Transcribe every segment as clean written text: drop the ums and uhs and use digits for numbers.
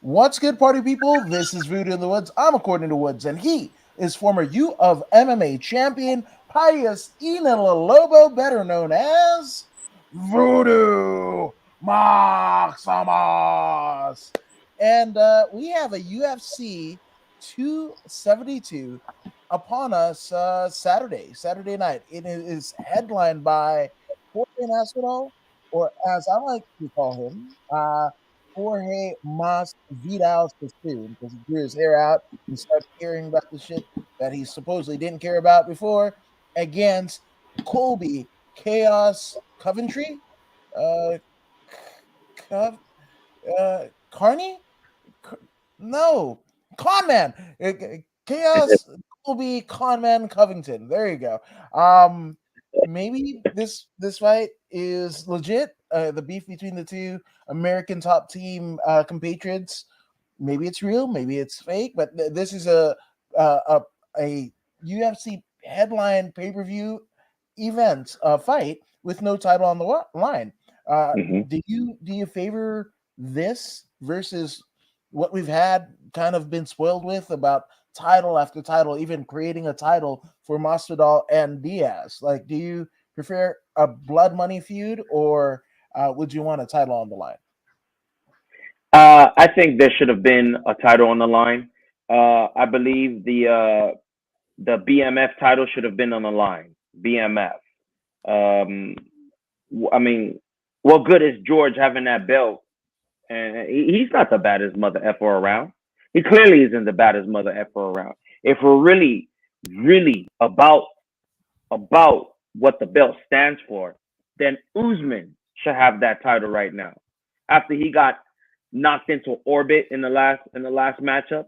What's good, party people? This is Voodoo in the Woods. I'm according to Woods, and he is former U of MMA champion Pius Lobo, better known as Voodoo Maximus. And we have a UFC 272 upon us Saturday night. It is headlined by Jorge Masvidal, or as I like to call him, Jorge Masvidal Sassoon, because he grew his hair out and started caring about the shit that he supposedly didn't care about before, against Colby Chaos Coventry, uh, Cov, Carney, no, Conman, Chaos Colby Conman Covington. There you go. Maybe this fight is legit. The beef between the two American top team compatriots. Maybe it's real, maybe it's fake, but this is a, a UFC headline pay-per-view event fight with no title on the line. Do you favor this versus what we've had kind of been spoiled with about title after title, even creating a title for Masvidal and Diaz? Like, do you prefer a blood money feud, or would you want a title on the line? I think there should have been a title on the line. I believe the BMF title should have been on the line. BMF. Um, I mean, what good is George having that belt? And he's not the baddest mother effer around. He clearly isn't the baddest mother effer around. If we're really about what the belt stands for, then Usman should have that title right now. After he got knocked into orbit in the last matchup,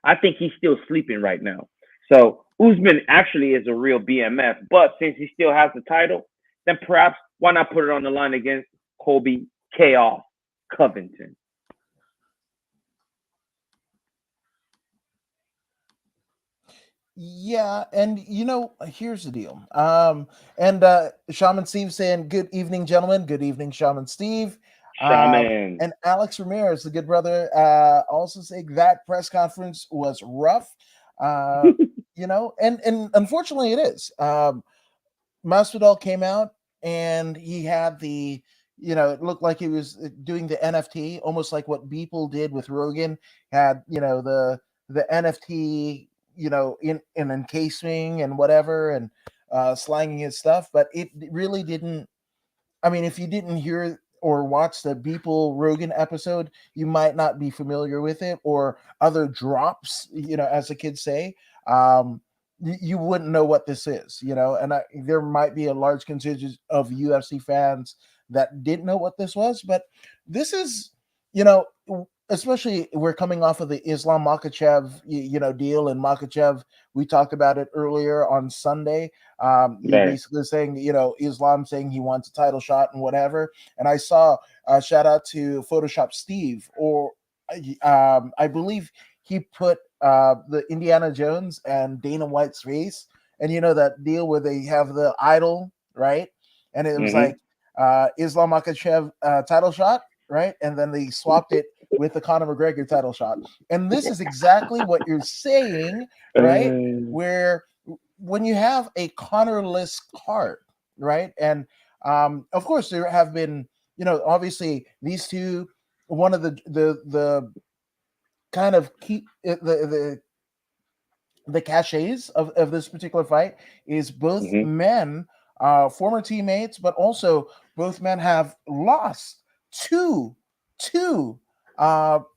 I think he's still sleeping right now. So Usman actually is a real BMF, but since he still has the title, then perhaps why not put it on the line against Colby Chaos Covington? Yeah, and here's the deal. And Shaman Steve saying, "Good evening, gentlemen. Good evening, Shaman Steve." Shaman. And Alex Ramirez, the good brother, also saying that press conference was rough. And unfortunately, it is. Masvidal came out and he had it looked like he was doing the NFT, almost like what Beeple did with Rogan. Had the NFT, in encasing and whatever, and slanging his stuff, but it really didn't. I mean, if you didn't hear or watch the Beeple Rogan episode, you might not be familiar with it, or other drops, as the kids say. You wouldn't know what this is, and there might be a large contingent of UFC fans that didn't know what this was, but this is, especially we're coming off of the Islam Makhachev, deal, and Makhachev, we talked about it earlier on Sunday. He basically saying, Islam saying he wants a title shot and whatever. And I saw a shout out to Photoshop Steve, or I believe he put the Indiana Jones and Dana White's face, and that deal where they have the idol, right? And it was like Islam Makhachev title shot, right? And then they swapped it with the Conor McGregor title shot. And this is exactly what you're saying, right? Where when you have a Conor-less card, right? And of course there have been, obviously these two, one of the kind of keep the cachets of this particular fight is both men, former teammates, but also both men have lost two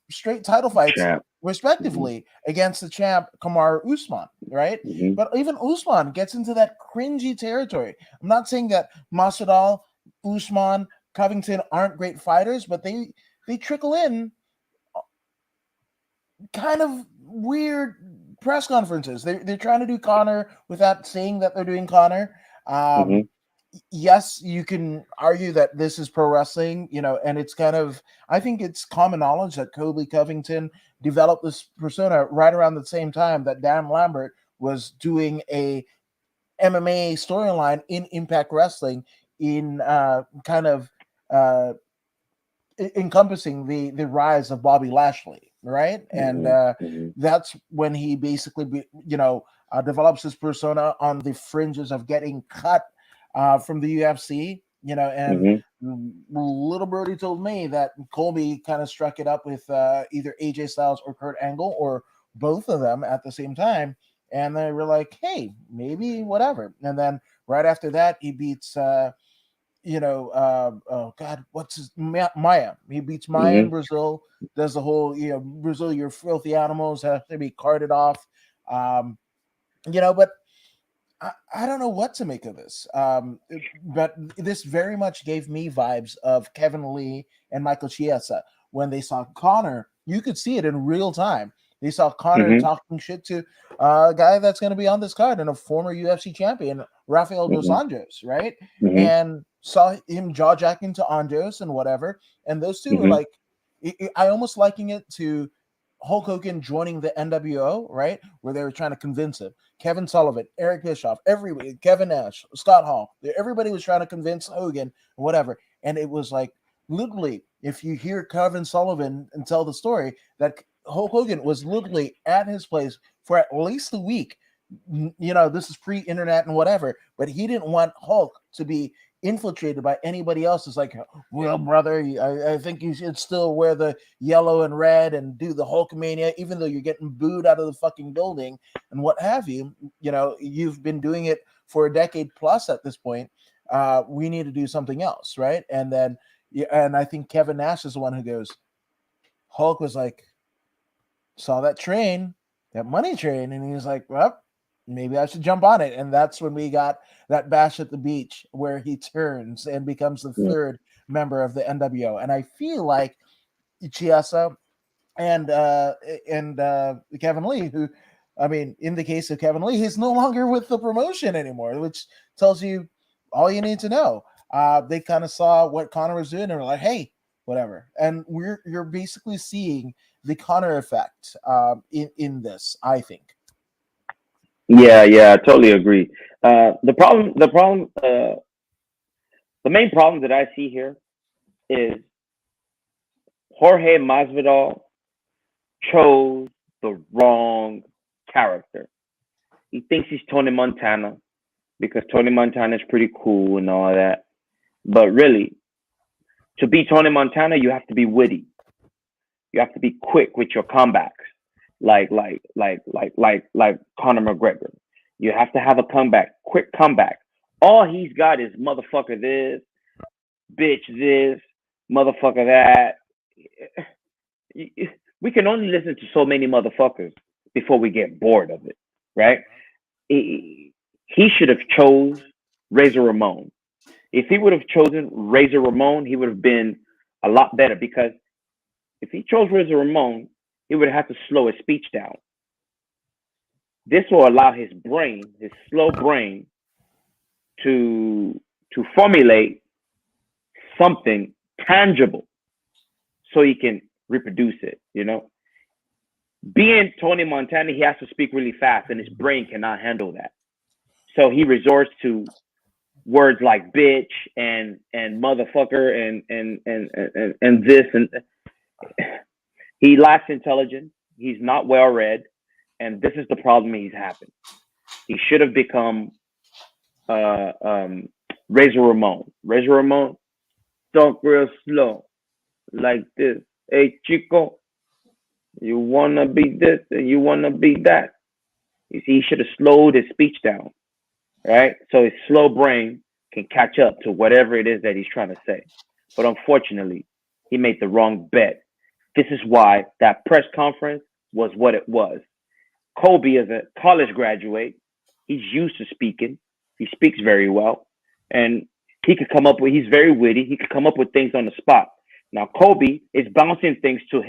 straight title fights, respectively, against the champ Kamaru Usman, right? But even Usman gets into that cringy territory. I'm not saying that Masvidal, Usman, Covington aren't great fighters, but they trickle in kind of weird press conferences. They're trying to do Conor without saying that they're doing Conor. Yes, you can argue that this is pro wrestling, and it's kind of, I think it's common knowledge that Colby Covington developed this persona right around the same time that Dan Lambert was doing a MMA storyline in Impact Wrestling in kind of encompassing the rise of Bobby Lashley, right? And that's when he basically, develops his persona on the fringes of getting cut from the UFC, and little birdie told me that Colby kind of struck it up with either AJ Styles or Kurt Angle or both of them at the same time. And they were like, hey, maybe whatever. And then right after that, he beats, oh God, what's his Maya? He beats Maya in Brazil, does the whole, Brazil, you're filthy animals, have to be carted off. But I don't know what to make of this. But this very much gave me vibes of Kevin Lee and Michael Chiesa when they saw Connor. You could see it in real time. They saw Connor talking shit to a guy that's going to be on this card and a former UFC champion, Rafael dos Anjos, right? And saw him jaw-jacking to Anjos and whatever. And those two were like, I almost liking it to Hulk Hogan joining the NWO, right? Where they were trying to convince him. Kevin Sullivan, Eric Bischoff, everybody, Kevin Nash, Scott Hall, everybody was trying to convince Hogan and whatever. And it was like, literally, if you hear Kevin Sullivan and tell the story, that Hulk Hogan was literally at his place for at least a week. This is pre-internet and whatever, but he didn't want Hulk to be infiltrated by anybody else. It's like, well, brother, I think you should still wear the yellow and red and do the Hulkamania, even though you're getting booed out of the fucking building and what have you. You've been doing it for a decade plus at this point. We need to do something else, right? And then, and I think Kevin Nash is the one who goes, Hulk was like, saw that train, that money train, and he was like, well, maybe I should jump on it. And that's when we got that Bash at the Beach where he turns and becomes the third member of the NWO. And I feel like Chiesa and Kevin Lee, who, I mean, in the case of Kevin Lee, he's no longer with the promotion anymore, which tells you all you need to know. They kind of saw what Connor was doing and were like, hey, whatever. And you're basically seeing the Connor effect in this, I think. Yeah, I totally agree. The main problem that I see here is Jorge Masvidal chose the wrong character. He thinks he's Tony Montana because Tony Montana is pretty cool and all that. But really, to be Tony Montana, you have to be witty. You have to be quick with your comebacks, like Conor McGregor. You have to have a quick comeback. All he's got is motherfucker this, bitch this, motherfucker that. We can only listen to so many motherfuckers before we get bored of it, right? He should have chose Razor Ramon. If he would have chosen Razor Ramon, he would have been a lot better, because if he chose Razor Ramon, he would have to slow his speech down. This will allow his brain, his slow brain, to formulate something tangible so he can reproduce it, Being Tony Montana, he has to speak really fast, and his brain cannot handle that. So he resorts to words like bitch and motherfucker and this, and he lacks intelligence. He's not well read, and this is the problem he's having. He should have become Razor Ramon. Razor Ramon, talk real slow, like this. Hey, Chico, you wanna be this and you wanna be that. You see, he should have slowed his speech down, right? So his slow brain can catch up to whatever it is that he's trying to say. But unfortunately, he made the wrong bet. This is why that press conference was what it was. Colby is a college graduate. He's used to speaking. He speaks very well. And he's very witty. He could come up with things on the spot. Now, Colby is bouncing things to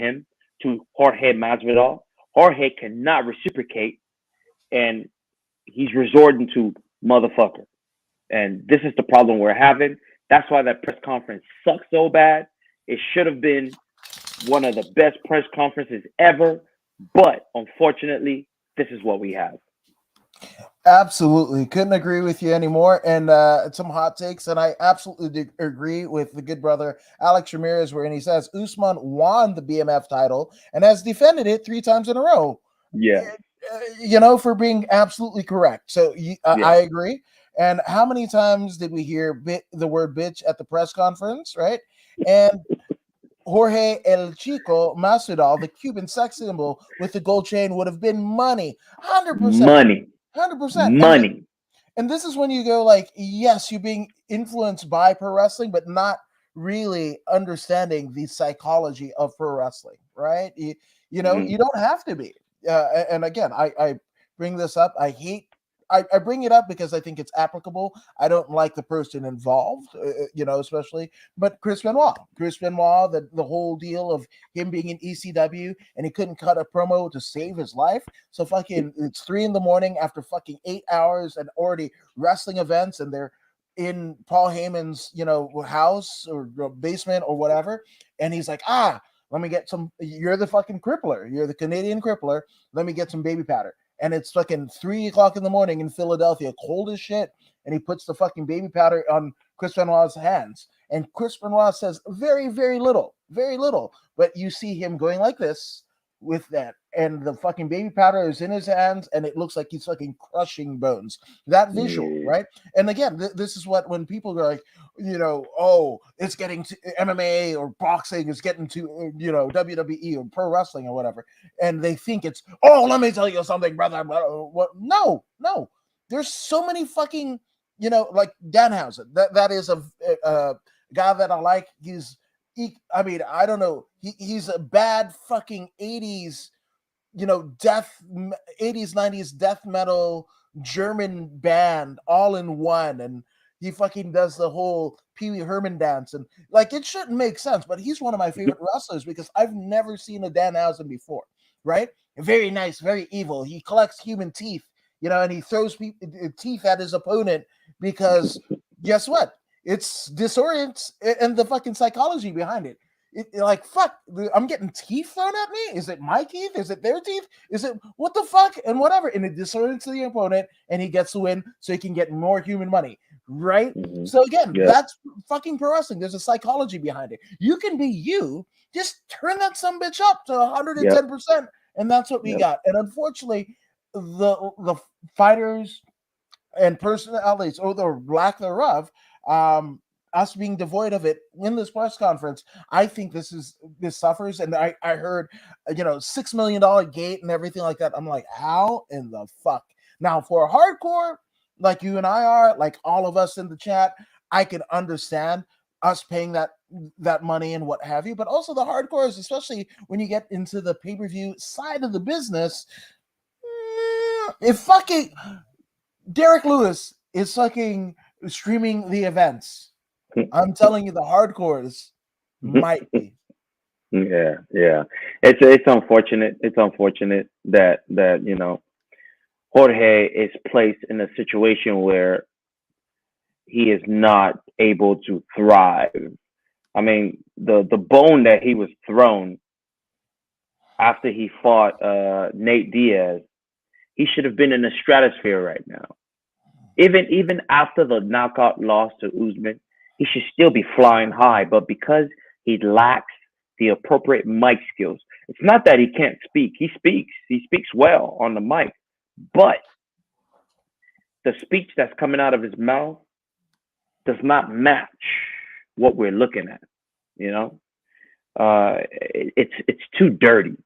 Jorge Masvidal. Jorge cannot reciprocate, and he's resorting to motherfucker. And this is the problem we're having. That's why that press conference sucks so bad. It should have been one of the best press conferences ever, but unfortunately, this is what we have. Absolutely. Couldn't agree with you anymore. And some hot takes. And I absolutely agree with the good brother Alex Ramirez, wherein he says Usman won the BMF title and has defended it 3 times in a row. Yeah, For being absolutely correct. So yeah. I agree. And how many times did we hear the word bitch at the press conference, right? And Jorge El Chico Masvidal, the Cuban sex symbol with the gold chain, would have been money, 100%. Money, 100%. money. And this is when you go like, yes, you're being influenced by pro wrestling, but not really understanding the psychology of pro wrestling, right? You don't have to be. And again, I bring this up. I bring it up because I think it's applicable. I don't like the person involved, especially, but Chris Benoit, the whole deal of him being in ECW and he couldn't cut a promo to save his life. So fucking, it's 3 a.m. after fucking 8 hours and already wrestling events, and they're in Paul Heyman's, house or basement or whatever. And he's like, let me get some. You're the fucking crippler. You're the Canadian crippler. Let me get some baby powder. And it's fucking 3 o'clock in the morning in Philadelphia, cold as shit. And he puts the fucking baby powder on Chris Benoit's hands. And Chris Benoit says very, very little, very little. But you see him going like this with that. And the fucking baby powder is in his hands, and it looks like he's fucking crushing bones. That visual, Yeah. right? And again, this is what, when people go like, oh, it's getting to MMA or boxing is getting to, WWE or pro wrestling or whatever. And they think it's, oh, let me tell you something, brother. What? No. There's so many fucking, like Danhausen. That is a guy that I like. I don't know. He's a bad fucking 80s, death 80s, 90s death metal German band all in one. And he fucking does the whole Pee Wee Herman dance. And like, it shouldn't make sense, but he's one of my favorite wrestlers because I've never seen a Danhausen before, right? Very nice, very evil. He collects human teeth, and he throws teeth at his opponent because guess what? It's disorients and the fucking psychology behind it. Like, fuck, I'm getting teeth thrown at me. Is it my teeth? Is it their teeth? Is it what the fuck? And whatever. And it disorients the opponent and he gets the win so he can get more human money. Right? Mm-hmm. So again, Yeah. that's fucking pro wrestling. There's a psychology behind it. You can be you, just turn that some bitch up to 110%. And that's what we got. And unfortunately, the fighters and personalities, or the lack thereof, us being devoid of it in this press conference, I think this suffers. And I heard, $6 million gate and everything like that. I'm like, how in the fuck? Now, for a hardcore like you and I are, like all of us in the chat, I can understand us paying that money and what have you. But also the hardcores, especially when you get into the pay-per-view side of the business, if fucking Derek Lewis is fucking streaming the events, I'm telling you, the hardcores might be. Yeah. It's unfortunate. It's unfortunate that Jorge is placed in a situation where he is not able to thrive. I mean, the bone that he was thrown after he fought Nate Diaz, he should have been in the stratosphere right now. Even after the knockout loss to Usman, he should still be flying high. But because he lacks the appropriate mic skills, it's not that he can't speak. He speaks well on the mic, but the speech that's coming out of his mouth does not match what we're looking at. It's too dirty,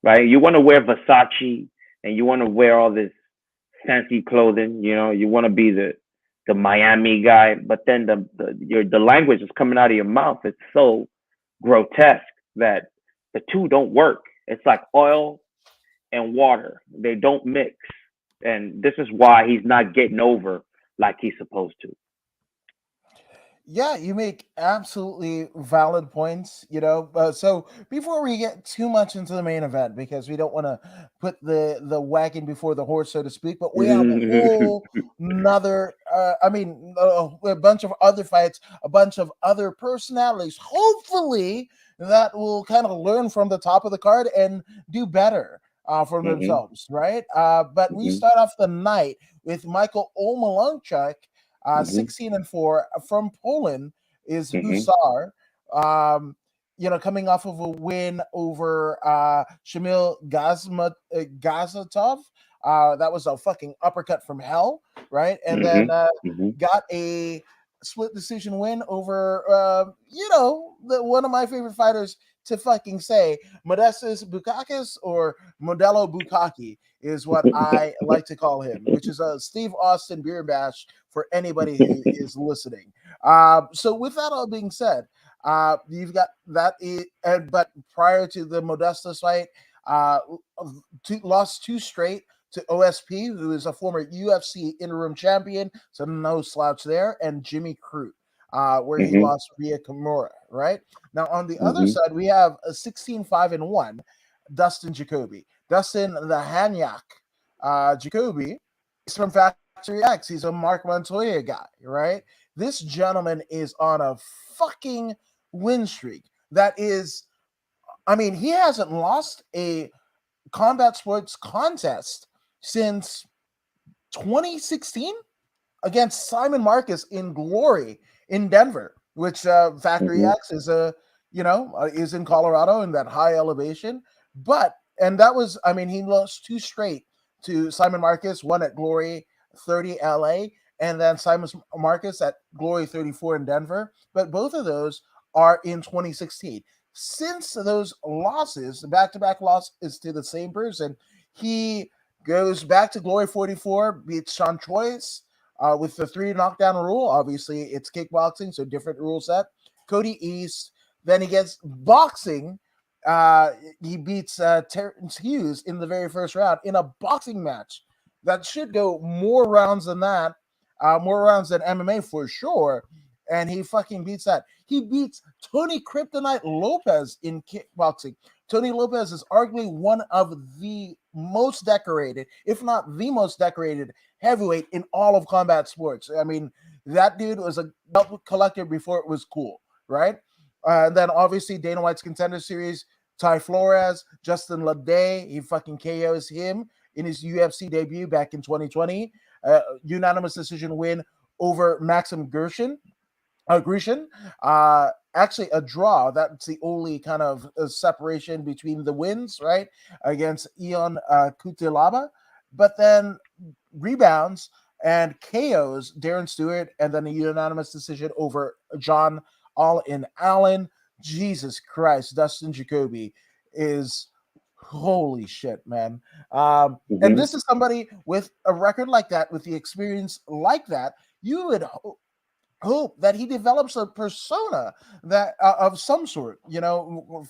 right? You want to wear Versace and you want to wear all this fancy clothing, you want to be the Miami guy, but then the language is coming out of your mouth. It's so grotesque that the two don't work. It's like oil and water. They don't mix. And this is why he's not getting over like he's supposed to. Yeah, you make absolutely valid points, so before we get too much into the main event, because we don't want to put the wagon before the horse, so to speak, but we have a whole another a bunch of other fights, a bunch of other personalities, hopefully that will kind of learn from the top of the card and do better. for Mm-hmm. themselves, right? But we Mm-hmm. start off the night with Michael Omalunchuk, Mm-hmm. 16-4 from Poland, is Mm-hmm. Hussar. Coming off of a win over Shamil Gazatov. That was a fucking uppercut from hell, right? And then Mm-hmm. got a split decision win over, one of my favorite fighters to fucking say, Modestus Bukakis, or Modelo Bukaki is what I like to call him, which is a Steve Austin beer bash for anybody who is listening. So with that all being said, you've got that, but prior to the Modestus fight, uh, lost two straight to OSP, who is a former UFC interim champion, so no slouch there, and Jimmy Crute, where he Mm-hmm. lost via Kimura, right? Now, on the other Mm-hmm. side, we have a 16-5-1, Dustin Jacoby. Dustin the Hanyak Jacoby is from Factory X. He's a Mark Montoya guy, right? This gentleman is on a fucking win streak that is, he hasn't lost a combat sports contest since 2016 against Simon Marcus in Glory in Denver, which Factory Mm-hmm. X is in Colorado in that high elevation. And that was, he lost two straight to Simon Marcus, one at Glory 30 LA, and then Simon Marcus at Glory 34 in Denver. But both of those are in 2016. Since those losses, back-to-back losses to the same person, he goes back to Glory 44, beats Sean Choice with the 3 knockdown rule. Obviously, it's kickboxing, so different rule set. Cody East. Then he gets boxing. He beats Terrence Hughes in the very first round in a boxing match that should go more rounds than that, more rounds than MMA for sure. And he fucking beats that. He beats Tony Kryptonite Lopez in kickboxing. Tony Lopez is arguably one of the most decorated, if not the most decorated heavyweight in all of combat sports. That dude was a belt collector before it was cool, right? And then obviously Dana White's Contender Series, Ty Flores, Justin Lede, he fucking KOs him in his UFC debut back in 2020. Unanimous decision win over Maxim Grushin. Actually a draw. That's the only kind of separation between the wins, right? Against Ion Kutilaba. But then rebounds and KOs Darren Stewart, and then a unanimous decision over John All in Allen. Jesus Christ, Dustin Jacoby is holy shit, man. And this is somebody with a record like that, with the experience like that. You would hope that he develops a persona that of some sort,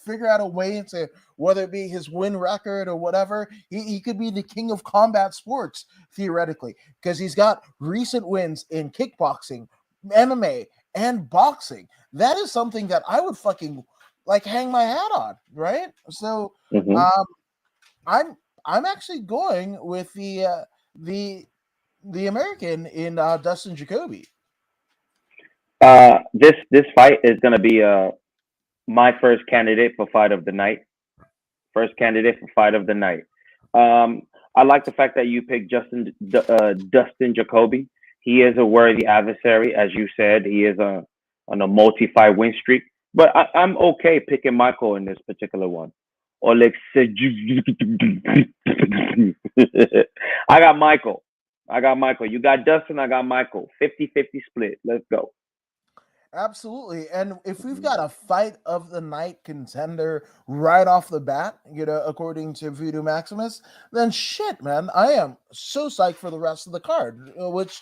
figure out a way to, whether it be his win record or whatever, he could be the king of combat sports theoretically, because he's got recent wins in kickboxing, MMA, and boxing. That is something that I would fucking like hang my hat on, right? So Mm-hmm. I'm actually going with the American in Dustin Jacoby. This fight is gonna be my first candidate for fight of the night. First candidate for fight of the night. I like the fact that you picked Dustin Jacoby. He is a worthy adversary, as you said. He is on a multi-fight win streak. But I'm okay picking Michael in this particular one. Oleg I got Michael. You got Dustin, I got Michael. 50-50 split. Let's go. Absolutely. And if we've got a fight of the night contender right off the bat, according to Voodoo Maximus, then shit, man, I am so psyched for the rest of the card, which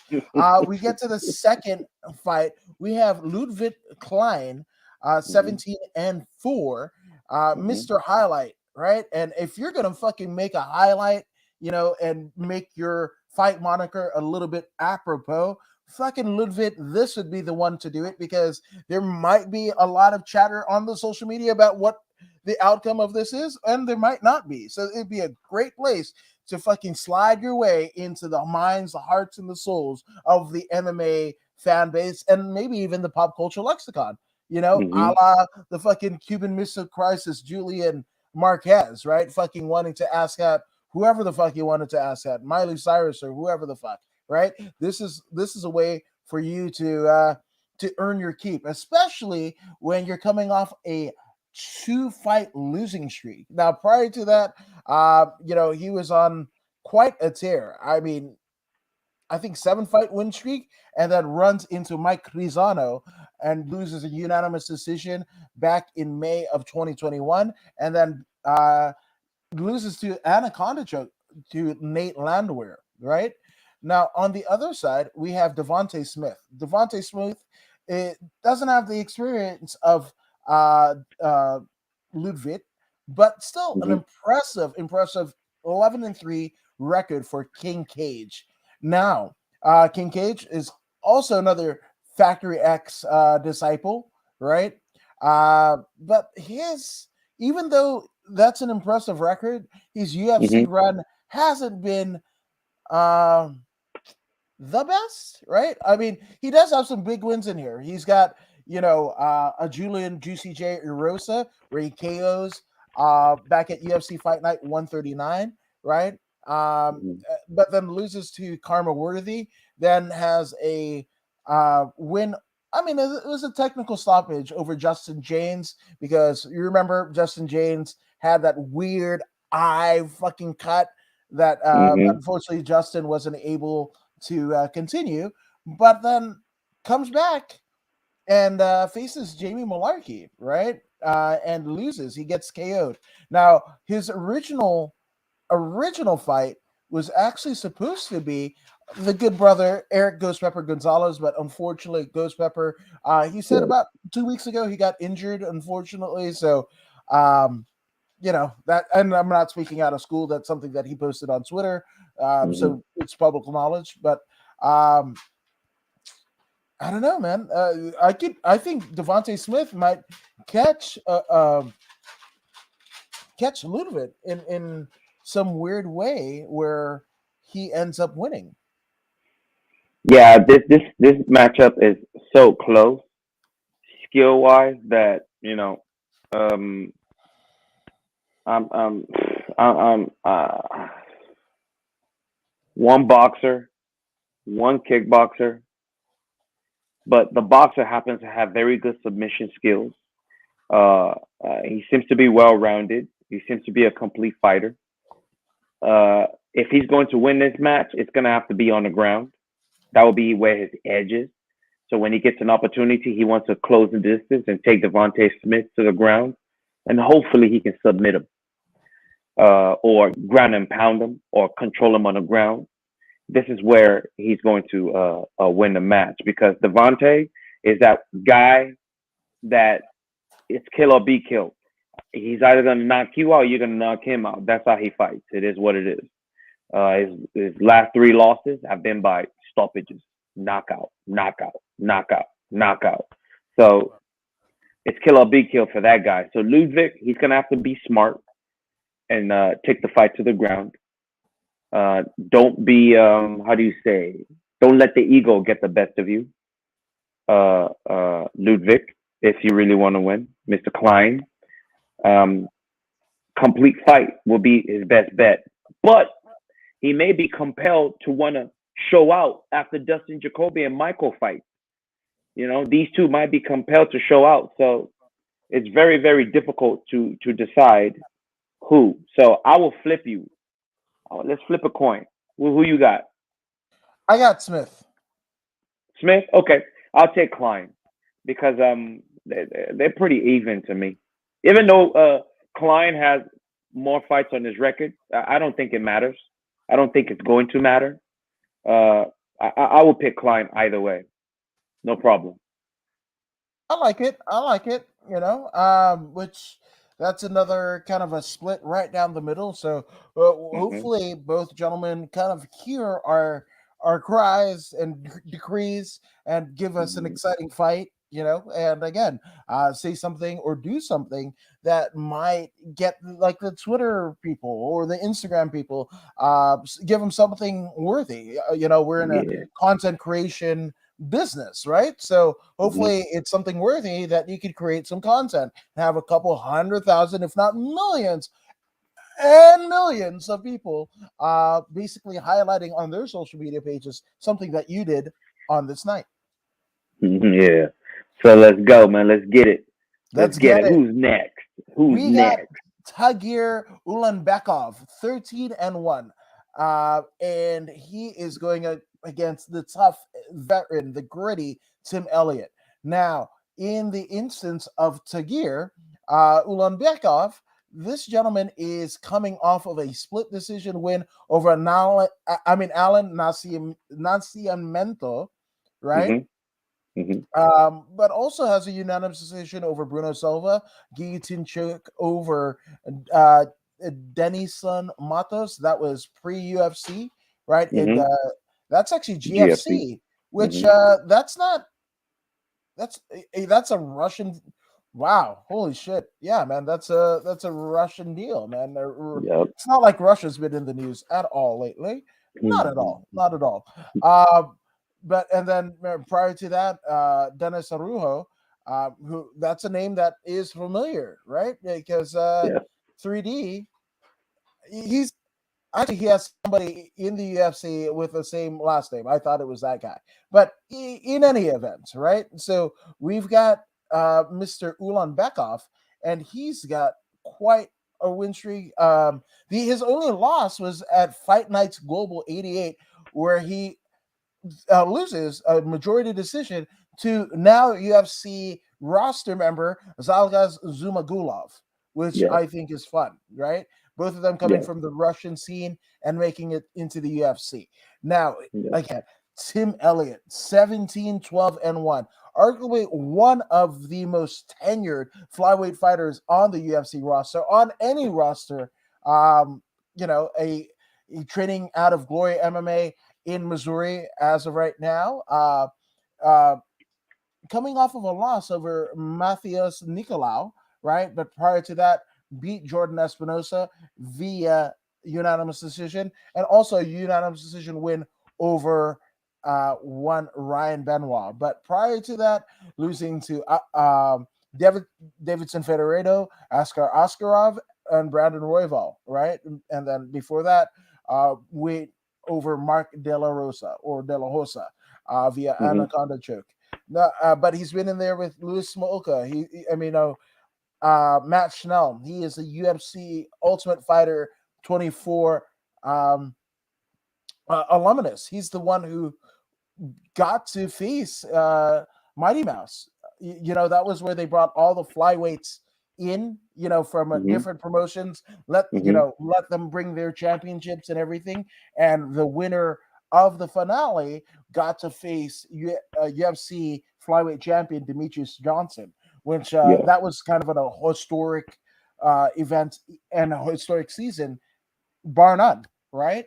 we get to the second fight. We have Ludwig Klein, 17-4, Mr. Highlight, right? And if you're going to fucking make a highlight, and make your fight moniker a little bit apropos, fucking Ludwig, this would be the one to do it, because there might be a lot of chatter on the social media about what the outcome of this is, and there might not be. So it'd be a great place to fucking slide your way into the minds, the hearts, and the souls of the MMA fan base, and maybe even the pop culture lexicon, a la the fucking Cuban Missile Crisis, Julian Marquez, right? Fucking wanting to ask out whoever the fuck you wanted to ask out, Miley Cyrus or whoever the fuck, right? This is a way for you to earn your keep, especially when you're coming off a 2-fight losing streak. Now, prior to that, he was on quite a tear. I mean, I think 7-fight win streak, and then runs into Mike Rizano and loses a unanimous decision back in May of 2021, and then loses to Anaconda Choke to Nate Landwehr, right? Now, on the other side, we have Devonta Smith. Devonta Smith doesn't have the experience of Ludwig, but still an impressive 11-3 record for King Cage. Now, King Cage is also another Factory X disciple, right? But even though that's an impressive record, his UFC run hasn't been the best, right? I mean, he does have some big wins in here. He's got, a Julian Juicy J Erosa where he KOs back at UFC Fight Night 139, right? But then loses to Karma Worthy, then has a win. I mean, it was a technical stoppage over Justin James because you remember Justin James had that weird eye fucking cut that unfortunately Justin wasn't able to continue, but then comes back and faces Jamie Malarkey, right? And loses. He gets KO'd. Now, his original fight was actually supposed to be the good brother Eric Ghost Pepper Gonzalez, but unfortunately, Ghost Pepper, he said about 2 weeks ago he got injured, unfortunately. So, that, and I'm not speaking out of school. That's something that he posted on Twitter, so it's public knowledge. But I don't know, man. I think Devonta Smith might catch Ludwig in some weird way where he ends up winning. Yeah, this matchup is so close skill wise that I'm one boxer, one kickboxer, but the boxer happens to have very good submission skills. He seems to be well rounded. He seems to be a complete fighter. If he's going to win this match, it's going to have to be on the ground. That will be where his edge is. So when he gets an opportunity, he wants to close the distance and take Devonta Smith to the ground, and hopefully he can submit him, or ground and pound him, or control him on the ground. This is where he's going to win the match, because Devonta is that guy that it's kill or be killed. He's either going to knock you out or you're going to knock him out. That's how he fights. It is what it is. His last 3 losses have been by stoppages, knockout, knockout, knockout, knockout. So it's kill or be killed for that guy. So Ludwig, he's going to have to be smart and take the fight to the ground. Don't be, don't let the ego get the best of you. Ludwig, if you really want to win. Mr. Klein, complete fight will be his best bet. But he may be compelled to want to show out after Dustin Jacoby and Michael fight. These two might be compelled to show out. So it's very, very difficult to decide who. So I will flip you. Let's flip a coin. Who you got? I got Smith. Smith? Okay. I'll take Klein because they're pretty even to me. Even though Klein has more fights on his record, I don't think it matters. I don't think it's going to matter. I will pick Klein either way. No problem. I like it. Which that's another kind of a split right down the middle. So hopefully both gentlemen kind of hear our cries and decrees and give us an exciting fight, and again, say something or do something that might get like the Twitter people or the Instagram people, give them something worthy. We're in a content creation business, right? So Mm-hmm. hopefully it's something worthy that you could create some content, have a couple 100,000, if not millions and millions of people basically highlighting on their social media pages something that you did on this night. Yeah. So let's go, man. Let's get it. Let's Let's get get it. it. Who's next? Who's We got next? Tagir Ulanbekov, 13-1. And he is going against the tough veteran, the gritty Tim Elliott. Now, in the instance of Tagir Ulanbekov, this gentleman is coming off of a split decision win over Alan Nascimento, right? Mm-hmm. Mm-hmm. But also has a unanimous decision over Bruno Silva, guillotine choke over uh, Denison Matos. That was pre UFC, right? And Mm-hmm. that's actually GFC. GFC, which Mm-hmm. that's not that's a Russian. Wow, holy shit! Yeah, man, that's a Russian deal, man. Yep. It's not like Russia's been in the news at all lately. Not at all. Mm-hmm. Not at all. But and then prior to that, Dennis Arujo, who that's a name that is familiar, right? Because Yeah. 3D, he's actually he has somebody in the UFC with the same last name. I thought it was that guy, but in any event, right? So we've got Mr. Ulan Bekov, and he's got quite a win streak. His only loss was at Fight Nights Global 88, where he loses a majority decision to now UFC roster member Zalgaz Zumagulov, which Yeah. I think is fun, right? Both of them coming Yeah. from the Russian scene and making it into the UFC. Now, Yeah. again, Tim Elliott, 17-12-1, arguably one of the most tenured flyweight fighters on the UFC roster, on any roster. You know, a training out of Glory MMA in Missouri as of right now. Uh, Coming off of a loss over Matthias Nicolau, right? But prior to that, beat Jordan Espinosa via unanimous decision, and also a unanimous decision win over one Ryan Benoit. But prior to that, losing to Davidson Federado, Askar Askarov, and Brandon Royval, right? And then before that, we over Mark De La Rosa or De La Rosa via Mm-hmm. Anaconda choke. No, but he's been in there with Louis Smolka. Matt Schnell. He is a UFC Ultimate Fighter 24 alumnus. He's the one who got to face Mighty Mouse. That was where they brought all the flyweights in, from Mm-hmm. different promotions. Let Mm-hmm. let them bring their championships and everything. And the winner of the finale got to face UFC flyweight champion Demetrius Johnson, which Yeah. that was kind of a historic event and a historic season, bar none, right?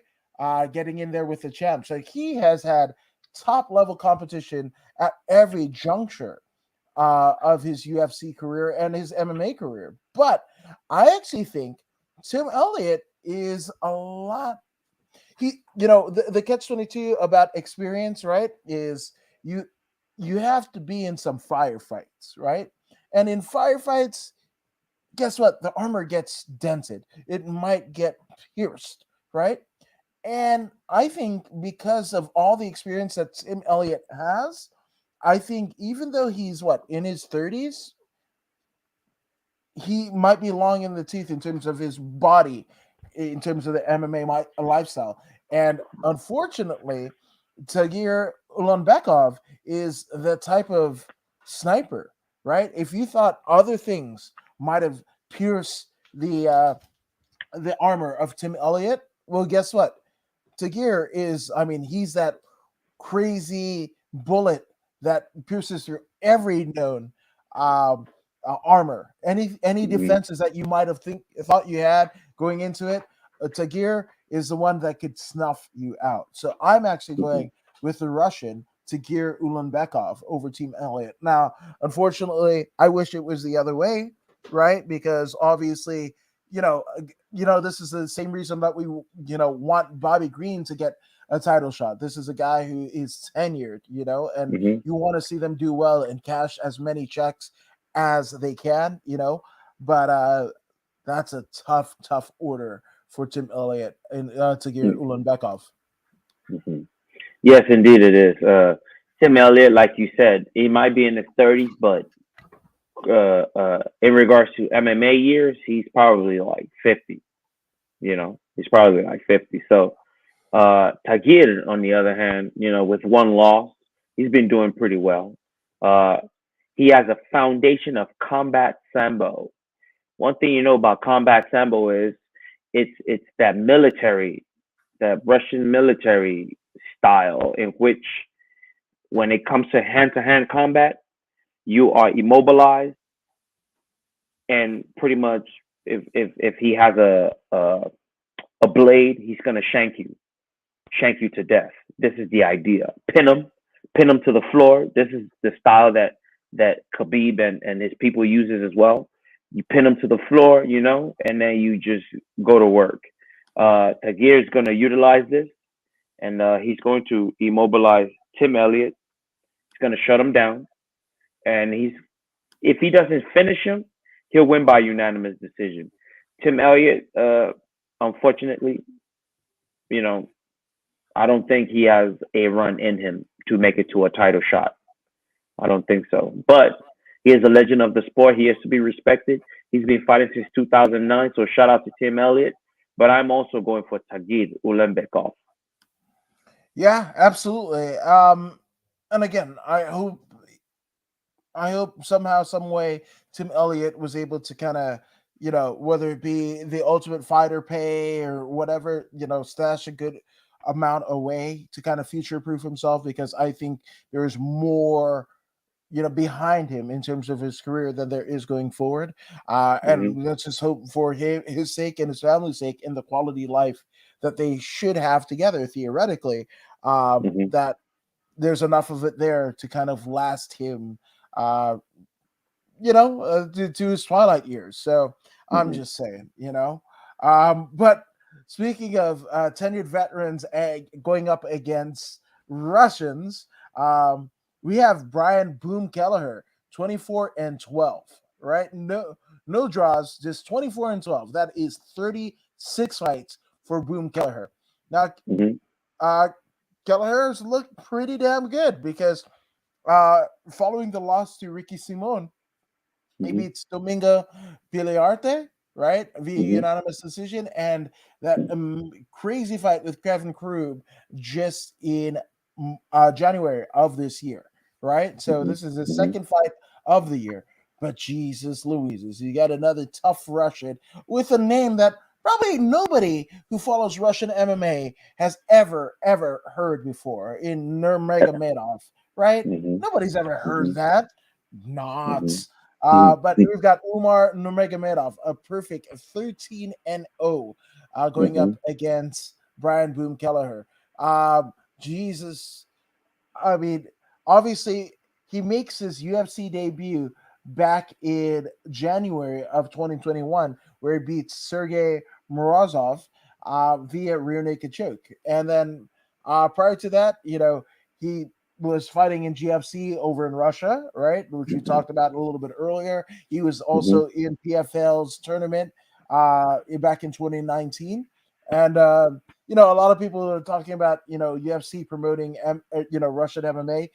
Getting in there with the champ. So he has had top level competition at every juncture of his UFC career and his MMA career. But I actually think Tim Elliott is a lot. The catch-22 about experience, right? Is you have to be in some firefights, right? And in firefights, guess what? The armor gets dented. It might get pierced, right? And I think because of all the experience that Tim Elliott has, I think even though he's in his 30s, he might be long in the tooth in terms of his body, in terms of the MMA lifestyle. And unfortunately, Tagir Ulanbekov is the type of sniper, right? If you thought other things might have pierced the armor of Tim Elliott, well, guess what? Tagir is, he's that crazy bullet that pierces through every known um, armor. Any Mm-hmm. defenses that you might have thought you had going into it, Tagir is the one that could snuff you out. So I'm actually Mm-hmm. going with the Russian Tagir Ulanbekov over Team Elliott. Now, unfortunately, I wish it was the other way, right? Because obviously, this is the same reason that we want Bobby Green to get a title shot. This is a guy who is tenured, and Mm-hmm. you want to see them do well and cash as many checks as they can, but that's a tough order for Tim Elliott and Tagir Ulanbekov. Mm-hmm. Yes, indeed it is. Tim Elliott, like you said, he might be in his 30s, but in regards to MMA years, he's probably like 50. He's probably like 50. So Tagir, on the other hand, with one loss, he's been doing pretty well. Uh, he has a foundation of combat sambo. One thing you know about combat sambo is it's that military, that Russian military style in which when it comes to hand combat, you are immobilized and pretty much if he has a blade, he's gonna shank you to death. This is the idea. Pin him to the floor. This is the style that Khabib and his people uses as well. You pin him to the floor, and then you just go to work. Tagir is going to utilize this, and he's going to immobilize Tim Elliott. He's going to shut him down, and if he doesn't finish him, he'll win by unanimous decision. Tim Elliott, unfortunately, I don't think he has a run in him to make it to a title shot. I don't think so. But he is a legend of the sport. He has to be respected. He's been fighting since 2009. So shout out to Tim Elliott. But I'm also going for Tagir Ulanbekov. Yeah, absolutely. And again, I hope somehow, some way, Tim Elliott was able to kind of, whether it be the Ultimate Fighter pay or whatever, stash a good amount away to kind of future proof himself, because I think there's more behind him in terms of his career than there is going forward. And let's just hope for his sake and his family's sake and the quality life that they should have together, theoretically, that there's enough of it there to kind of last him, to his twilight years. So I'm just saying, but speaking of tenured veterans going up against Russians, we have Brian Boom Kelleher, 24-12, right? No draws, just 24-12. That is 36 fights for Boom Kelleher. Now, Kelleher's looked pretty damn good because following the loss to Ricky Simon, he beats Domingo Piliarte, right, via unanimous decision, and that crazy fight with Kevin Krug just in January of this year, right? So this is the second fight of the year. But Jesus Louises, you got another tough Russian with a name that probably nobody who follows Russian MMA has ever heard before, in Nurmagomedov, right? Nobody's ever heard that. Not. But we've got Umar Nurmagomedov, a perfect 13-0, going up against Brian Boom Kelleher. Jesus, I mean, obviously he makes his UFC debut back in January of 2021, where he beats Sergey Morozov via rear naked choke. And then prior to that, he was fighting in GFC over in Russia, right, which we talked about a little bit earlier. He was also in PFL's tournament back in 2019. And, a lot of people are talking about, UFC promoting, Russian MMA.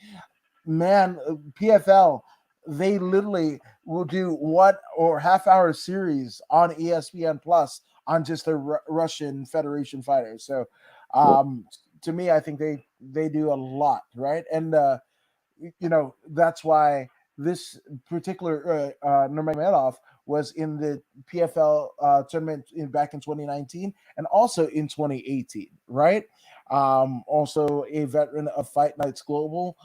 Man, PFL, they literally will do 1 or half-hour series on ESPN Plus on just the Russian Federation fighters. So, to me, I think they do a lot, right? And that's why this particular Nurmagomedov was in the PFL tournament back in 2019 and also in 2018, right? Also a veteran of Fight Nights Global.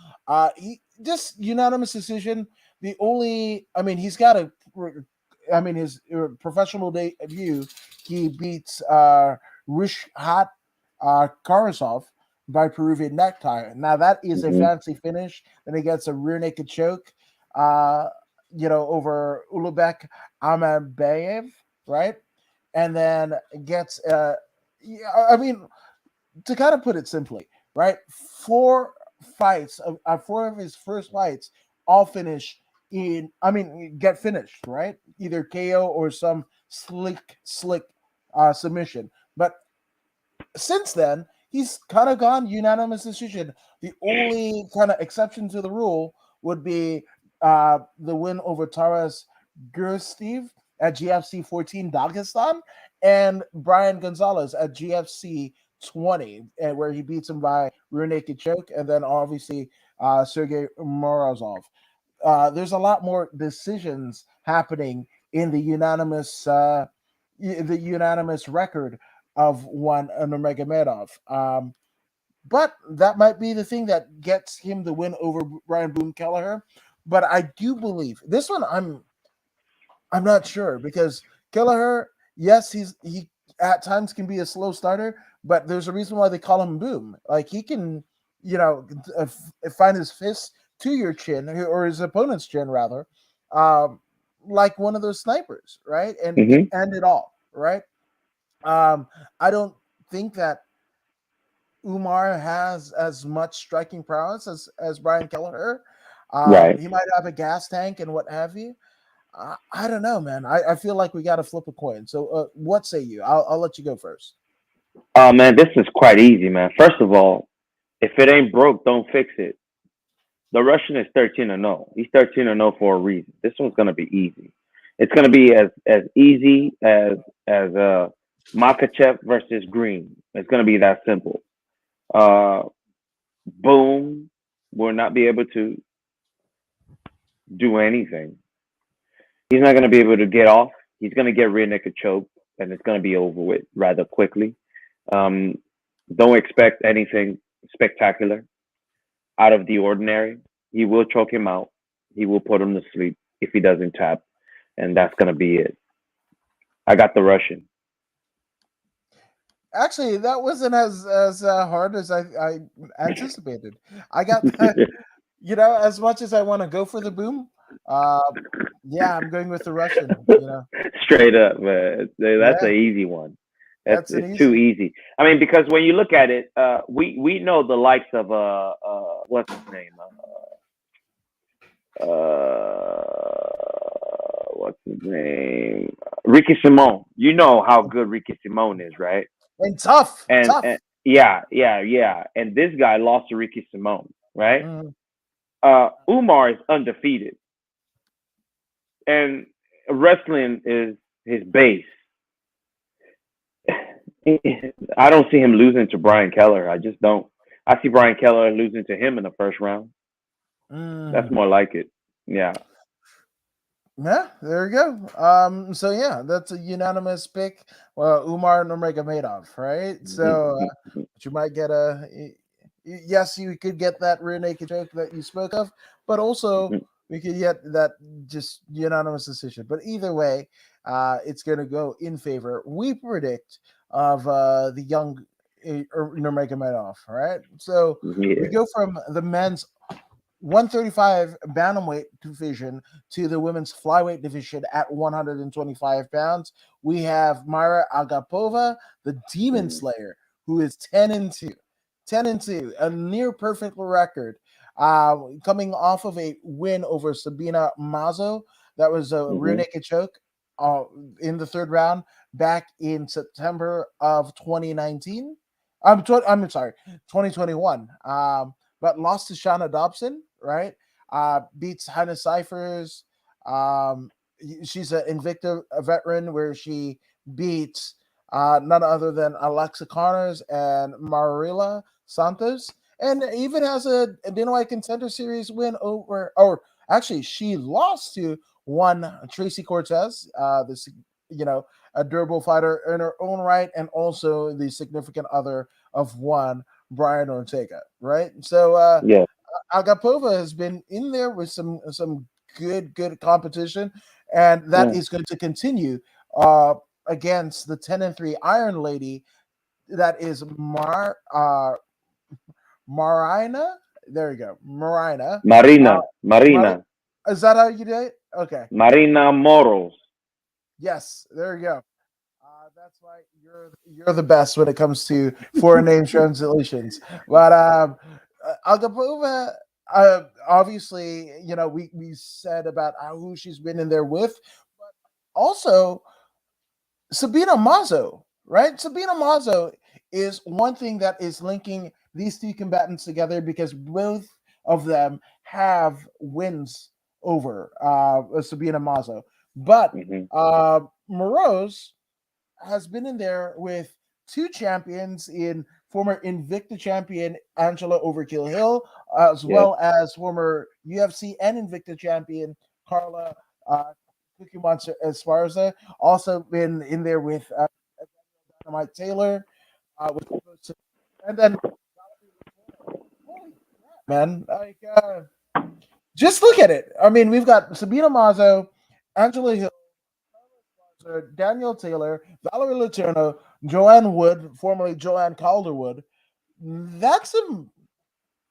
He just unanimous decision. He's got his professional debut, he beats Rishhat Karasov by Peruvian necktie. Now that is a fancy finish. Then he gets a rear naked choke, over Ulubek Amabayev, right? And then gets, to kind of put it simply, right? Four of his first fights all finish get finished, right? Either KO or some slick submission. But since then, he's kind of gone unanimous decision. The only kind of exception to the rule would be the win over Taras Gursteve at GFC 14 Dagestan and Brian Gonzalez at GFC 20, where he beats him by rear naked choke, and then obviously Sergey Morozov. There's a lot more decisions happening in the unanimous record of one Nurmagomedov. But that might be the thing that gets him the win over Brian Boone Kelleher. But I do believe this one. I'm not sure, because Kelleher, yes, he at times can be a slow starter, but there's a reason why they call him Boom. Like, he can, find his fist to your chin, or his opponent's chin rather, like one of those snipers, right? And end it all, right? I don't think that Umar has as much striking prowess as Brian Kelleher. Right. He might have a gas tank and what have you. I don't know, man. I feel like we got to flip a coin. So what say you? I'll let you go first. Oh, man, this is quite easy, man. First of all, if it ain't broke, don't fix it. The Russian is 13-0. He's 13-0 for a reason. This one's gonna be easy. It's gonna be as easy as Makachev versus Green. It's gonna be that simple. Boom will not be able to do anything. He's not gonna be able to get off. He's gonna get rear naked choke, and it's gonna be over with rather quickly. Don't expect anything spectacular, out of the ordinary. He will choke him out. He will put him to sleep if he doesn't tap, and that's gonna be it. I got the Russian. Actually, that wasn't as hard as I anticipated. I got as much as I want to go for the Boom, yeah, I'm going with the Russian. Straight up, man. That's an easy one. It's too easy. I mean, because when you look at it, we know the likes of what's his name? What's his name? Ricky Simone. You know how good Ricky Simone is, right? And tough. And yeah. And this guy lost to Ricky Simone, right? Umar is undefeated, and wrestling is his base. I don't see him losing to Brian Kelleher. I just don't. I see Brian Kelleher losing to him in the first round. That's more like it. Yeah. Yeah, there we go. So yeah, that's a unanimous pick. Umar Nurmagomedov, right? So you might get yes, you could get that rear naked choke that you spoke of, but also we could get that just unanimous decision. But either way, it's going to go in favor, we predict, of the young Nurmagomedov, right? So we go from the men's 135 bantamweight division to the women's flyweight division at 125 pounds. We have Mayra Agapova, the Demon Slayer, who is 10-2, a near perfect record, coming off of a win over Sabina Mazo. That was a rear naked choke in the third round back in September of 2019. I'm sorry, 2021. But lost to Shauna Dobson, right? Beats Hannah Cyphers. She's an Invicta veteran, where she beats none other than Alexa Connors and Marilla Santos, and even has a Dana White Contender Series win over, or actually she lost to one Tracy Cortez, this a durable fighter in her own right, and also the significant other of one Brian Ortega, right? So Agapova has been in there with some good competition, and that is going to continue against the 10-3 Iron Lady. That is Marina. There you go, Marina. Marina. Is that how you do it? Okay. Marina Moros. Yes, there you go. that's why you're the best when it comes to foreign name translations. But Agapova, obviously, we said about who she's been in there with, but also Sabina Mazo, right? Sabina Mazo is one thing that is linking these two combatants together because both of them have wins over Sabina Mazo. But Hmm. Moroz has been in there with two champions in former Invicta champion Angela Overkill Hill, as Yes. well as former UFC and Invicta champion Carla Cookie Monster Esparza. Also been in there with Dynamite Taylor, and then holy crap, man, like just look at it. I mean, we've got Sabina Mazo, Angela Hill, Daniel Taylor, Valerie Letourneau, Joanne Wood, formerly Joanne Calderwood. That's some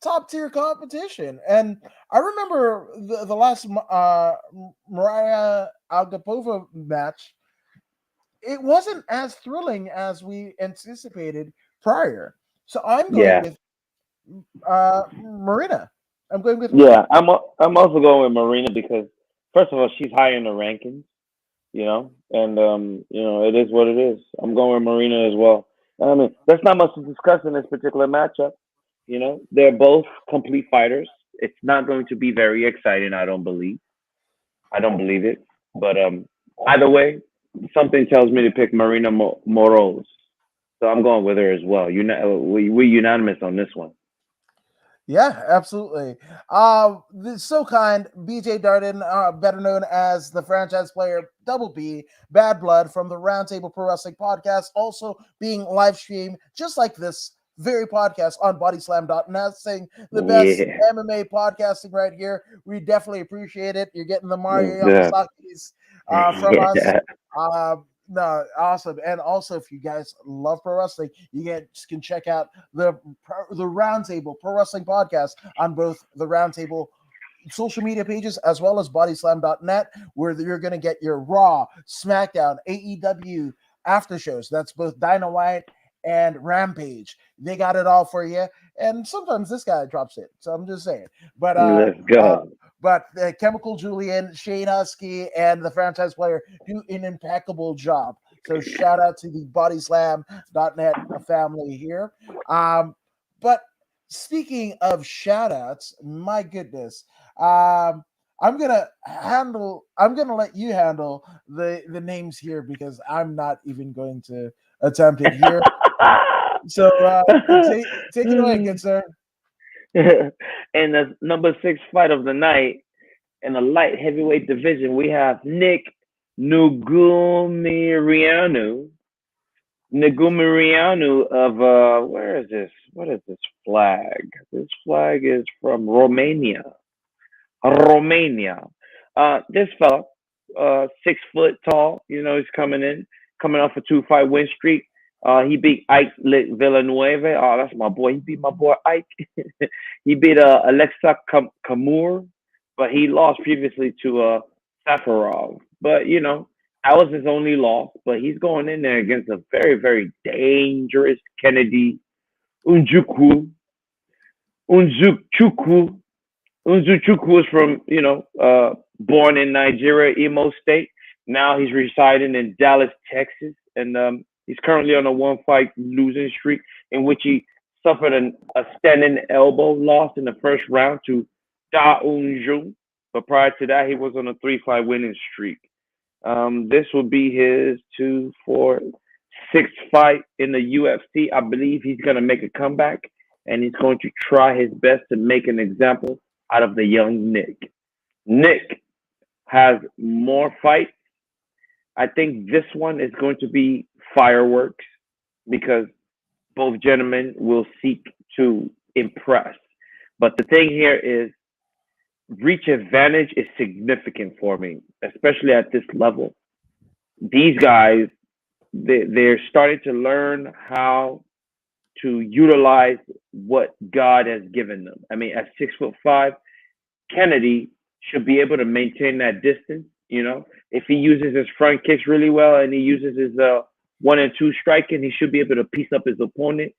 top tier competition. And I remember the last Mariah Agapova match. It wasn't as thrilling as we anticipated prior. So I'm going Yeah. with Marina. I'm going with Marina. Yeah. I'm also going with Marina because first of all, she's high in the rankings, and it is what it is. I'm going with Marina as well. I mean, there's not much to discuss in this particular matchup. They're both complete fighters. It's not going to be very exciting. I don't believe. I don't believe it. But either way, something tells me to pick Marina Moroz. So I'm going with her as well. We're unanimous on this one. Yeah, absolutely. So kind, BJ Darden, better known as the franchise player Double B, Bad Blood from the Roundtable Pro Wrestling Podcast, also being live streamed just like this very podcast on bodyslam.net, saying the best Yeah. MMA podcasting right here. We definitely appreciate it. You're getting the Mario Yeah. Yamasakis from us. Yeah. Uh, no, awesome. And also, if you guys love pro wrestling, you can check out the Roundtable Pro Wrestling Podcast on both the Roundtable social media pages as well as bodyslam.net, where you're going to get your Raw, SmackDown, AEW after shows. That's both Dynamite and Rampage. They got it all for you. And sometimes this guy drops it. So I'm just saying. But Let's go. Chemical Julian, Shane Husky, and the franchise player do an impeccable job. So shout out to the bodyslam.net family here. But speaking of shout outs, my goodness, I'm gonna let you handle the names here because I'm not even going to attempt it here. So take it away, good sir. And the number 6 fight of the night in the light heavyweight division, we have Nick Nugumirianu. Nugumirianu of where is this? What is this flag? This flag is from Romania. Romania. This fella, 6 foot tall. He's coming off a 2-fight win streak. He beat Ike Villanueva. Oh, that's my boy. He beat my boy Ike. He beat Alexa Kamur, but he lost previously to Safarov. But that was his only loss. But he's going in there against a very, very dangerous Kennedy Unzuku. Unzuchukwu. Unzuchukwu was from, born in Nigeria, Imo State. Now he's residing in Dallas, Texas. And he's currently on a 1-fight losing streak in which he suffered a standing elbow loss in the first round to Da Unju. But prior to that, he was on a 3-fight winning streak. This will be his 2, 4, 6th fight in the UFC. I believe he's going to make a comeback, and he's going to try his best to make an example out of the young Nick. Nick has more fights. I think this one is going to be fireworks because both gentlemen will seek to impress. But the thing here is reach advantage is significant for me, especially at this level. These guys, they're starting to learn how to utilize what God has given them. I mean, at 6'5", Kennedy should be able to maintain that distance. If he uses his front kicks really well and he uses his 1 and 2 striking. He should be able to piece up his opponent.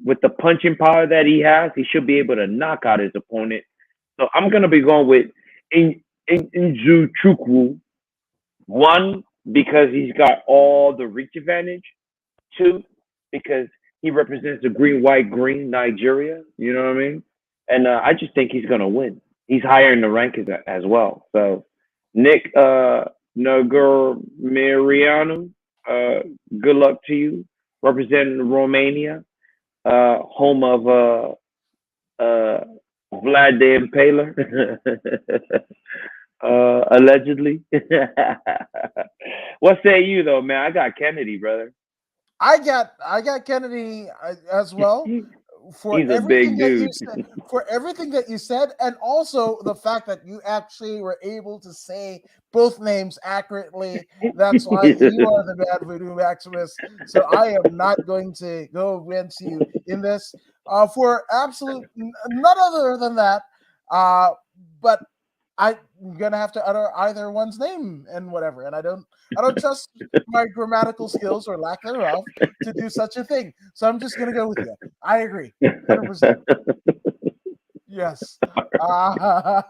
With the punching power that he has, he should be able to knock out his opponent. So I'm gonna be going with Inzu Chukwu. 1, because he's got all the reach advantage. 2, because he represents the green, white, green Nigeria. You know what I mean? And I just think he's gonna win. He's higher in the rankings as well. So Nick Nagurmirianu, good luck to you, representing Romania, home of Vlad the Impaler, allegedly. What say you though, man? I got Kennedy, brother. I got Kennedy as well. He's a big dude. For everything that you said, and also the fact that you actually were able to say both names accurately. That's why you are the bad Voodoo Maximus. So I am not going to go against you in this for absolute none other than that. But I'm gonna have to utter either one's name and whatever, and I don't trust my grammatical skills or lack thereof to do such a thing. So I'm just gonna go with you. I agree, 100%. Yes.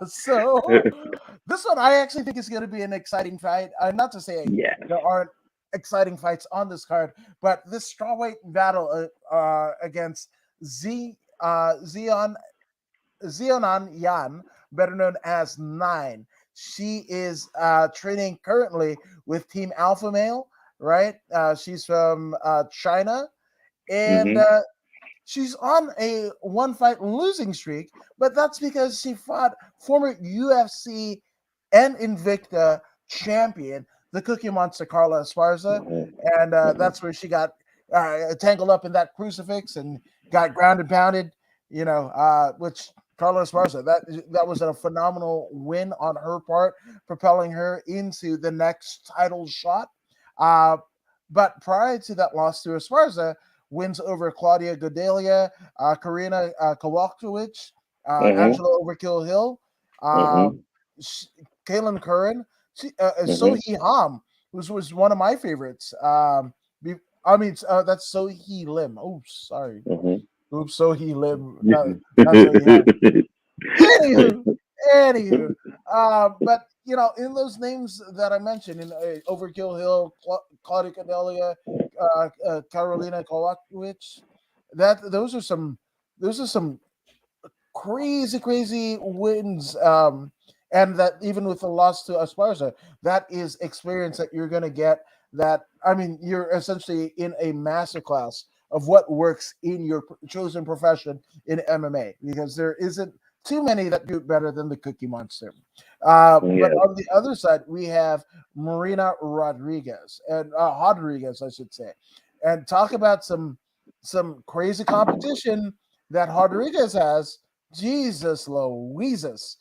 So this one I actually think is going to be an exciting fight. Not to say there aren't exciting fights on this card, but this strawweight battle against Zionan Yan, better known as Nine. She is training currently with Team Alpha Male, right? She's from China, and she's on a 1-fight losing streak, but that's because she fought former UFC and Invicta champion, the Cookie Monster Carla Esparza, and that's where she got tangled up in that crucifix and got ground and pounded. You know, which Carla Esparza, that was a phenomenal win on her part, propelling her into the next title shot. But prior to that loss to Esparza, wins over Claudia Gadelha, Karina Kowalkiewicz, Angela Overkill Hill, Kaylin Curran, Sohee Ham, who was one of my favorites. That's Sohee Lim. Oh, sorry. Oops, Sohee Lim. Not Sohee Ham. Anywho, but you know, in those names that I mentioned, in Overkill Hill, Claudia Gadelha, Carolina Kowalkiewicz, those are some crazy wins. And that even with the loss to Esparza, that is experience that you're going to get. That, I mean, you're essentially in a masterclass of what works in your chosen profession in MMA, because there isn't too many that do it better than the Cookie Monster. But on the other side, we have Marina Rodriguez, and Rodriguez, I should say. And talk about some crazy competition that Rodriguez has. Jesus Louises.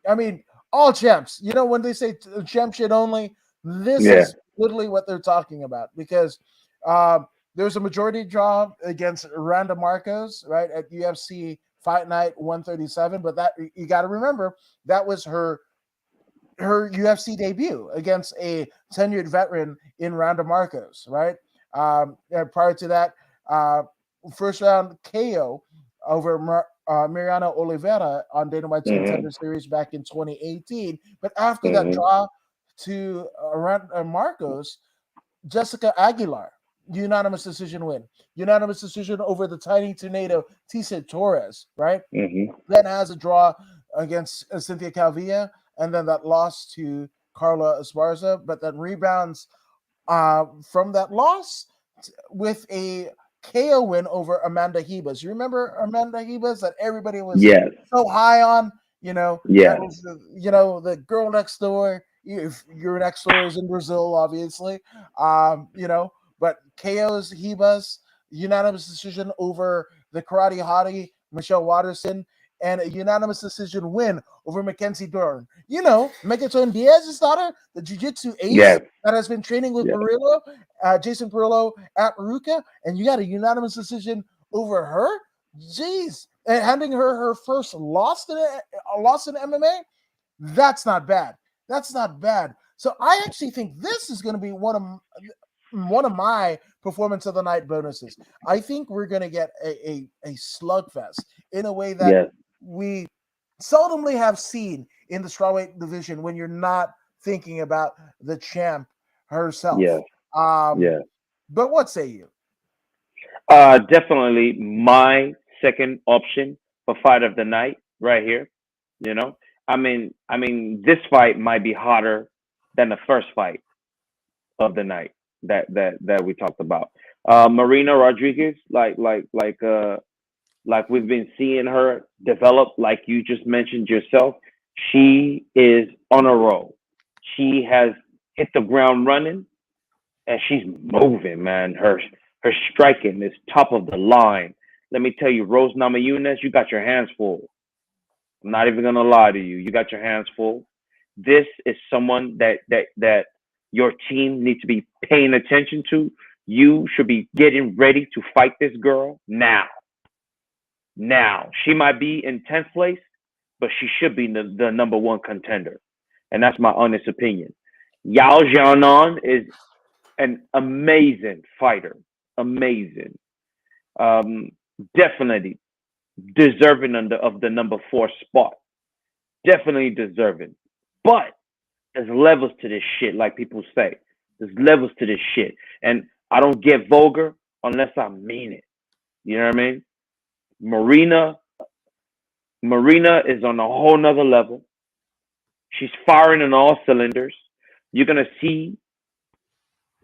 I mean, all champs. You know, when they say champ shit only, this is literally what they're talking about, because there's a majority draw against Randa Marcos, right, at UFC Fight Night 137. But that, you got to remember, that was her UFC debut against a tenured veteran in Randa Marcos, right? And prior to that, first round KO over Mariana Oliveira on Dana White's Contender Series back in 2018. But after that draw to Randa Marcos, Jessica Aguilar, unanimous decision win. Unanimous decision over the tiny tornado Tisa Torres, right? Then has a draw against Cynthia Calvillo, and then that loss to Carla Esparza, but then rebounds from that loss with a KO win over Amanda Ribas. You remember Amanda Ribas that everybody was so high on? You know, that was the girl next door. If your next door is in Brazil, obviously, but KO's Ribas, unanimous decision over the karate hottie Michelle Watterson, and a unanimous decision win over Mackenzie Dern. You know, Megaton Diaz's daughter, the jiu-jitsu ace that has been training with Perillo, Jason Perillo at Ruka, and you got a unanimous decision over her? Jeez. And handing her first loss in MMA? That's not bad. That's not bad. So I actually think this is going to be one of one of my performance of the night bonuses. I think we're going to get a slugfest in a way that Yes, we seldomly have seen in the strawweight division when you're not thinking about the champ herself. yes, yes. But what say you? Definitely my second option for fight of the night right here. You know, this fight might be hotter than the first fight of the night that we talked about. Marina Rodriguez, like we've been seeing her develop, like you just mentioned yourself. She is on a roll. She has hit the ground running, and she's moving, man. Her striking is top of the line. Let me tell you, Rose Namajunas, you got your hands full. I'm not even gonna lie to you. You got your hands full. This is someone that your team needs to be paying attention to. You should be getting ready to fight this girl now. Now she might be in 10th place, but she should be the number one contender, and that's my honest opinion. Yao Xiaonan is an amazing fighter, amazing. Um, Definitely deserving of the number 4 spot. Definitely deserving. But there's levels to this shit, like people say. There's levels to this shit. And I don't get vulgar unless I mean it. You know what I mean? Marina Marina is on a whole nother level. She's firing on all cylinders. You're gonna see.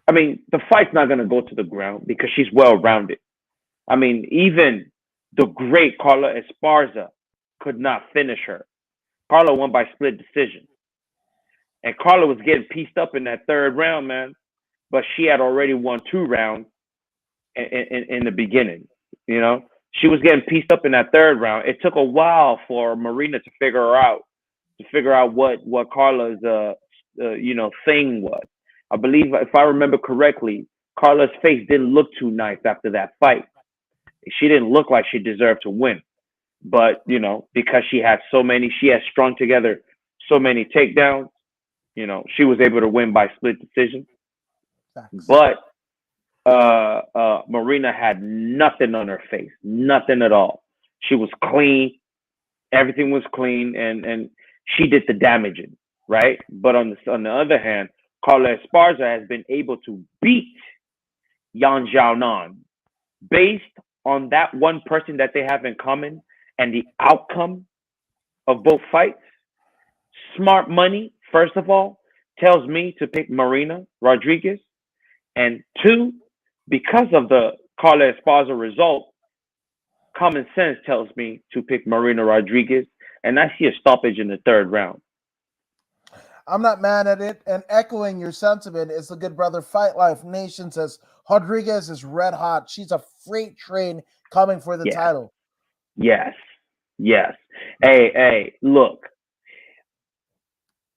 I mean, the fight's not gonna go to the ground because she's well rounded. I mean, even the great Carla Esparza could not finish her. Carla won by split decision, and Carla was getting pieced up in that third round, man. But she had already won 2 rounds in the beginning. You know, she was getting pieced up in that third round. It took a while for Marina to figure out what Carla's thing was. I believe, if I remember correctly, Carla's face didn't look too nice after that fight. She didn't look like she deserved to win. But because she had strung together so many takedowns, she was able to win by split decision. Facts. But Marina had nothing on her face, nothing at all. She was clean, everything was clean, and she did the damaging, right? But on the other hand, Carla Esparza has been able to beat Yan Xiaonan based on that one person that they have in common and the outcome of both fights. Smart money, first of all, tells me to pick Marina Rodriguez, and 2, because of the Carla Esparza result, common sense tells me to pick Marina Rodriguez, and I see a stoppage in the 3rd round. I'm not mad at it. And echoing your sentiment is the good brother Fight Life Nation says Rodriguez is red hot. She's a freight train coming for the title. Yes. Hey, look.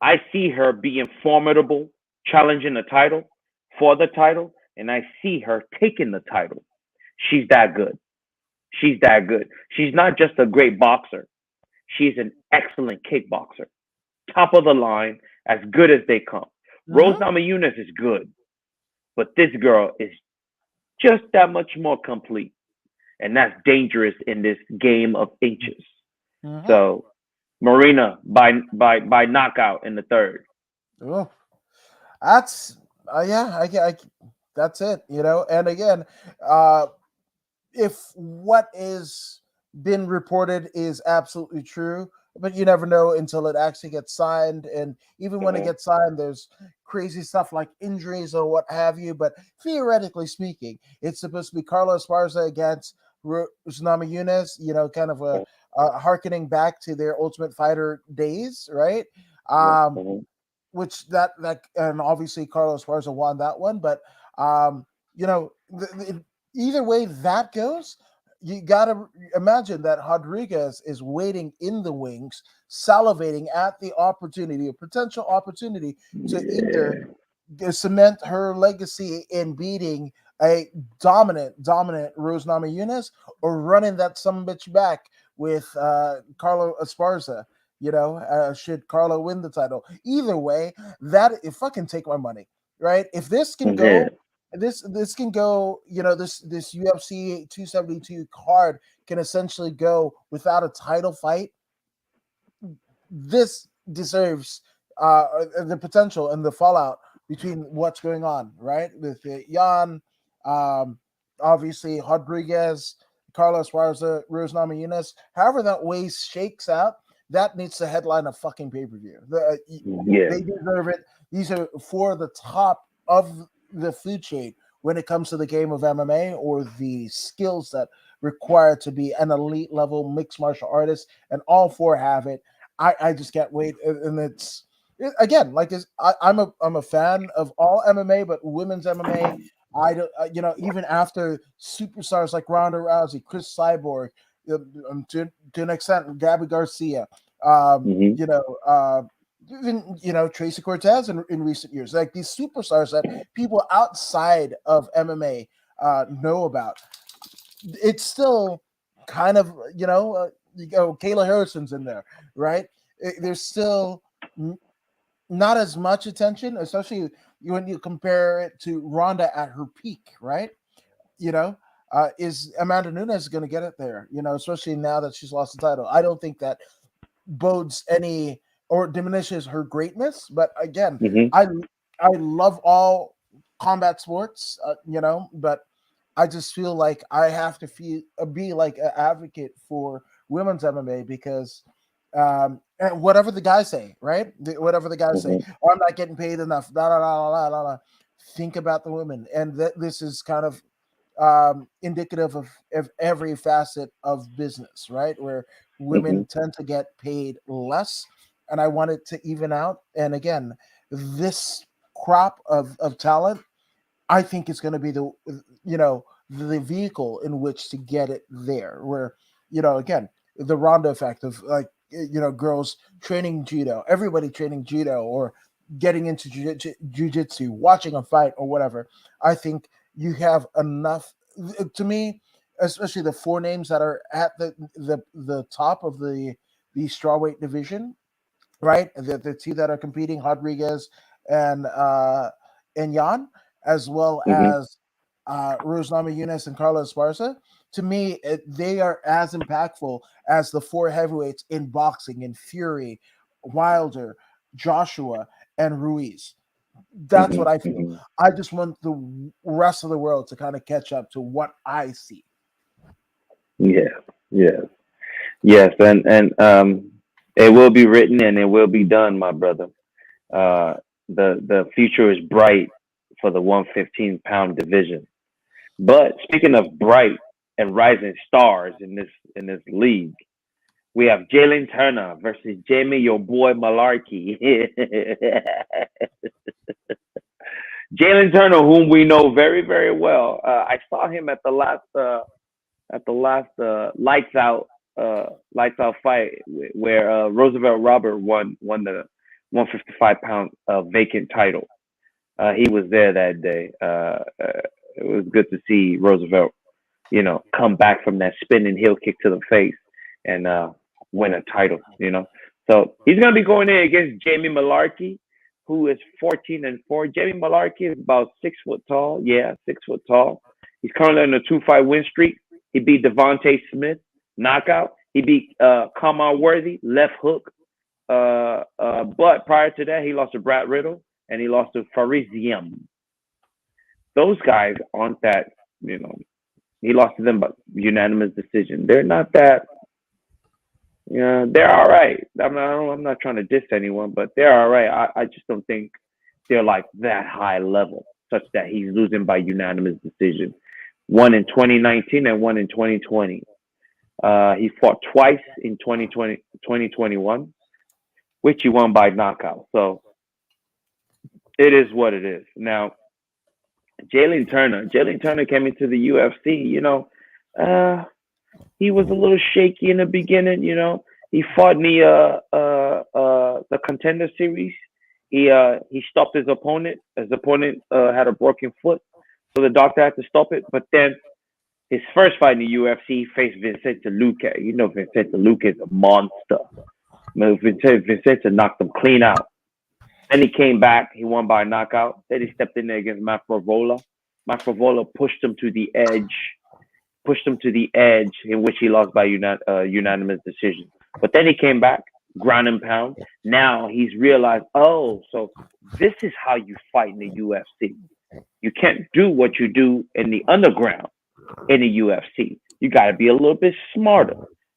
I see her being formidable, challenging the title for the title, and I see her taking the title. She's that good. She's not just a great boxer. She's an excellent kickboxer. Top of the line, as good as they come. Rose Namajunas is good, but this girl is just that much more complete, and that's dangerous in this game of inches. So, Marina by knockout in the 3rd. Oh, that's that's it. And again, if what is been reported is absolutely true, but you never know until it actually gets signed. And even when it gets signed, there's crazy stuff like injuries or what have you. But theoretically speaking, it's supposed to be Carla Esparza against Namajunas, kind of a harkening back to their Ultimate Fighter days, right? Which that and obviously Carla Esparza won that one. But either way that goes, you got to imagine that Rodriguez is waiting in the wings, salivating at the opportunity, a potential opportunity to either cement her legacy in beating a dominant Rose Namajunas or running that bitch back with Carla Esparza. Should Carla win the title? Either way, that if fucking take my money, right? If this can go this can go, this UFC 272 card can essentially go without a title fight. This deserves the potential and the fallout between what's going on, right? With Jan, obviously Rodriguez, Carlos Esparza, Rose Namajunas. However that way shakes out, that needs to headline a fucking pay-per-view. They deserve it. These are for the top of the food chain when it comes to the game of MMA or the skills that require to be an elite level mixed martial artist, and all four have it. I just can't wait, and again, like I'm a fan of all MMA, but women's MMA, I don't, even after superstars like Ronda Rousey, Chris Cyborg, to an extent, Gabby Garcia, even Tracy Cortez in recent years, like these superstars that people outside of MMA know about. It's still kind of Kayla Harrison's in there, right? There's still not as much attention, especially when you compare it to Ronda at her peak, right? Is Amanda Nunes going to get it there? Especially now that she's lost the title. I don't think that bodes any or diminishes her greatness. But again, I love all combat sports, but I just feel like I have to be like an advocate for women's MMA because and whatever the guys say, right? Whatever the guys say, oh, I'm not getting paid enough. Think about the women, and this is kind of indicative of every facet of business, right? Where women tend to get paid less, and I want it to even out. And again, this crop of talent, I think it's going to be the vehicle in which to get it there. Where again, the Ronda effect of like girls training judo, everybody training judo or getting into jiu-jitsu, watching a fight or whatever. I think you have enough. To me, especially the four names that are at the top of the strawweight division, right? The two that are competing, Rodriguez and Jan, as well as Rose Namajunas and Carlos Esparza. To me, they are as impactful as the four heavyweights in boxing, in Fury, Wilder, Joshua, and Ruiz. That's what I feel. I just want the rest of the world to kind of catch up to what I see. Yes, and it will be written and it will be done, my brother. The future is bright for the 115-pound division. But speaking of bright and rising stars in this league, we have Jaylen Turner versus Jamie, your boy Malarkey. Jaylen Turner, whom we know very, very well. I saw him at the last lights out fight where Roosevelt Robert won the 155-pound vacant title. He was there that day. It was good to see Roosevelt, come back from that spinning heel kick to the face and win a title. So he's gonna be going in against Jamie Malarkey, who is 14-4. Jamie Malarkey is about 6 foot tall. Yeah, 6 foot tall. He's currently on a 2-fight win streak. He beat Devonta Smith, knockout. He beat Kamar Worthy, left hook. But prior to that, he lost to Brad Riddle and he lost to Farisium. Those guys aren't that, he lost to them by unanimous decision. They're not that, they're all right. I'm not trying to diss anyone, but they're all right. I just don't think they're like that high level, such that he's losing by unanimous decision. One in 2019 and one in 2020. He fought twice in 2021, which he won by knockout. So it is what it is. Now, Jaylen Turner came into the UFC, he was a little shaky in the beginning, He fought in the Contender Series. He stopped his opponent. His opponent had a broken foot, so the doctor had to stop it. But then his first fight in the UFC, he faced Vicente Luque. Vicente Luque is a monster. Vicente knocked him clean out. Then he came back. He won by knockout. Then he stepped in there against Matt Favola. Masvidal pushed him to the edge, in which he lost by unanimous decision. But then he came back, ground and pound. Now he's realized, oh, so this is how you fight in the UFC. You can't do what you do in the underground in the UFC. You got to be a little bit smarter.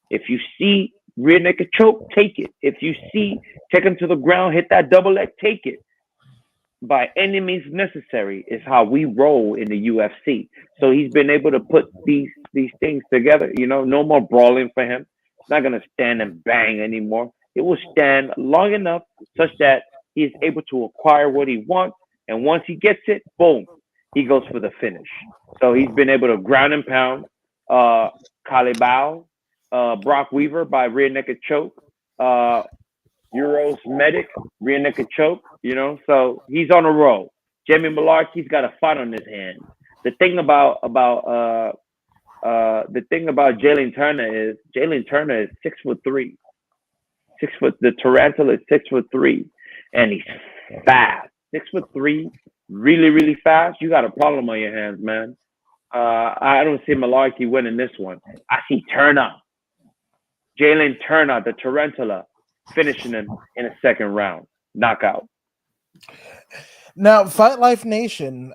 If you see rear naked choke, take it. If you see take him to the ground, hit that double leg, take it. By any means necessary is how we roll in the UFC. So he's been able to put these things together. You know, no more brawling for him. It's not gonna stand and bang anymore. It will stand long enough such that he is able to acquire what he wants, and once he gets it, boom, he goes for the finish. So he's been able to ground and pound Kalibao, Brock Weaver by rear naked choke, Euros Medic, rear naked choke, you know, so he's on a roll. Jamie Malarkey's got a fight on his hands. The thing about Jaylen Turner is 6'3". The Tarantula is 6'3", and he's fast. 6'3", really, really fast. You got a problem on your hands, man. I don't see Malarkey winning this one. I see Turner, Jaylen Turner, the Tarantula, finishing him in a second round knockout. Now, Fight Life Nation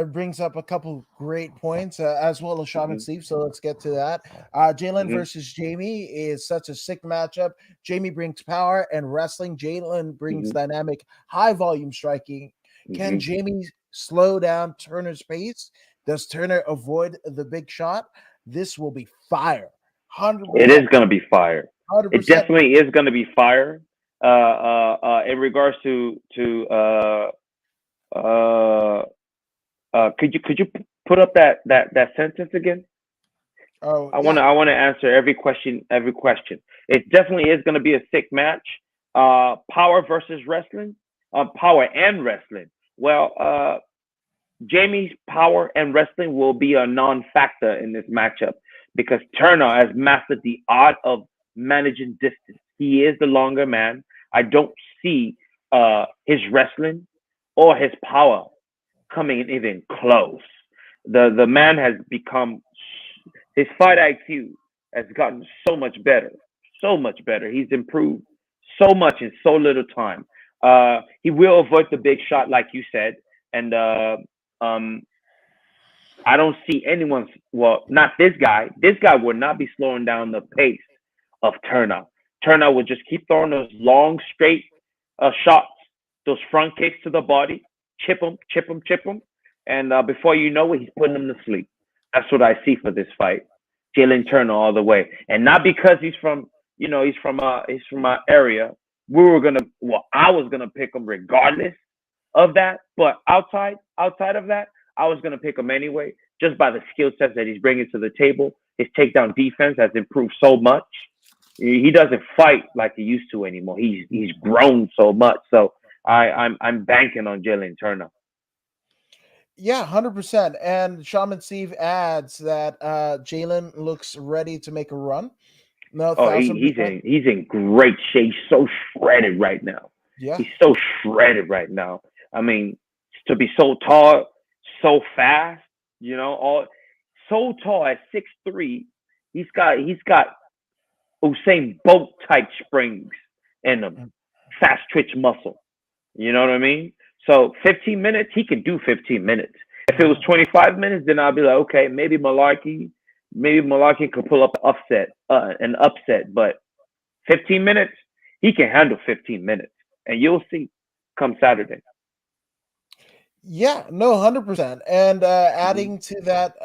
brings up a couple great points, as well as Sean and Steve. So let's get to that. Jaylen versus Jamie is such a sick matchup. Jamie brings power and wrestling. Jaylen brings dynamic, high volume striking. Can Jamie slow down Turner's pace? Does Turner avoid the big shot? This will be fire. 100%. It is going to be fire. 100%. It definitely is going to be fire. In regards to could you put up that sentence again? Oh, I want to answer every question. It definitely is going to be a sick match. Power versus wrestling. Power and wrestling. Well, Jamie's power and wrestling will be a non-factor in this matchup because Turner has mastered the art of managing distance. He is the longer man. I don't see his wrestling or his power coming in even close. The man has become, his fight IQ has gotten so much better. He's improved so much in so little time. He will avoid the big shot, like you said, and I don't see anyone. Well, not this guy. This guy would not be slowing down the pace of Turner. Turner would just keep throwing those long, straight shots, those front kicks to the body, chip him, and before you know it, he's putting him to sleep. That's what I see for this fight. Jaylen Turner all the way, and not because he's from our area. I was gonna pick him regardless of that, but outside of that, I was gonna pick him anyway, just by the skill sets that he's bringing to the table. His takedown defense has improved so much. He doesn't fight like he used to anymore. He's grown so much. So I'm banking on Jaylen Turner. Yeah, 100%. And Shaman Steve adds that Jaylen looks ready to make a run. No, he's in great shape. He's so shredded right now. Yeah, he's so shredded right now. I mean, to be so tall, so fast, so tall at 6'3", he's got Usain Bolt type springs and a fast twitch muscle. You know what I mean? So 15 minutes, he can do 15 minutes. If it was 25 minutes, then I'll be like, okay, maybe Malarkey could pull up an upset. But 15 minutes, he can handle 15 minutes, and you'll see come Saturday. Yeah, no, 100%. And adding to that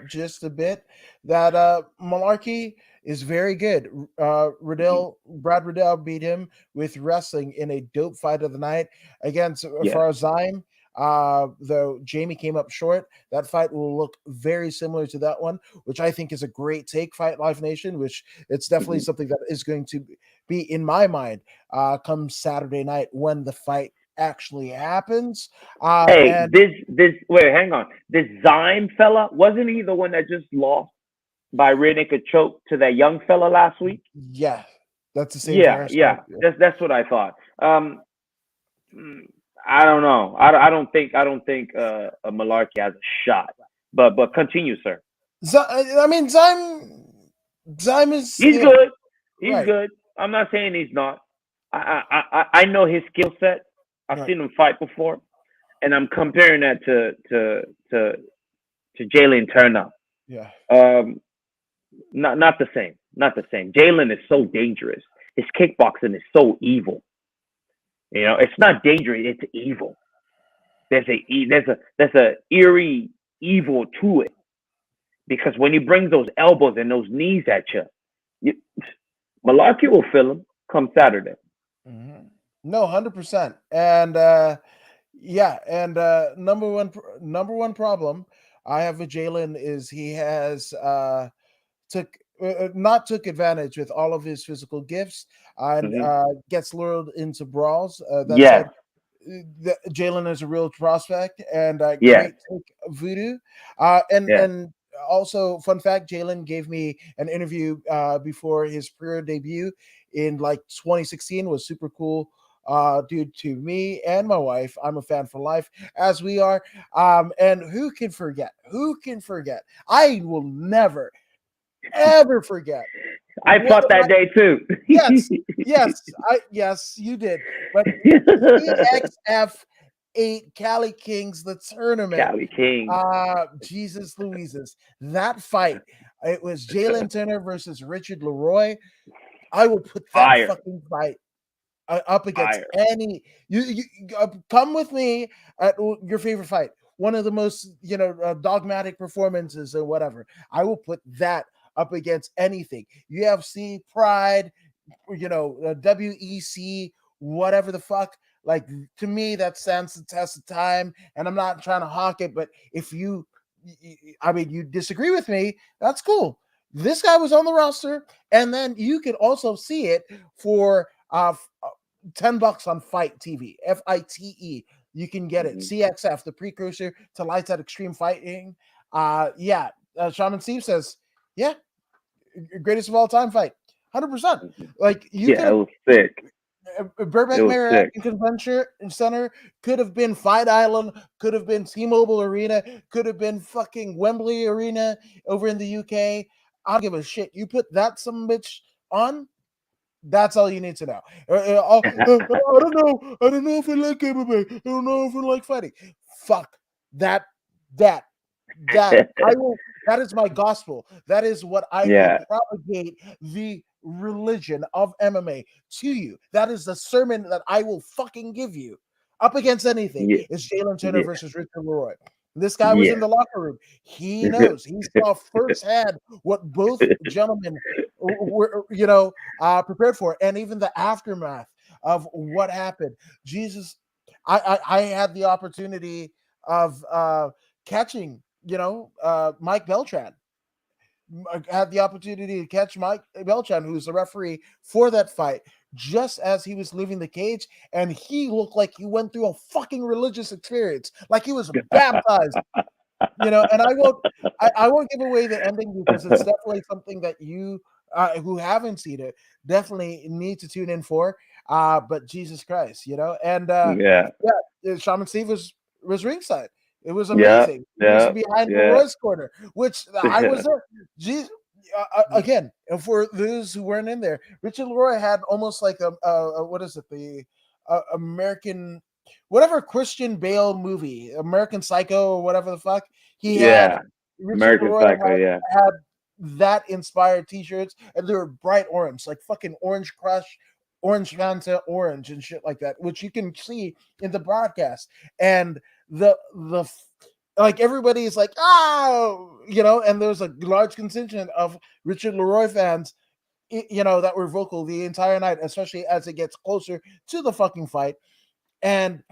just a bit, that Malarkey is very good. Brad Riddell beat him with wrestling in a dope fight of the night against Farzime. Though Jamie came up short, that fight will look very similar to that one, which I think is a great take. Fight Live Nation, which it's definitely something that is going to be in my mind come Saturday night when the fight actually happens. Wait, hang on. This Zyme fella, wasn't he the one that just lost by rear naked choke to that young fella last week? Yeah, that's the same. Yeah. That's what I thought. I don't know. I don't think Malarkey has a shot. But continue, sir. I mean, Zyme is He's good. He's right. good. I'm not saying he's not. I know his skill set. I've Right. seen him fight before, and I'm comparing that to Jaylen Turner. Yeah. Not the same. Not the same. Jaylen is so dangerous. His kickboxing is so evil. You know, it's not dangerous. It's evil. There's a eerie evil to it, because when he brings those elbows and those knees at you, Malarkey will feel him come Saturday. Mm-hmm. No, 100%. And yeah, and number one problem I have with Jaylen is he has not took advantage with all of his physical gifts and gets lured into brawls. That Yes. said, Jaylen is a real prospect and Yes. great take voodoo. Yes. And also, fun fact: Jaylen gave me an interview before his career debut in like 2016. Was super cool. Dude, to me and my wife, I'm a fan for life, as we are. And who can forget? Who can forget? I will never, ever forget. I fought that day too. Yes, you did. But CXF 8 Cali Kings, the tournament. Cali King. Jesus Louises. That fight. It was Jaylen Turner versus Richard Leroy. I will put that fucking fight up against any. You come with me at your favorite fight. One of the most dogmatic performances or whatever. I will put that up against anything. UFC, Pride, WEC, whatever the fuck. Like, to me, that stands the test of time. And I'm not trying to hawk it, but if you disagree with me, that's cool. This guy was on the roster, and then you could also see it for $10 on Fight TV, FITE. You can get it. CXF, the precursor to Lights Out Extreme Fighting. Shaman Steve says, yeah, greatest of all time fight. 100%. Like, you could. It was sick. Burbank Marriott Convention Center could have been Fight Island, could have been T-Mobile Arena, could have been fucking Wembley Arena over in the UK. I don't give a shit. You put that some bitch on, that's all you need to know. I don't know. I don't know if I like MMA. I don't know if I like fighting. Fuck that. I will. That is my gospel. That is what I will propagate the religion of MMA to you. That is the sermon that I will fucking give you. Up against anything, it's Jaylen Turner versus Richard Leroy. This guy was in the locker room. He knows. He saw firsthand what both gentlemen were, prepared for, and even the aftermath of what happened. Jesus, I had the opportunity of catching, Mike Beltran. I had the opportunity to catch Mike Beltran, who's the referee for that fight, just as he was leaving the cage, and he looked like he went through a fucking religious experience, like he was baptized. And I won't give away the ending, because it's definitely something that you who haven't seen it definitely need to tune in for. But Jesus Christ, and Shaman Steve was ringside. It was amazing. He was behind Leroy's corner, which I was there. Jesus, again, and for those who weren't in there, Richard Leroy had almost like a what is it, the American, whatever Christian Bale movie, American Psycho or whatever the fuck. He had Richard American Leroy Psycho, had that inspired T-shirts, and they were bright orange, like fucking Orange Crush, Orange Fanta, orange and shit like that, which you can see in the broadcast. And the like, everybody is like, and there's a large contingent of Richard Leroy fans, that were vocal the entire night, especially as it gets closer to the fucking fight. And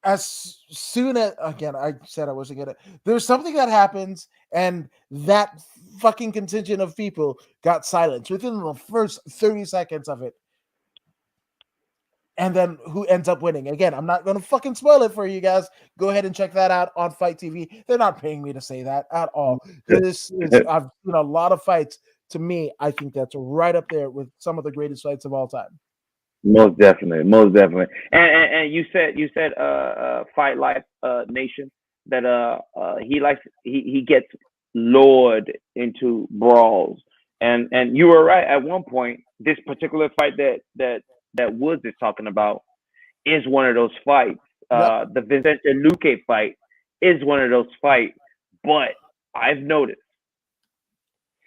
as soon as, again, I said I wasn't gonna, there's something that happens, and that fucking contingent of people got silenced within the first 30 seconds of it. And then who ends up winning? Again, I'm not going to fucking spoil it for you guys. Go ahead and check that out on Fight TV. They're not paying me to say that at all. I've seen a lot of fights. To me, I think that's right up there with some of the greatest fights of all time. Most definitely, most definitely. And you said Fight Life Nation that he gets lured into brawls, and you were right at one point. This particular fight that Woods is talking about is one of those fights. Yep. The Vicente Luque fight is one of those fights, but I've noticed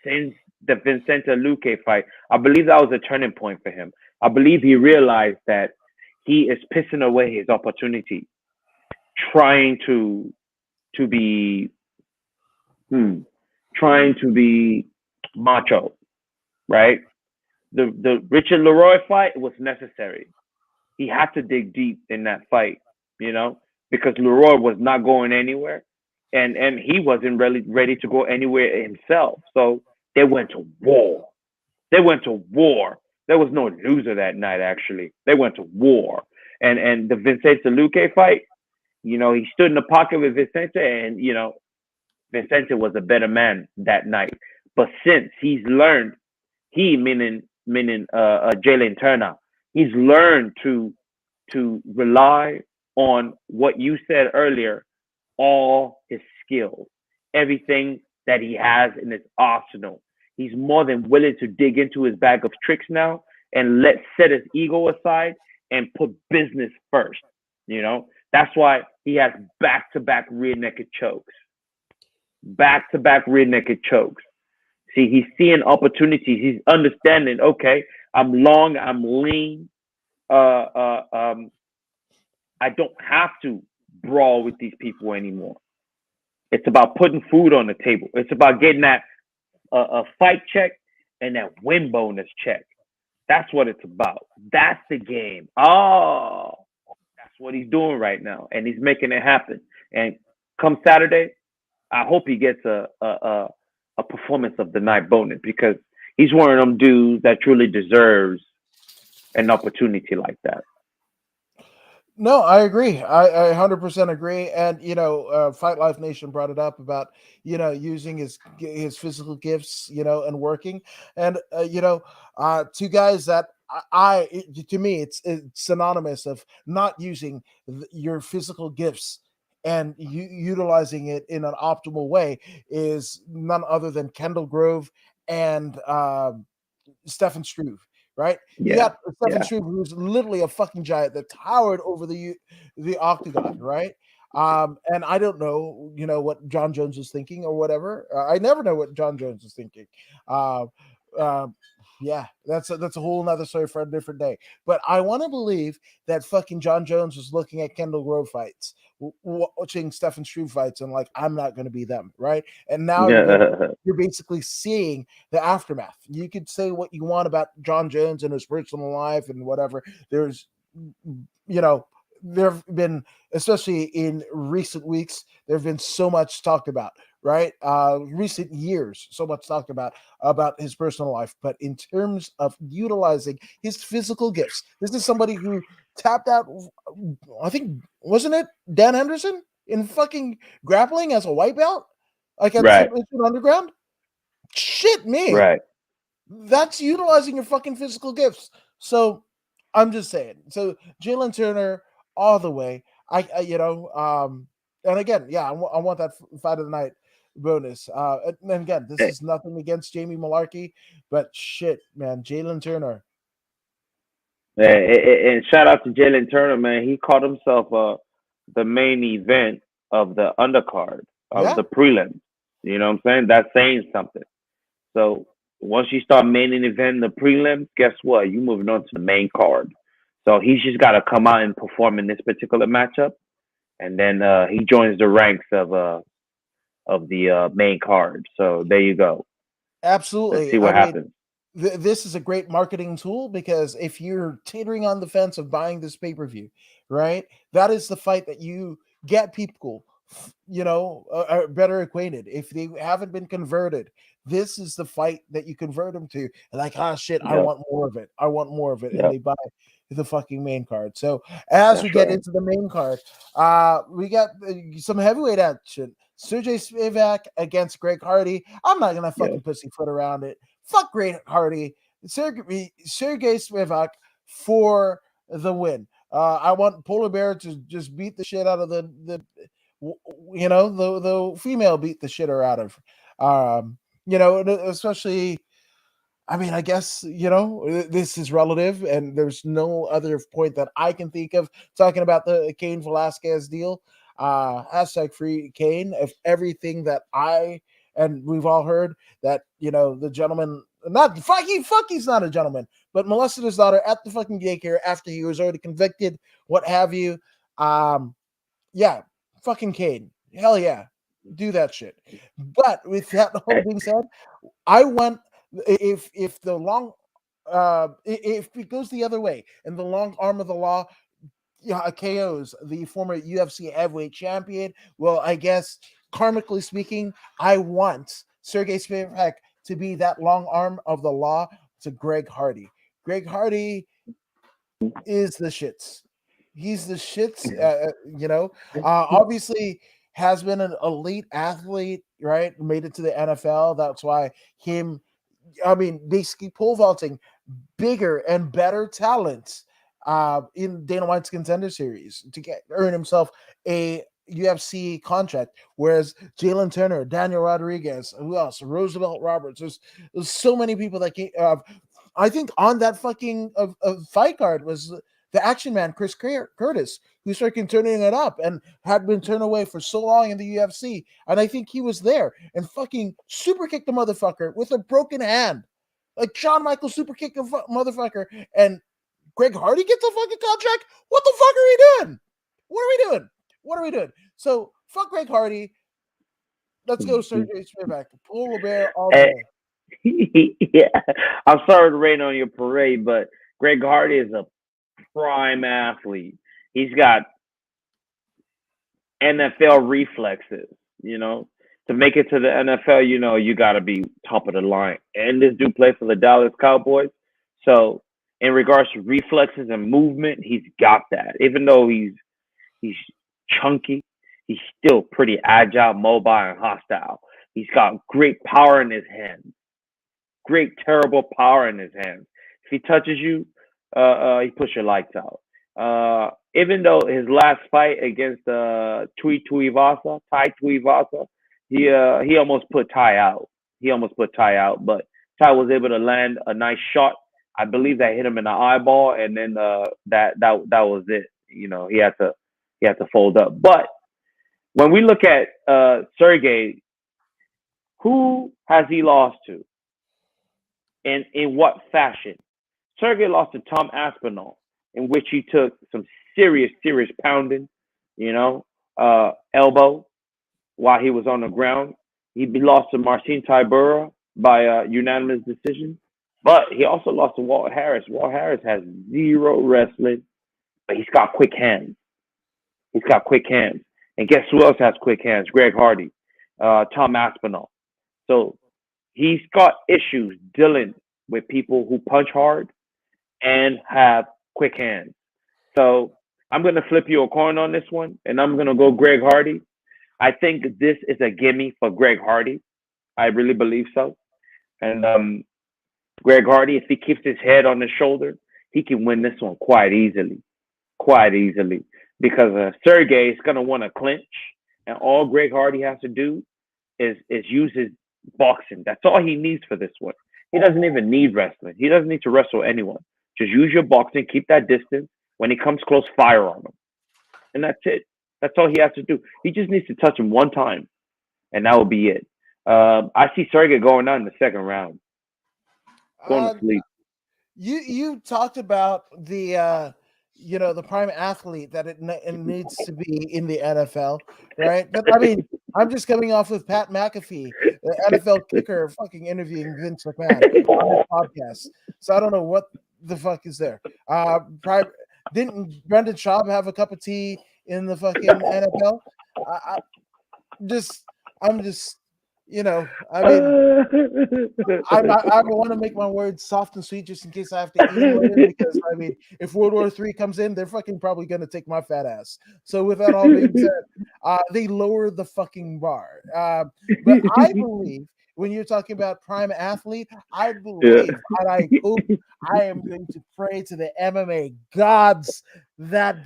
since the Vicente Luque fight, I believe that was a turning point for him. I believe he realized that he is pissing away his opportunity, trying to be trying to be macho, right? The Richard Leroy fight was necessary. He had to dig deep in that fight, because Leroy was not going anywhere, and he wasn't really ready to go anywhere himself. So they went to war. They went to war. There was no loser that night. Actually, they went to war. And the Vicente Luque fight, he stood in the pocket with Vicente, and Vicente was a better man that night. But since he's learned, meaning Jaylen Turner, he's learned to rely on what you said earlier, all his skills, everything that he has in his arsenal. He's more than willing to dig into his bag of tricks now and set his ego aside and put business first. That's why he has back-to-back rear naked chokes. Back-to-back rear naked chokes. See, he's seeing opportunities. He's understanding, okay, I'm long, I'm lean. I don't have to brawl with these people anymore. It's about putting food on the table. It's about getting that a fight check and that win bonus check. That's what it's about. That's the game. Oh, that's what he's doing right now, and he's making it happen. And come Saturday, I hope he gets a performance of the night bonus, because he's one of them dudes that truly deserves an opportunity like that. No, I agree. I 100% agree. And Fight Life Nation brought it up about using his physical gifts, and working. And two guys that to me it's synonymous of not using your physical gifts and utilizing it in an optimal way is none other than Kendall Grove and Stefan Struve. Right? You Yeah, got Stefan Struve, who's literally a fucking giant that towered over the octagon, right? And I don't know, what John Jones is thinking or whatever. I never know what John Jones is thinking. Yeah, that's a whole nother story for a different day. But I want to believe that fucking John Jones was looking at Kendall Grove fights, watching Stefan Struve fights, and like, I'm not going to be them, right? And now you're basically seeing the aftermath. You could say what you want about John Jones and his personal life and whatever. There's, there have been, especially in recent weeks, there have been so much talked about, right? Recent years, so much talked about his personal life. But in terms of utilizing his physical gifts, this is somebody who tapped out, I think, wasn't it Dan Henderson in fucking grappling as a white belt? Like at Submission Underground? Shit, me. Right. That's utilizing your fucking physical gifts. So I'm just saying. So Jaylen Turner all the way. And again, I want that fight of the night bonus. And again, this is nothing against Jamie Malarkey, but shit, man, Jaylen Turner. And shout out to Jaylen Turner, man. He called himself the main event of the undercard of the prelims. You know what I'm saying? That's saying something. So once you start main event the prelims, guess what? You moving on to the main card. So he's just got to come out and perform in this particular matchup, and then he joins the ranks of the main card. So there you go. Absolutely. Let's see what happens. This is a great marketing tool, because if you're teetering on the fence of buying this pay-per-view, right, that is the fight that you get people, are better acquainted. If they haven't been converted, this is the fight that you convert them to. Like, shit, I want more of it. I want more of it. And they buy the fucking main card. So as we get into the main card, we got some heavyweight action. Sergey Smivac against Greg Hardy. I'm not gonna fucking pussyfoot around it. Fuck Greg Hardy. Sergey Smivac for the win. I want Polar Bear to just beat the shit out of the female beat the shitter out of, especially. I mean, I guess, this is relative, and there's no other point that I can think of talking about the Cain Velasquez deal. Hashtag free Cain. Of everything that and we've all heard that, the gentleman, he's not a gentleman, but molested his daughter at the fucking daycare after he was already convicted, what have you. Yeah, fucking Cain. Hell yeah. Do that shit. But with that whole being said, I want if the long if it goes the other way and the long arm of the law KOs the former UFC heavyweight champion, well, I guess karmically speaking, I want Sergey Smivac to be that long arm of the law to Greg Hardy. Greg Hardy is the shits. He's the shits. Obviously has been an elite athlete, right? Made it to the NFL. That's why basically pole vaulting bigger and better talents in Dana White's Contender Series to earn himself a UFC contract. Whereas Jaylen Turner, Daniel Rodriguez, who else? Roosevelt Roberts. There's so many people that came. I think on that fucking fight card was the action man, Chris Curtis, who's freaking turning it up and had been turned away for so long in the UFC. And I think he was there and fucking super kicked the motherfucker with a broken hand. Like Shawn Michaels super kicked a motherfucker, and Greg Hardy gets a fucking contract? What the fuck are we doing? What are we doing? So, fuck Greg Hardy. Let's go Sergey Smivac. Polar Bear all day. Yeah, I'm sorry to rain on your parade, but Greg Hardy is a prime athlete. He's got NFL reflexes, to make it to the NFL, you got to be top of the line. And this dude played for the Dallas Cowboys. So in regards to reflexes and movement, he's got that. Even though he's chunky, he's still pretty agile, mobile, and hostile. He's got great power in his hands. Great, terrible power in his hands. If he touches you, he puts your lights out. Even though his last fight against Tai Tuivasa, he almost put Tai out. But Tai was able to land a nice shot. I believe that hit him in the eyeball, and then that was it. He had to fold up. But when we look at Sergey, who has he lost to? And in what fashion? Sergey lost to Tom Aspinall, in which he took some serious pounding, elbow while he was on the ground. He lost to Marcin Tybura by unanimous decision. But he also lost to Walt Harris. Walt Harris has zero wrestling, but he's got quick hands. And guess who else has quick hands? Greg Hardy, Tom Aspinall. So he's got issues dealing with people who punch hard and have quick hands. So I'm going to flip you a coin on this one, and I'm going to go Greg Hardy. I think this is a gimme for Greg Hardy. I really believe so. And Greg Hardy, if he keeps his head on his shoulder, he can win this one quite easily. Because Sergey is going to want to clinch, and all Greg Hardy has to do is use his boxing. That's all he needs for this one. He doesn't even need wrestling. He doesn't need to wrestle anyone. Just use your boxing, keep that distance. When he comes close, fire on him. And that's it. That's all he has to do. He just needs to touch him one time, and that will be it. I see Sergey going on in the second round. Going to sleep. You talked about the the prime athlete that it needs to be in the NFL, right? But I mean, I'm just coming off with Pat McAfee, the NFL kicker, fucking interviewing Vince McMahon on his podcast. So I don't know what the fuck is there. Didn't Brendan Schaub have a cup of tea in the fucking NFL? I'm just, I mean, I want to make my words soft and sweet just in case I have to eat later, because I mean, if World War III comes in, they're fucking probably going to take my fat ass. So with that all being said, they lowered the fucking bar. But I believe when you're talking about prime athlete, I believe and I hope I am going to pray to the MMA gods that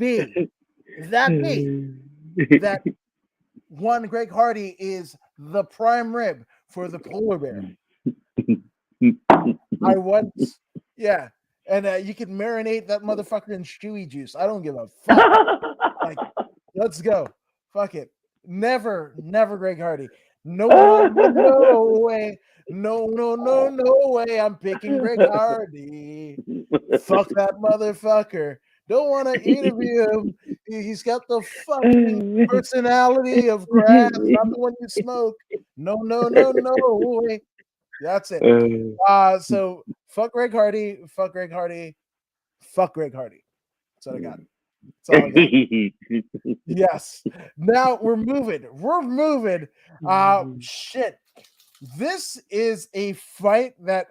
one Greg Hardy is the prime rib for the polar bear. I want, yeah, and you can marinate that motherfucker in chewy juice. I don't give a fuck. Like, let's go. Fuck it. Never Greg Hardy. No way. No way. I'm picking Greg Hardy. Fuck that motherfucker. Don't want to interview him. He's got the fucking personality of grass, not the one you smoke. No way. That's it. So fuck Greg Hardy. Fuck Greg Hardy. Fuck Greg Hardy. That's what I got. That's all I got. Yes. Now we're moving. Shit. This is a fight that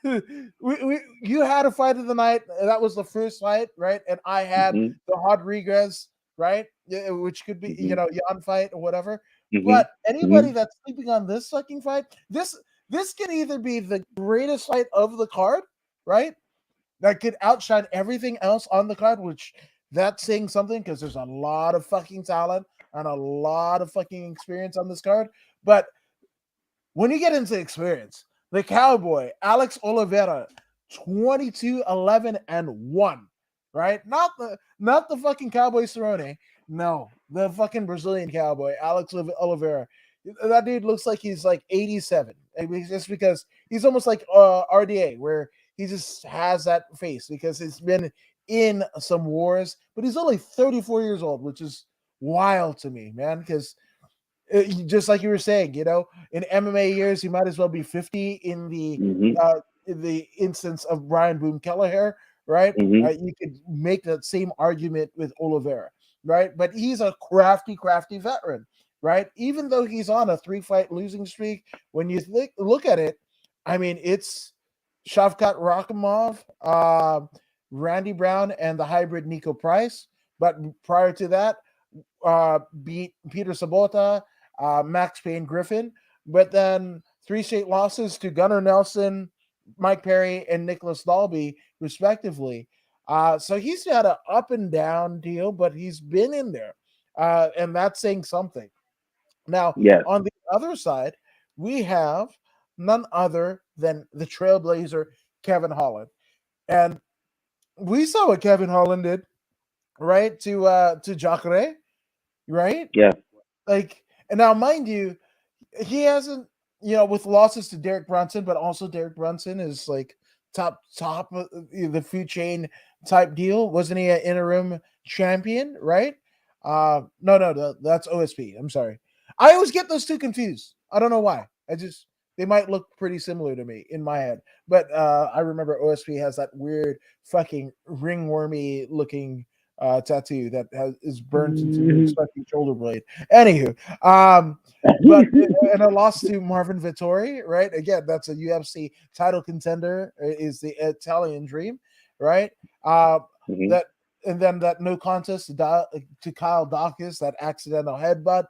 you had a fight of the night. That was the first fight, right? And I had the Rodriguez, right? Which could be, Jan fight or whatever. But anybody that's sleeping on this fucking fight, this could either be the greatest fight of the card, right? That could outshine everything else on the card, which that's saying something because there's a lot of fucking talent and a lot of fucking experience on this card. But when you get into experience, the Cowboy, Alex Oliveira, 22-11-1, right? Not the fucking Cowboy Cerrone. No, the fucking Brazilian Cowboy, Alex Oliveira. That dude looks like he's like 87. Just because he's almost like RDA, where he just has that face because he's been in some wars, but he's only 34 years old, which is wild to me, man, because just like you were saying, in MMA years, you might as well be 50 in the instance of Brian Boom Kelleher, right? You could make that same argument with Oliveira, right? But he's a crafty veteran, right? Even though he's on a 3-fight losing streak, when you look at it, I mean, it's Shavkat Rakhimov, Randy Brown, and the hybrid Nico Price. But prior to that, beat Peter Sabota, Max Payne Griffin, but then 3 straight losses to Gunnar Nelson, Mike Perry, and Nicholas Dalby, respectively. So he's had an up and down deal, but he's been in there, and that's saying something. Now, on the other side, we have none other than the trailblazer, Kevin Holland. And we saw what Kevin Holland did, right, to Jacare, right? Yeah. Like, and now, mind you, he hasn't, with losses to Derek Brunson, but also Derek Brunson is like top of the food chain type deal. Wasn't he an interim champion, right? No, that's OSP. I'm sorry. I always get those two confused. I don't know why. They might look pretty similar to me in my head. But I remember OSP has that weird fucking ringwormy looking tattoo that is burnt into his fucking shoulder blade. Anywho, but and a loss to Marvin Vittori, right? Again, that's a UFC title contender, is the Italian Dream, right? That, and then that no contest to Kyle Dawkins, that accidental headbutt.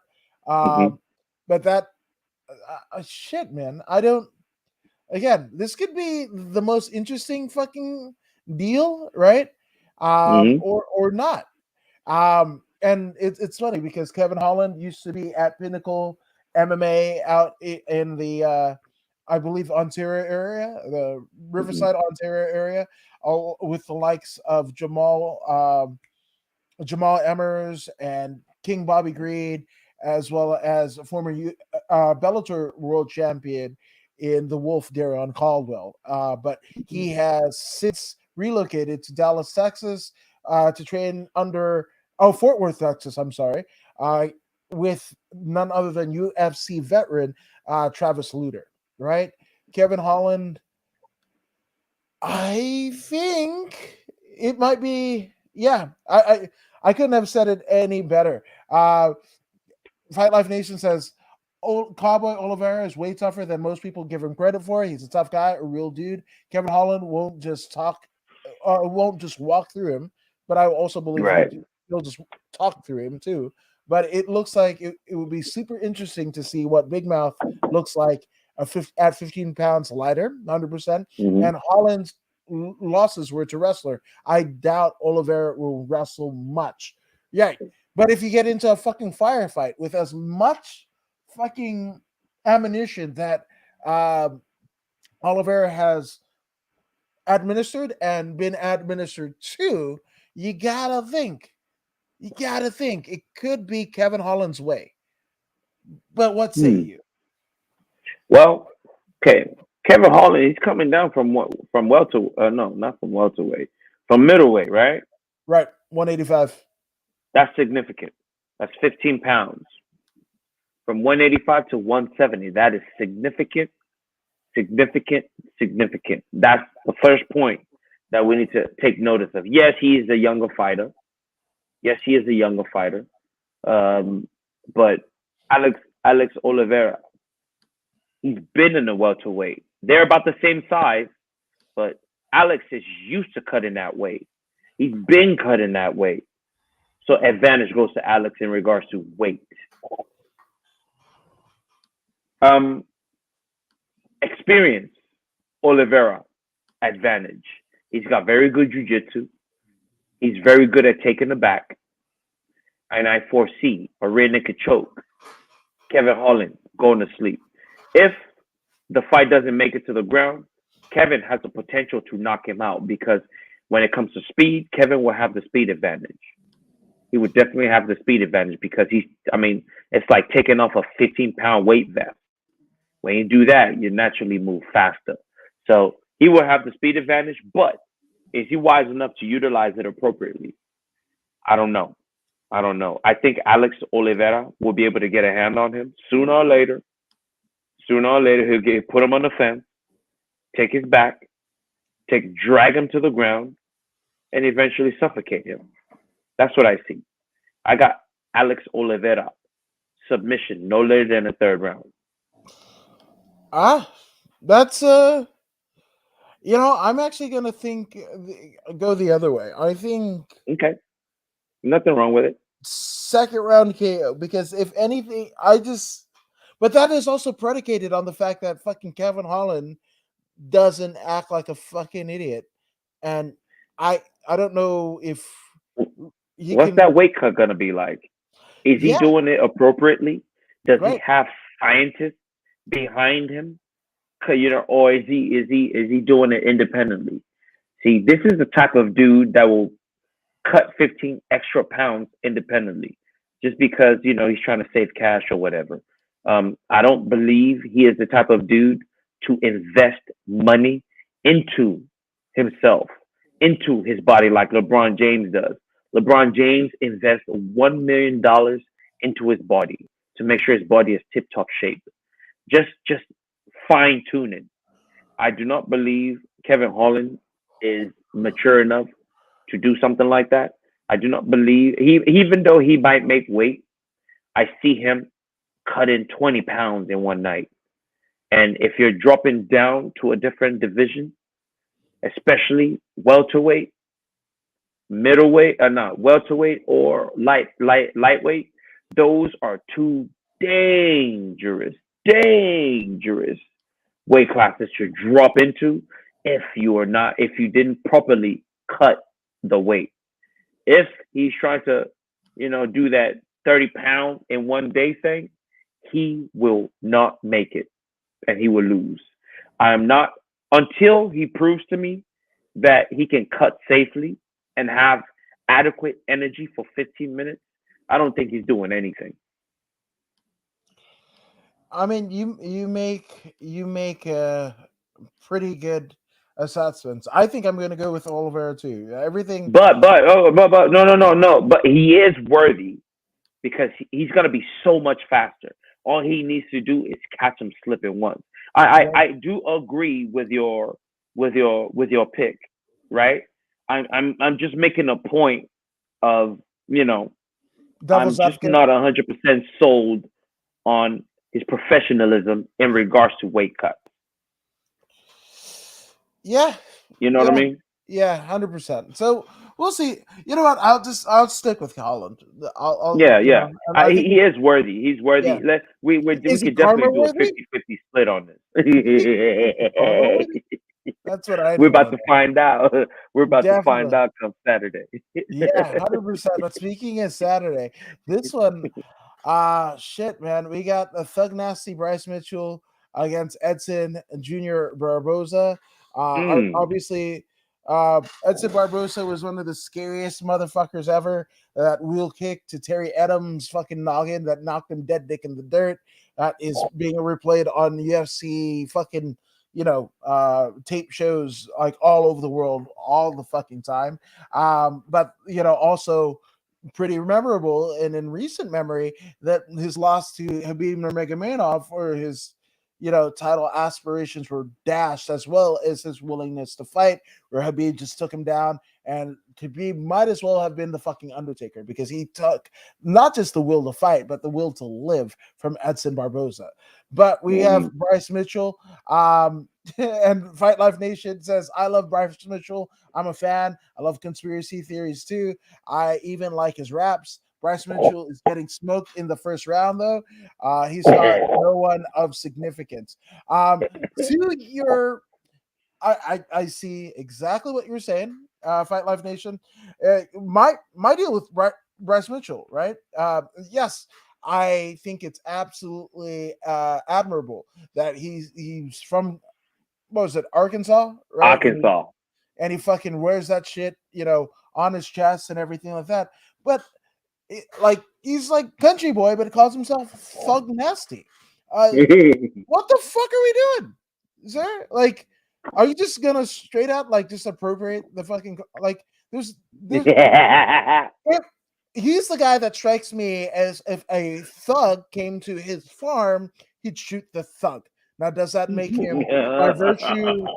But that shit, man. I don't. Again, this could be the most interesting fucking deal, right? Or not. And it's funny because Kevin Holland used to be at Pinnacle MMA out in the I believe Ontario area, the Riverside, Ontario area, with the likes of Jamal Emmers and King Bobby Green, as well as former Bellator world champion in the Wolf, Darion Caldwell. But he has since relocated to Dallas, Texas, to train under Fort Worth, Texas. I'm sorry, with none other than UFC veteran Travis Lutter. Right, Kevin Holland. I think it might be. Yeah, I couldn't have said it any better. Fight Life Nation says Cowboy Oliveira is way tougher than most people give him credit for. He's a tough guy, a real dude. Kevin Holland won't just walk through him, but I also believe he'll just talk through him too. but it looks like it would be super interesting to see what Big Mouth looks like at 15 pounds lighter, 100%. And Holland's losses were to wrestler. I doubt Oliveira will wrestle much. Yeah, but if you get into a fucking firefight with as much fucking ammunition that Oliveira has administered and been administered to, you gotta think it could be Kevin Holland's way. But what say you? Well, okay, Kevin Holland, he's coming down from welter, no, not from welterweight, from middleweight, right? Right, 185. That's significant. That's 15 pounds from 185 to 170. That is significant. That's the first point that we need to take notice of. Yes, he is a younger fighter. But Alex Oliveira, he's been in the welterweight. They're about the same size, but Alex is used to cutting that weight. He's been cutting that weight. So advantage goes to Alex in regards to weight. Experience, Oliveira, advantage. He's got very good jiu-jitsu. He's very good at taking the back. And I foresee a rear naked choke. Kevin Holland going to sleep. If the fight doesn't make it to the ground, Kevin has the potential to knock him out because when it comes to speed, Kevin will have the speed advantage. He would definitely have the speed advantage because it's like taking off a 15-pound weight vest. When you do that, you naturally move faster. So he will have the speed advantage, but is he wise enough to utilize it appropriately? I don't know. I think Alex Oliveira will be able to get a hand on him sooner or later. He'll put him on the fence, take his back, drag him to the ground, and eventually suffocate him. That's what I see. I got Alex Oliveira submission no later than the third round. That's I'm actually gonna go the other way. I think nothing wrong with it. Second round KO, because if anything, but that is also predicated on the fact that fucking Kevin Holland doesn't act like a fucking idiot, and I don't know if what's that weight cut gonna be like? Is he doing it appropriately? Does he have scientists behind him? Or is he doing it independently? See, this is the type of dude that will cut 15 extra pounds independently just because he's trying to save cash or whatever. I don't believe he is the type of dude to invest money into himself, into his body like LeBron James does. LeBron James invests $1 million into his body to make sure his body is tip-top shape. Just fine-tuning. I do not believe Kevin Holland is mature enough to do something like that. I do not believe even though he might make weight, I see him cutting 20 pounds in one night. And if you're dropping down to a different division, especially welterweight, welterweight or lightweight, those are two dangerous weight classes to drop into if you didn't properly cut the weight. If he's trying to, do that 30-pound in one day thing, he will not make it and he will lose. Until he proves to me that he can cut safely and have adequate energy for 15 minutes, I don't think he's doing anything. I mean, you make pretty good assessments. I think I'm going to go with Oliveira too. Everything, but no. But he is worthy because he's going to be so much faster. All he needs to do is catch him slipping once. I do agree with your pick, right? I'm just making a point of I'm just not 100% sold on his professionalism in regards to weight cuts. Yeah. You know what I mean? Yeah, 100%. So we'll see. You know what? I'll stick with Holland. I'll Yeah, you yeah. know, and I think He is worthy. He's yeah. worthy. We Is he could definitely karma do a worthy? 50-50 split on this. Is he karma worthy? That's what I We're need to about to know. find out. We're about to find Definitely. out come Saturday. Yeah, 100%. But speaking of Saturday, this one, shit, man. We got the Thug Nasty Bryce Mitchell against Edson Junior Barbosa. Mm. Obviously, Edson Barbosa was one of the scariest motherfuckers ever. That wheel kick to Terry Adams' fucking noggin that knocked him dead dick in the dirt. That is being replayed on UFC fucking tape shows like all over the world all the fucking time. But also pretty memorable and in recent memory that his loss to Habib Nurmagomedov for his title aspirations were dashed, as well as his willingness to fight, where Habib just took him down, and Habib might as well have been the fucking Undertaker because he took not just the will to fight but the will to live from Edson Barbosa. But we have Mm. Bryce Mitchell, and Fight Life Nation says, I love Bryce Mitchell. I'm a fan. I love conspiracy theories too. I even like his raps. Bryce Mitchell is getting smoked in the first round, though. He's fought no one of significance. To your, I see exactly what you're saying, Fight Life Nation. My deal with Bryce Mitchell, right? Yes, I think it's absolutely admirable that he's from, what was it, Arkansas, right? Arkansas. And he fucking wears that shit, on his chest and everything like that. But he's like country boy, but he calls himself Thug Nasty. What the fuck are we doing, sir? Like, are you just gonna straight out like just appropriate the fucking like? There's if he's the guy that strikes me as if a thug came to his farm, he'd shoot the thug. Now, does that make him by virtue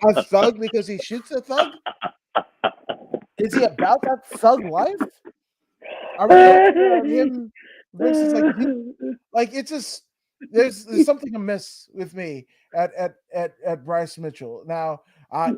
a thug because he shoots a thug? Is he about that thug life? Are we talking about him versus like it's just there's something amiss with me at Bryce Mitchell. Now,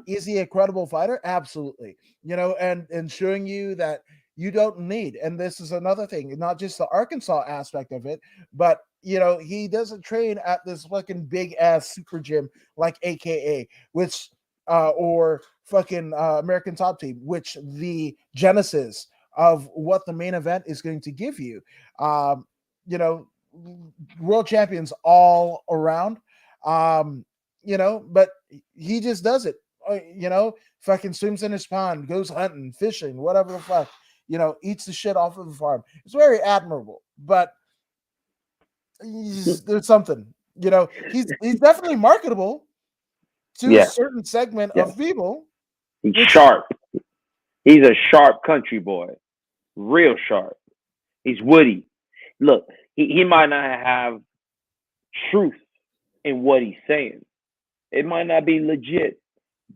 is he a credible fighter? Absolutely. And showing you that you don't need, and this is another thing, not just the Arkansas aspect of it, but he doesn't train at this fucking big ass super gym like AKA, which or fucking American Top Team, which the genesis of what the main event is going to give you. Um, you know, world champions all around. But he just does it. Fucking swims in his pond, goes hunting, fishing, whatever the fuck. Eats the shit off of the farm. It's very admirable, but there's something. He's definitely marketable to a Yeah, certain segment yeah. of people. He's Which sharp. He's a sharp country boy. Real sharp. He's woody. Look, he might not have truth in what he's saying. It might not be legit,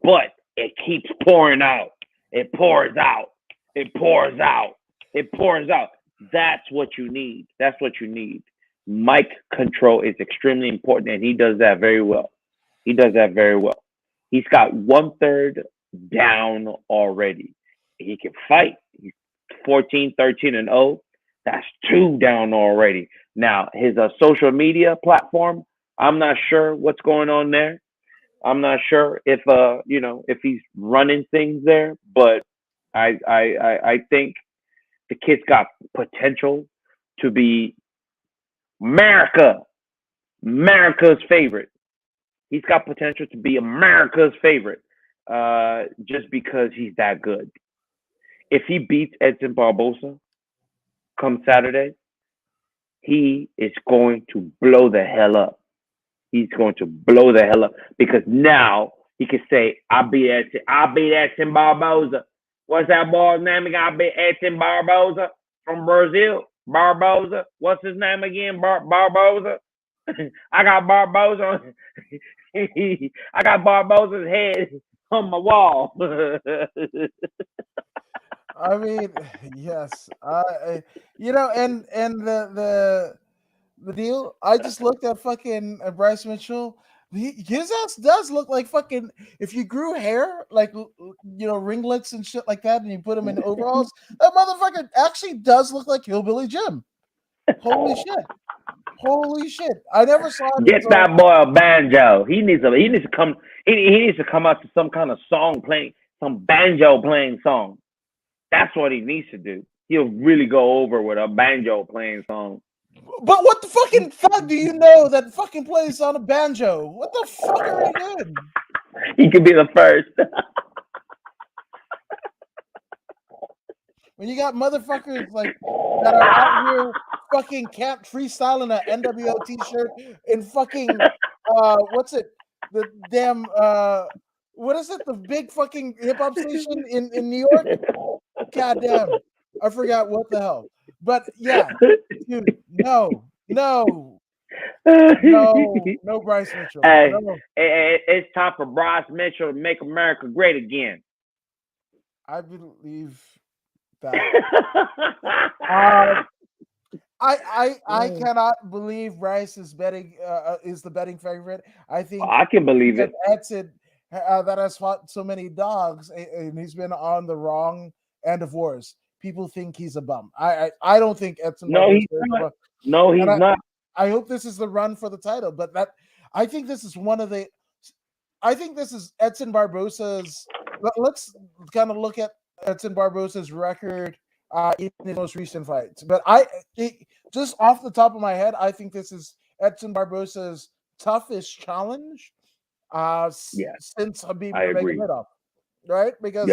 but it keeps pouring out. It pours out. It pours out. It pours out. That's what you need. That's what you need. Mic control is extremely important, and he does that very well. He does that very well. He's got 1/3 down already. He can fight. He's 14, 13, and 0. That's 2 down already. Now, his social media platform, I'm not sure what's going on there. I'm not sure if if he's running things there, but I think the kid's got potential to be America's favorite. He's got potential to be America's favorite, just because he's that good. If he beats Edson Barbosa come Saturday, he is going to blow the hell up. He's going to blow the hell up because now he can say, I beat Edson Barbosa. What's that boy's name again? I beat Edson Barbosa from Brazil. Barbosa. What's his name again? Barbosa. I got Barbosa. I got Barbosa's head on my wall. I mean, yes, and the deal. I just looked at fucking Bryce Mitchell. His ass does look like fucking. If you grew hair, like ringlets and shit like that, and you put him in overalls, that motherfucker actually does look like Hillbilly Jim. Holy shit! Holy shit! I never saw it. Get that boy a banjo. He needs to come. He needs to come out to some kind of song playing, some banjo playing song. That's what he needs to do. He'll really go over with a banjo playing song. But what the fucking fuck do you know that fucking plays on a banjo? What the fuck are you doing? He could be the first. When you got motherfuckers like that are out here fucking can't freestyle in an NWO t-shirt in fucking what's it? The damn what is it? The big fucking hip hop station in New York? God damn. I forgot what the hell. But yeah, dude, no, Bryce Mitchell. Hey, No. it's time for Bryce Mitchell to make America great again. I believe that. I cannot believe Bryce is betting is the betting favorite. I think I can believe it. Edson that has fought so many dogs and he's been on the wrong end of wars. People think he's a bum. I don't think Edson. No, he's not. No, he's not. I hope this is the run for the title, but I think this is one of the. I think this is Edson Barbosa's. Let's kind of look at Edson Barbosa's record in his most recent fights. But just off the top of my head, I think this is Edson Barbosa's toughest challenge since Habib Nurmagomedov, right? Because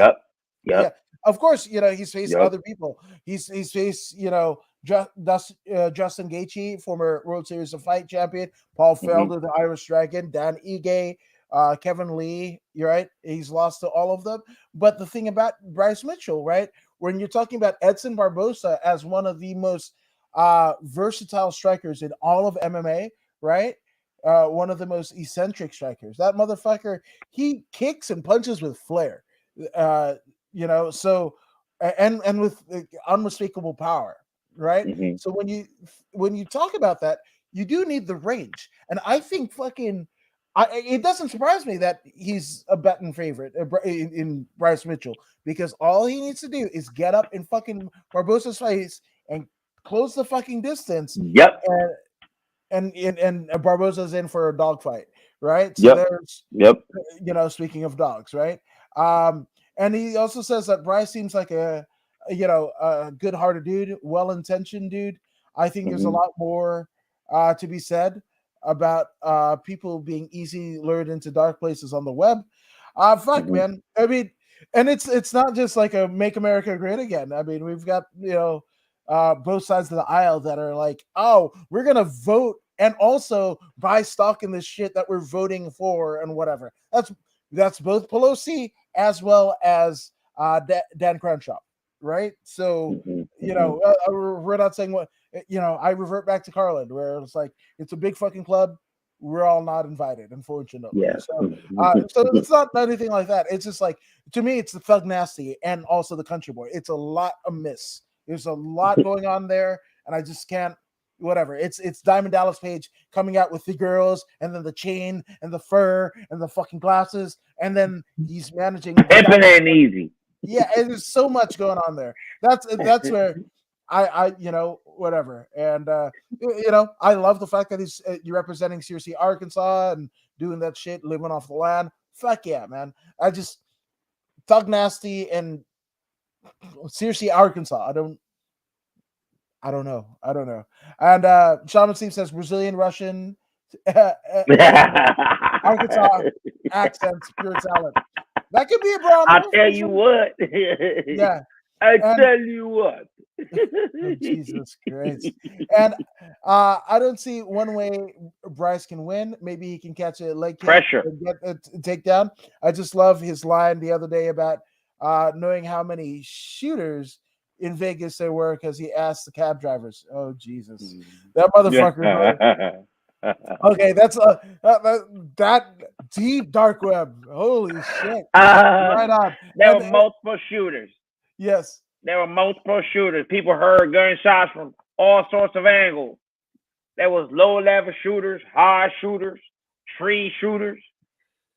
yeah, of course, he's faced other people. He's faced Justin Gaethje, former World Series of Fight champion, Paul Felder, the Irish Dragon, Dan Ige, Kevin Lee. You're right. He's lost to all of them. But the thing about Bryce Mitchell, right? When you're talking about Edson Barbosa as one of the most versatile strikers in all of MMA, right? One of the most eccentric strikers. That motherfucker, he kicks and punches with flair. So and with unmistakable power, right? Mm-hmm. So when you talk about that, you do need the range, and I think it doesn't surprise me that he's a betting favorite in Bryce Mitchell, because all he needs to do is get up in fucking Barbosa's face and close the fucking distance. Yep. And Barbosa's in for a dogfight, right? So there's speaking of dogs, right? And he also says that Bryce seems like a good-hearted dude, well-intentioned dude. I think there's a lot more to be said about people being easy lured into dark places on the web. Man. I mean, and it's not just like a make America great again. I mean, we've got both sides of the aisle that are like, oh, we're gonna vote and also buy stock in this shit that we're voting for and whatever. That's both Pelosi as well as Dan Crenshaw, right? So we're not saying what I revert back to Carlin, where it's like it's a big fucking club. We're all not invited, unfortunately. Yeah. So it's not anything like that. It's just like, to me, it's the Thug Nasty and also the Country Boy. It's a lot amiss. There's a lot going on there, and I just can't. Whatever. It's Diamond Dallas Page coming out with the girls, and then the chain and the fur and the fucking glasses, and then he's managing. Pimping ain't easy. Yeah, there's so much going on there. That's where I whatever. And I love the fact that he's representing Searcy, Arkansas, and doing that shit, living off the land. Fuck yeah, man. Thug Nasty and Searcy, Arkansas. I don't know. And Shaman Steve says Brazilian, Russian, Arkansas accents, pure talent. That could be a problem. I'll tell you what. Yeah. Tell you what. Oh, Jesus Christ. And I don't see one way Bryce can win. Maybe he can catch a leg kick Pressure and get a takedown. I just love his line the other day about knowing how many shooters in Vegas there were, because he asked the cab drivers. Oh, Jesus. That motherfucker. Okay, that's that deep dark web. Holy shit. Right on. There were multiple shooters. Yes. There were multiple shooters. People heard gunshots from all sorts of angles. There was low-level shooters, high shooters, tree shooters,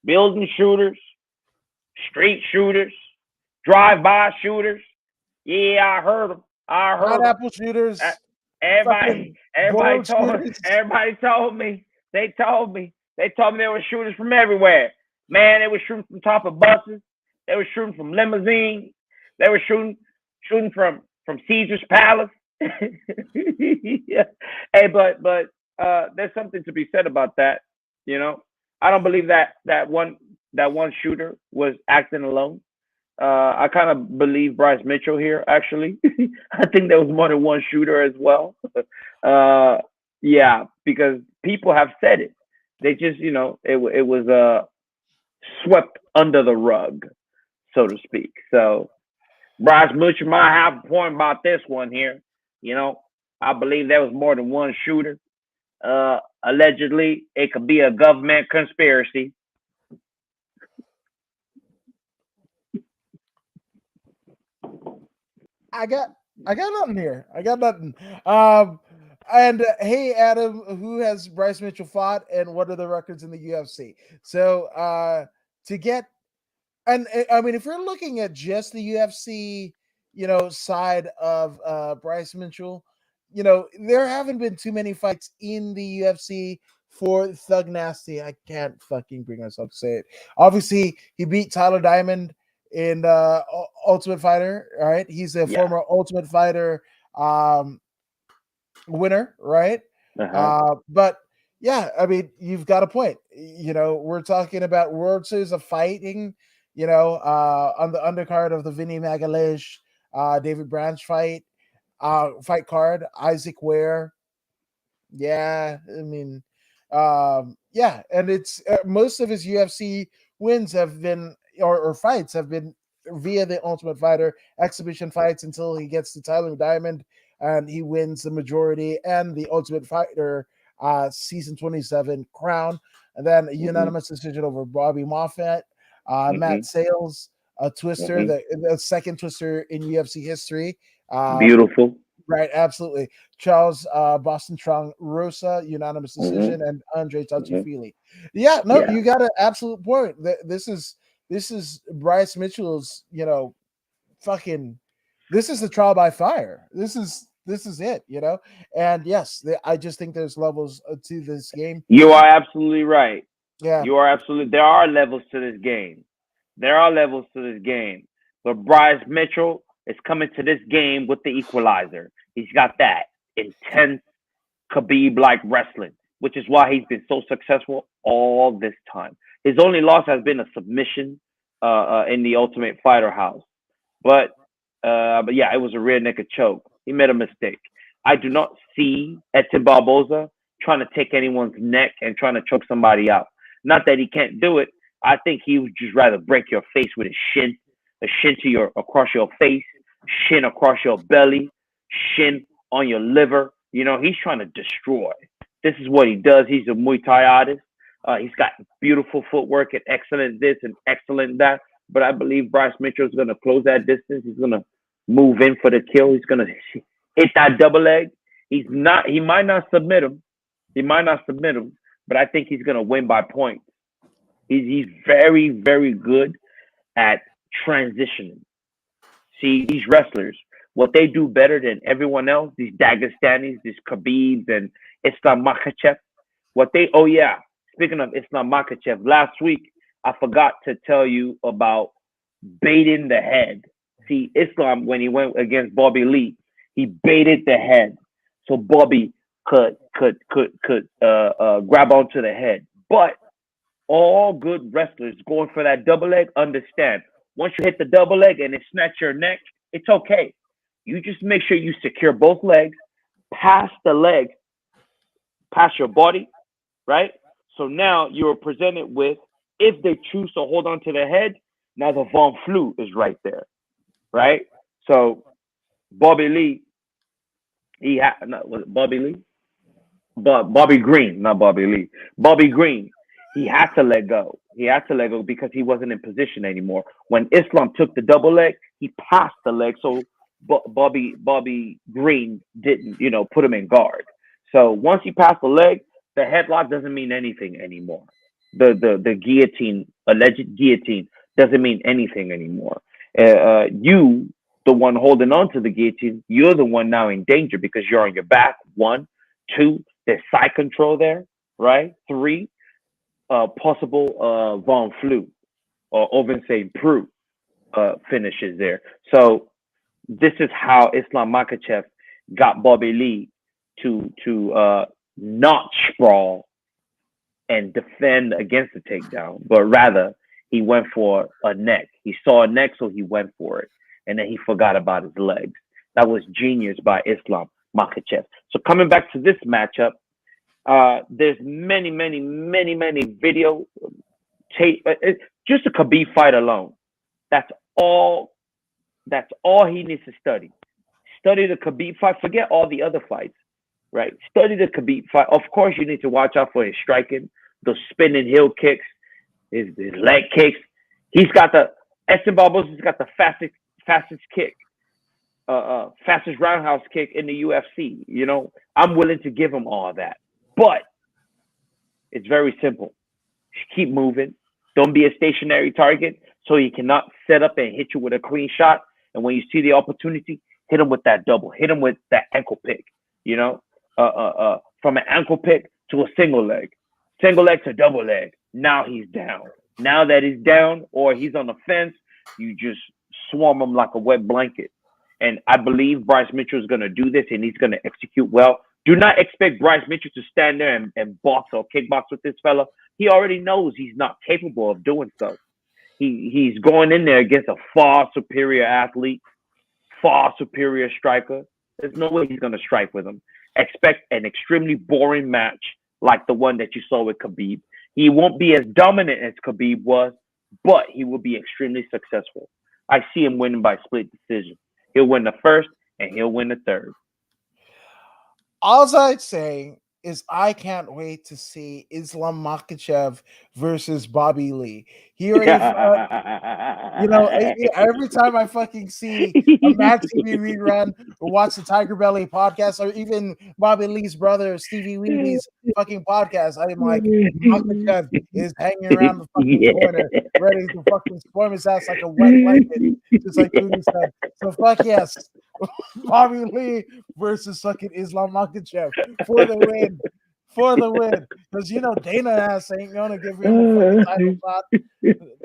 building shooters, street shooters, drive-by shooters. Yeah, I heard them. I heard them. Pineapple shooters. Everybody board told me. They told me there were shooters from everywhere. Man, they were shooting from top of buses. They were shooting from limousines. They were shooting from Caesar's Palace. Yeah. Hey, but there's something to be said about that. You know, I don't believe that one shooter was acting alone. I kind of believe Bryce Mitchell here, actually. I think there was more than one shooter as well. Yeah, because people have said it. They just, you know, it was swept under the rug, so to speak. So Bryce Mitchell might have a point about this one here. You know, I believe there was more than one shooter. Allegedly, it could be a government conspiracy. I got nothing here. I got nothing. And hey, Adam, who has Bryce Mitchell fought, and what are the records in the UFC? So to get, and I mean, if you're looking at just the UFC, you know, side of Bryce Mitchell, you know, there haven't been too many fights in the UFC for Thug Nasty. I can't fucking bring myself to say it. Obviously, he beat Tyler Diamond in Ultimate Fighter, right? He's a former Ultimate Fighter winner, right? But yeah, I mean, you've got a point. You know, we're talking about World Series of Fighting, you know, on the undercard of the Vinny Magalhaes, David Branch fight card, Isaac Ware. Yeah, I mean, yeah, and it's most of his UFC wins have been or fights have been via the Ultimate Fighter exhibition fights until he gets to Tyler Diamond and he wins the majority and the Ultimate Fighter season 27 crown, and then a unanimous decision over Bobby Moffett, Matt Sales, a twister, the second twister in UFC history. Beautiful. Right, absolutely. Charles Boston Trong Rosa, unanimous decision, and Andre Touchy-Feely. Yeah, no, you got an absolute point. This is Bryce Mitchell's, you know, fucking. This is the trial by fire. This is it, you know. And yes, I just think there's levels to this game. You are absolutely right. Yeah, you are absolutely. There are levels to this game. But Bryce Mitchell is coming to this game with the equalizer. He's got that intense Khabib-like wrestling, which is why he's been so successful all this time. His only loss has been a submission in the Ultimate Fighter house. But yeah, it was a rear naked choke. He made a mistake. I do not see Edson Barbosa trying to take anyone's neck and trying to choke somebody out. Not that he can't do it. I think he would just rather break your face with a shin to across your face, shin across your belly, shin on your liver. You know, he's trying to destroy. This is what he does. He's a Muay Thai artist. He's got beautiful footwork and excellent this and excellent that. But I believe Bryce Mitchell is going to close that distance. He's going to move in for the kill. He's going to hit that double leg. He might not submit him. But I think he's going to win by points. He's very, very good at transitioning. See, these wrestlers, what they do better than everyone else, these Dagestanis, these Khabibs and Islam Makhachev, speaking of Islam Makhachev, last week, I forgot to tell you about baiting the head. See, Islam, when he went against Bobby Lee, he baited the head. So Bobby could grab onto the head. But all good wrestlers going for that double leg understand. Once you hit the double leg and it snatch your neck, it's okay. You just make sure you secure both legs, past the leg, past your body, right? So now you're presented with, if they choose to hold on to the head, now the Von Flue is right there, right? So Bobby Lee, Bobby Green, not Bobby Lee. Bobby Green, he had to let go. Because he wasn't in position anymore. When Islam took the double leg, he passed the leg, so Bobby Green didn't, put him in guard. So once he passed the leg, the headlock doesn't mean anything anymore. the guillotine, alleged guillotine, doesn't mean anything anymore. You, the one holding on to the guillotine, you're the one now in danger because you're on your back. 1, 2, there's side control there, right? 3, possible Von Flue or Oven St. Preux finishes there. So this is how Islam Makhachev got Bobby Lee to not sprawl and defend against the takedown, but rather he went for a neck. He saw a neck, so he went for it, and then he forgot about his legs. That was genius by Islam Makhachev. So coming back to this matchup, there's many video tape. Just a Khabib fight alone. That's all he needs to study. Study the Khabib fight. Forget all the other fights, right? Study the Khabib fight. Of course, you need to watch out for his striking, those spinning heel kicks, his leg kicks. He's got Edson Barbosa's got the fastest kick, fastest roundhouse kick in the UFC. You know, I'm willing to give him all that, but it's very simple. Just keep moving. Don't be a stationary target, so he cannot set up and hit you with a clean shot. And when you see the opportunity, hit him with that double. Hit him with that ankle pick. You know, from an ankle pick to a single leg to double leg. Now he's down. Now that he's down or he's on the fence, you just swarm him like a wet blanket. And I believe Bryce Mitchell is going to do this, and he's going to execute well. Do not expect Bryce Mitchell to stand there and box or kickbox with this fella. He already knows he's not capable of doing so. He's going in there against a far superior athlete, far superior striker. There's no way he's going to strike with him. Expect an extremely boring match like the one that you saw with Khabib. He won't be as dominant as Khabib was, but he will be extremely successful. I see him winning by split decision. He'll win the first, and he'll win the third. All I'd say is I can't wait to see Islam Makhachev versus Bobby Lee. He already, every time I fucking see a Mad TV rerun or watch the Tiger Belly podcast or even Bobby Lee's brother Stevie Weeby's fucking podcast, I'm like, Makhachev is hanging around the fucking corner, ready to fucking swarm his ass like a wet blanket, just like Rudy said. So fuck yes. Bobby Lee versus fucking Islam Makhachev for the win. Because Dana ass ain't gonna give him a fucking title shot.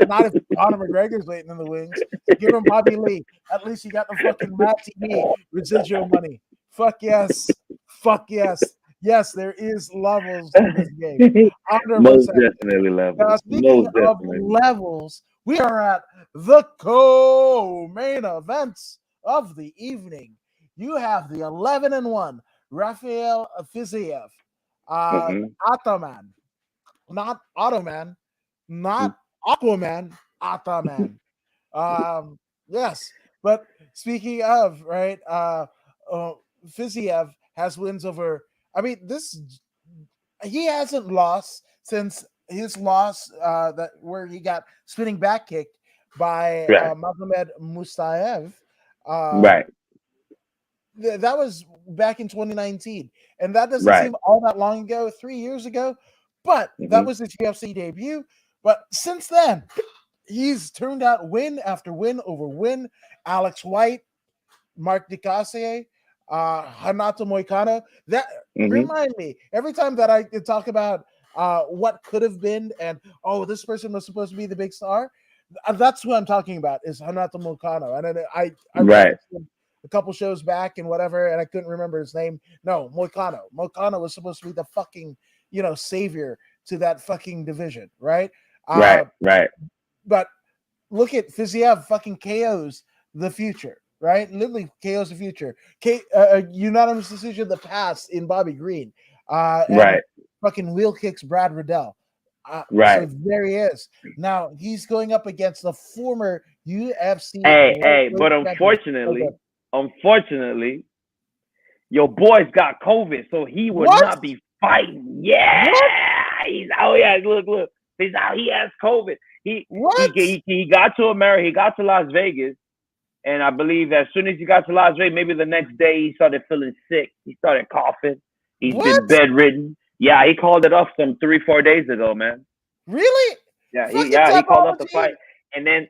Not if Conor McGregor's waiting in the wings. Give him Bobby Lee. At least you got the fucking Matt TV residual money. Fuck yes. Yes, there is levels to this game. 100%. Most definitely levels. Now, speaking of levels, we are at the co-main events of the evening. You have the 11-1 Rafael Fiziev, Ataman, not Ottoman, not Aquaman, Ataman. Yes, but speaking of, right, Fiziev has wins over. I mean, he hasn't lost since his loss where he got spinning back kicked by Magomed Mustaev. Right. That was back in 2019, and that doesn't seem all that long ago, 3 years ago, but that was his UFC debut. But since then, he's turned out win after win over win. Alex White, Mark DeCassier, Hanato Moicano. That remind me every time that I talk about what could have been and this person was supposed to be the big star. That's who I'm talking about is Hanato Moicano, and I a couple shows back and whatever, and I couldn't remember his name. No, Moicano. Moicano was supposed to be the fucking savior to that fucking division, right? Right. But look at Fiziev fucking KOs the future, right? Literally KOs the future. Unanimous decision of the past in Bobby Green. Fucking wheel kicks Brad Riddell. So there he is. Now he's going up against the former UFC. But unfortunately, your boy's got COVID, so he will not be fighting. Yeah, he's out. Yeah, look, he's out. He has COVID. He got to America. He got to Las Vegas, and I believe as soon as he got to Las Vegas, maybe the next day he started feeling sick. He started coughing. He's been bedridden. Yeah, he called it off some 3-4 days ago, man. Really? Yeah, Fucking he called up the typology. fight, and then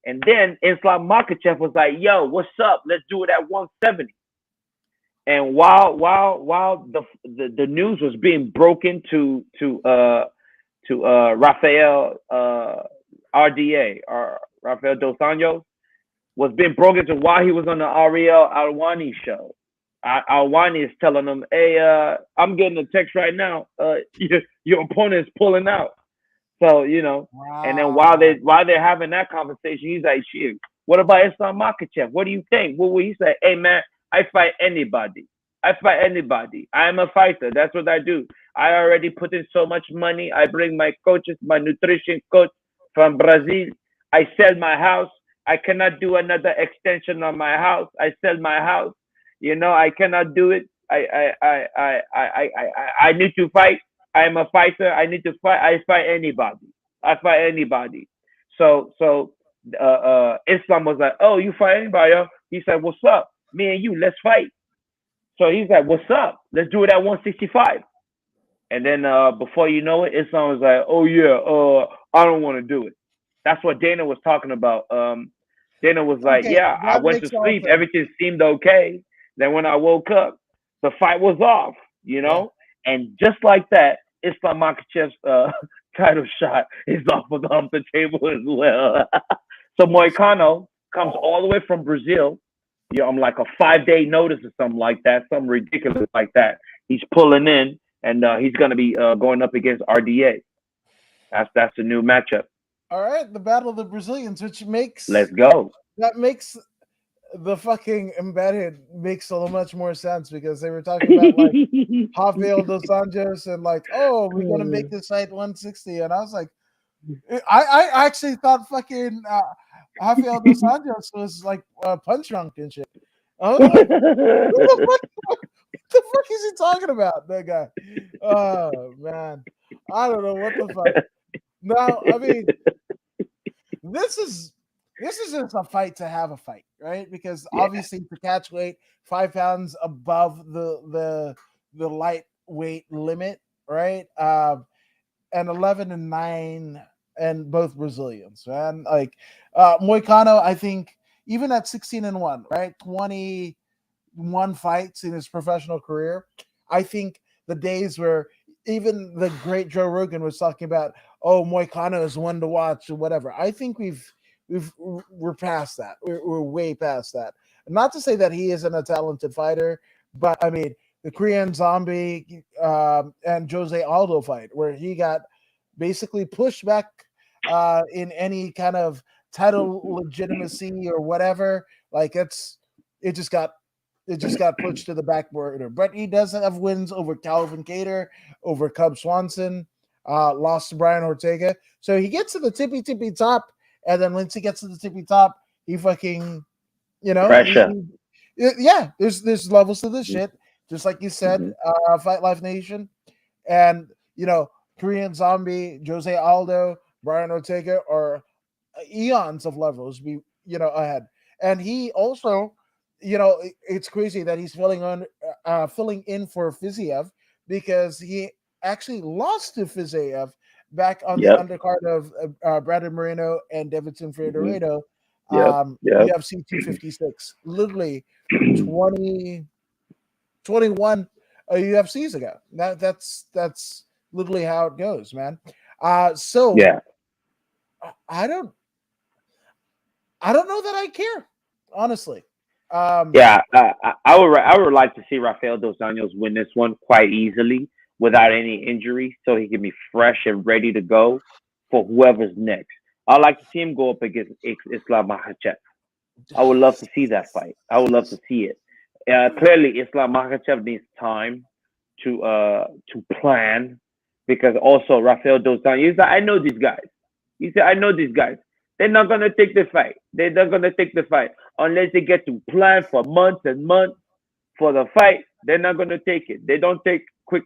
and then Islam Makhachev was like, "Yo, what's up? Let's do it at 170." And while the news was being broken to Rafael RDA or Rafael Dos Anjos was being broken to while he was on the Ariel Alwani show. Alwani is telling him, "Hey, I'm getting a text right now. Your opponent is pulling out." So and then Wow. while they're having that conversation, he's like, "Shit, what about Islam Makhachev? What do you think?" Well, he said, "Hey man, I fight anybody. I fight anybody. I am a fighter. That's what I do. I already put in so much money. I bring my coaches, my nutrition coach from Brazil. I sell my house. I cannot do another extension on my house. I sell my house. I cannot do it. I need to fight. I am a fighter. I need to fight. I fight anybody. I fight anybody." So Islam was like, "Oh, you fight anybody?" He said, "What's up? Me and you, let's fight." So he's like, "What's up? Let's do it at 165." And then before you know it, Islam was like, "Oh yeah, I don't want to do it." That's what Dana was talking about. Dana was like, Okay, "Yeah, I that went to makes all sleep. sense. Everything seemed okay. Then when I woke up, the fight was off, Yeah. And just like that, Islam Makhachev's title shot is off the table as well. So Moicano comes all the way from Brazil. I'm like a 5-day notice or something like that, something ridiculous like that. He's pulling in, and he's going to be going up against RDA. That's the new matchup. All right, the Battle of the Brazilians, which Let's go. makes the fucking embedded makes so much more sense because they were talking about like Rafael dos Anjos and like, oh, we're gonna make this fight 160, and I was like, I actually thought fucking Rafael dos Anjos was like punch drunk and shit. I was like, who the fuck? What the fuck is he talking about? That guy. Oh man, I don't know what the fuck. Now, I mean, this is just a fight to have a fight, right? Because Yeah. obviously to catch weight 5 pounds above the lightweight limit, right? And 11-9, and both Brazilians, man. Like Moicano, I think even at 16-1, right? 21 fights in his professional career. I think the days where even the great Joe Rogan was talking about, oh, Moicano is one to watch or whatever. I think we're past that. We're way past that. Not to say that he isn't a talented fighter, but I mean the Korean Zombie and Jose Aldo fight where he got basically pushed back in any kind of title legitimacy or whatever. Like it just got pushed to the back burner. But he doesn't have wins over Calvin Kattar, over Cub Swanson, lost to Brian Ortega. So he gets to the tippy top, and then once he gets to the tippy top, he fucking, Pressure. yeah. There's levels to this shit, just like you said, Fight Life Nation, and Korean Zombie, Jose Aldo, Brian Ortega are eons of levels ahead, and he also it's crazy that he's filling in for Fiziev because he actually lost to Fiziev back on the Yep. undercard of Brandon Moreno and Davidson Figueiredo, Yep. Yep. UFC 256, literally 20, 21 UFCs ago. That's literally how it goes, man. So Yeah. I don't know that I care, honestly. Yeah. I would like to see Rafael dos Anjos win this one quite easily without any injuries, so he can be fresh and ready to go for whoever's next. I'd like to see him go up against Islam Makhachev. I would love to see that fight. I would love to see it. Clearly, Islam Makhachev needs time to plan because also Rafael dos Anjos. He said, "I know these guys." He said, "I know these guys. They're not gonna take the fight. They're not gonna take the fight unless they get to plan for months and months for the fight. They're not gonna take it. They don't take quick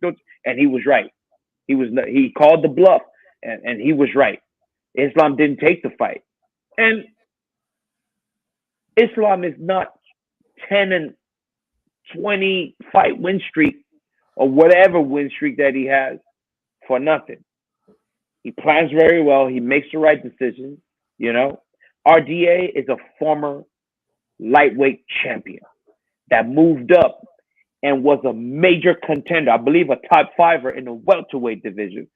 notes." And he was right. He called the bluff, and he was right. Islam didn't take the fight, and Islam is not 10-20 fight win streak or whatever win streak that he has for nothing. He plans very well. He makes the right decisions. RDA is a former lightweight champion that moved up and was a major contender. I believe a top fiver in the welterweight division.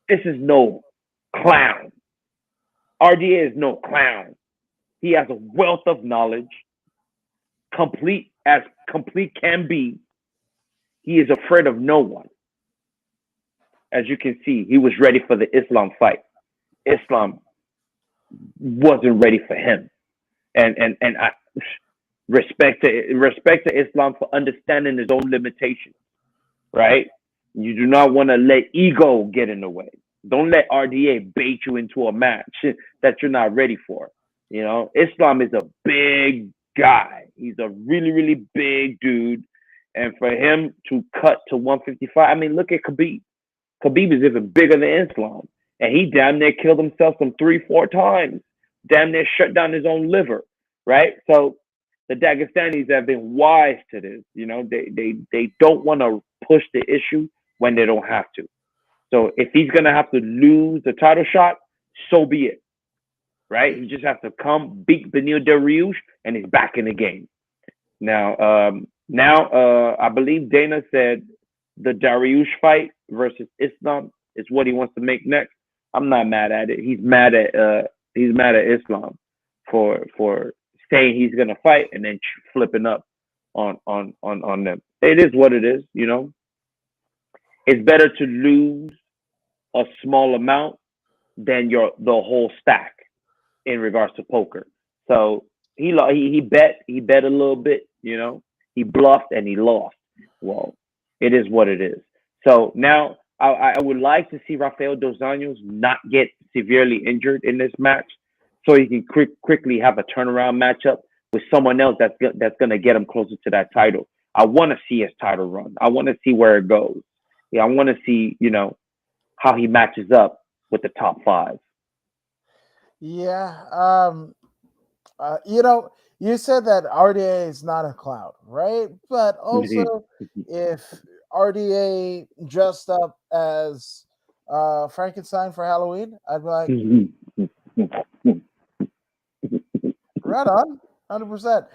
This is no clown. RDA is no clown. He has a wealth of knowledge, complete can be. He is afraid of no one. As you can see, he was ready for the Islam fight. Islam wasn't ready for him. And I respect to Islam for understanding his own limitations, right? You do not want to let ego get in the way. Don't let RDA bait you into a match that you're not ready for. Islam is a big guy. He's a really, really big dude. And for him to cut to 155, I mean, look at Khabib. Khabib is even bigger than Islam. And he damn near killed himself some 3-4 times. Damn near shut down his own liver, right? So the Dagestanis have been wise to this. They don't want to push the issue when they don't have to. So if he's going to have to lose the title shot, so be it, right? He just has to come, beat Beneil Dariush, and he's back in the game. Now, I believe Dana said the Dariush fight versus Islam is what he wants to make next. I'm not mad at it. He's mad at Islam for saying he's gonna fight and then flipping up on them. It is what it is, It's better to lose a small amount than the whole stack in regards to poker. So he bet a little bit, He bluffed and he lost. Well, it is what it is. So now I would like to see Rafael Dos Anjos not get severely injured in this match, so he can quickly have a turnaround matchup with someone else that's going to get him closer to that title. I want to see his title run. I want to see where it goes. Yeah, I want to see, how he matches up with the top 5. Yeah. You said that RDA is not a clown, right? But also, if RDA dressed up as Frankenstein for Halloween, I'd be like, right on, 100%.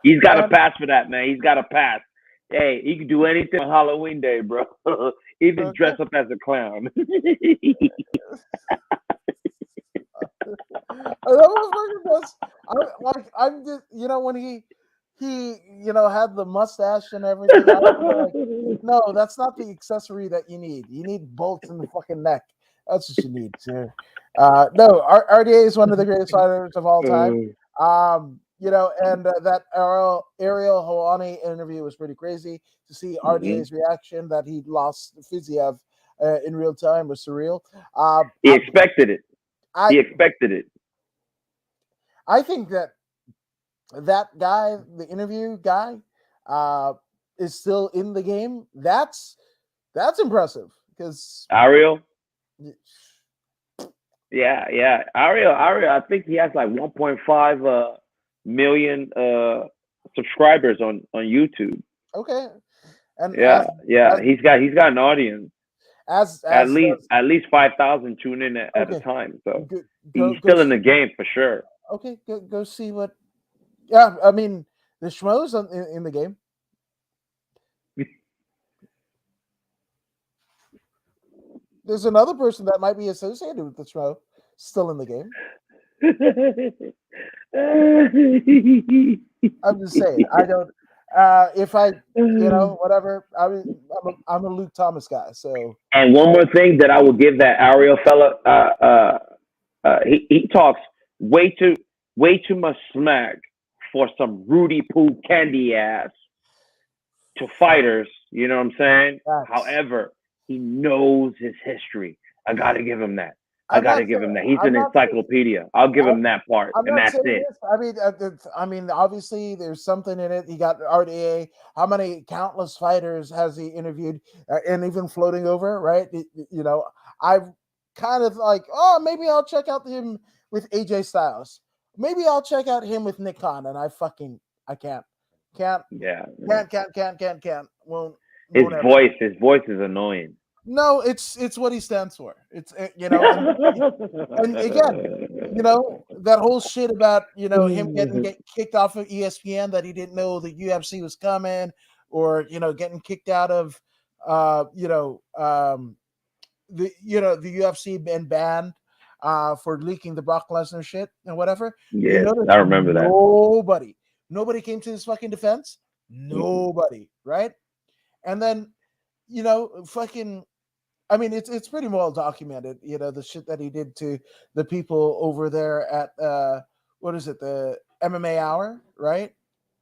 He's got to pass for that, man. He's got to pass. Hey, he can do anything on Halloween day, bro. Even dress up as a clown. I'm just, when he had the mustache and everything. I was like, no, that's not the accessory that you need. You need bolts in the fucking neck. That's what you need, sir. No, RDA is one of the greatest fighters of all time. And that Ariel Helwani interview was pretty crazy. To see RDA's reaction that he lost Fiziev in real time was surreal. He expected it. He expected it. I think that guy, the interview guy, is still in the game. That's impressive because Ariel. Yeah. Ariel. I think he has like 1.5 million subscribers on YouTube. Okay. And he's got an audience. At least 5,000 tune in at a time. So he's still in the game for sure. Okay, go see what. Yeah, I mean the Schmo's in the game. There's another person that might be associated with the Schmo still in the game. I'm just saying. I don't. If I, whatever. I'm a Luke Thomas guy. So. And one more thing that I will give that Ariel fella. He talks way too much smack for some Rudy Poo candy ass to fighters. You know what I'm saying? Yes. However, he knows his history. I gotta give him that. He's an encyclopedia. I'll give him that part, and that's it. I mean, obviously, there's something in it. He got RDA. How many countless fighters has he interviewed, and even floating over, right? I've kind of like, oh, maybe I'll check out him with AJ Styles. Maybe I'll check out him with Nick Khan, and I can't. Yeah. Can't. Won't His voice is annoying. No, it's what he stands for. It's and again, that whole shit about him get kicked off of ESPN, that he didn't know the UFC was coming, or getting kicked out of the UFC been banned for leaking the Brock Lesnar shit and whatever. Yeah, I remember that. Nobody came to his fucking defense. Nobody, right? And then fucking, I mean, it's pretty well documented, the shit that he did to the people over there at what is it, the MMA Hour, right?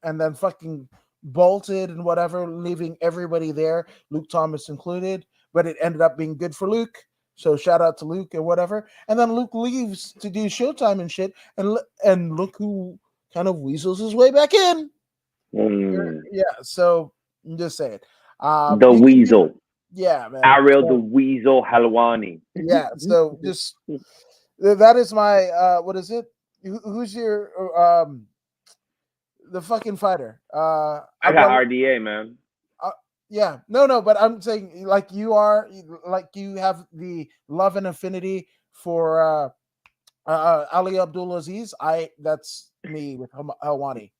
And then fucking bolted and whatever, leaving everybody there, Luke Thomas included. But it ended up being good for Luke. So shout out to Luke and whatever. And then Luke leaves to do Showtime and shit. And look who kind of weasels his way back in. Yeah. So I'm just saying. The Weasel. Yeah, man. Ariel the Weasel Helwani. Yeah. So just that is my what is it? Who's your the fucking fighter? I got RDA, man. Yeah, no, but I'm saying like you have the love and affinity for Ali Abdulaziz. That's me with Helwani.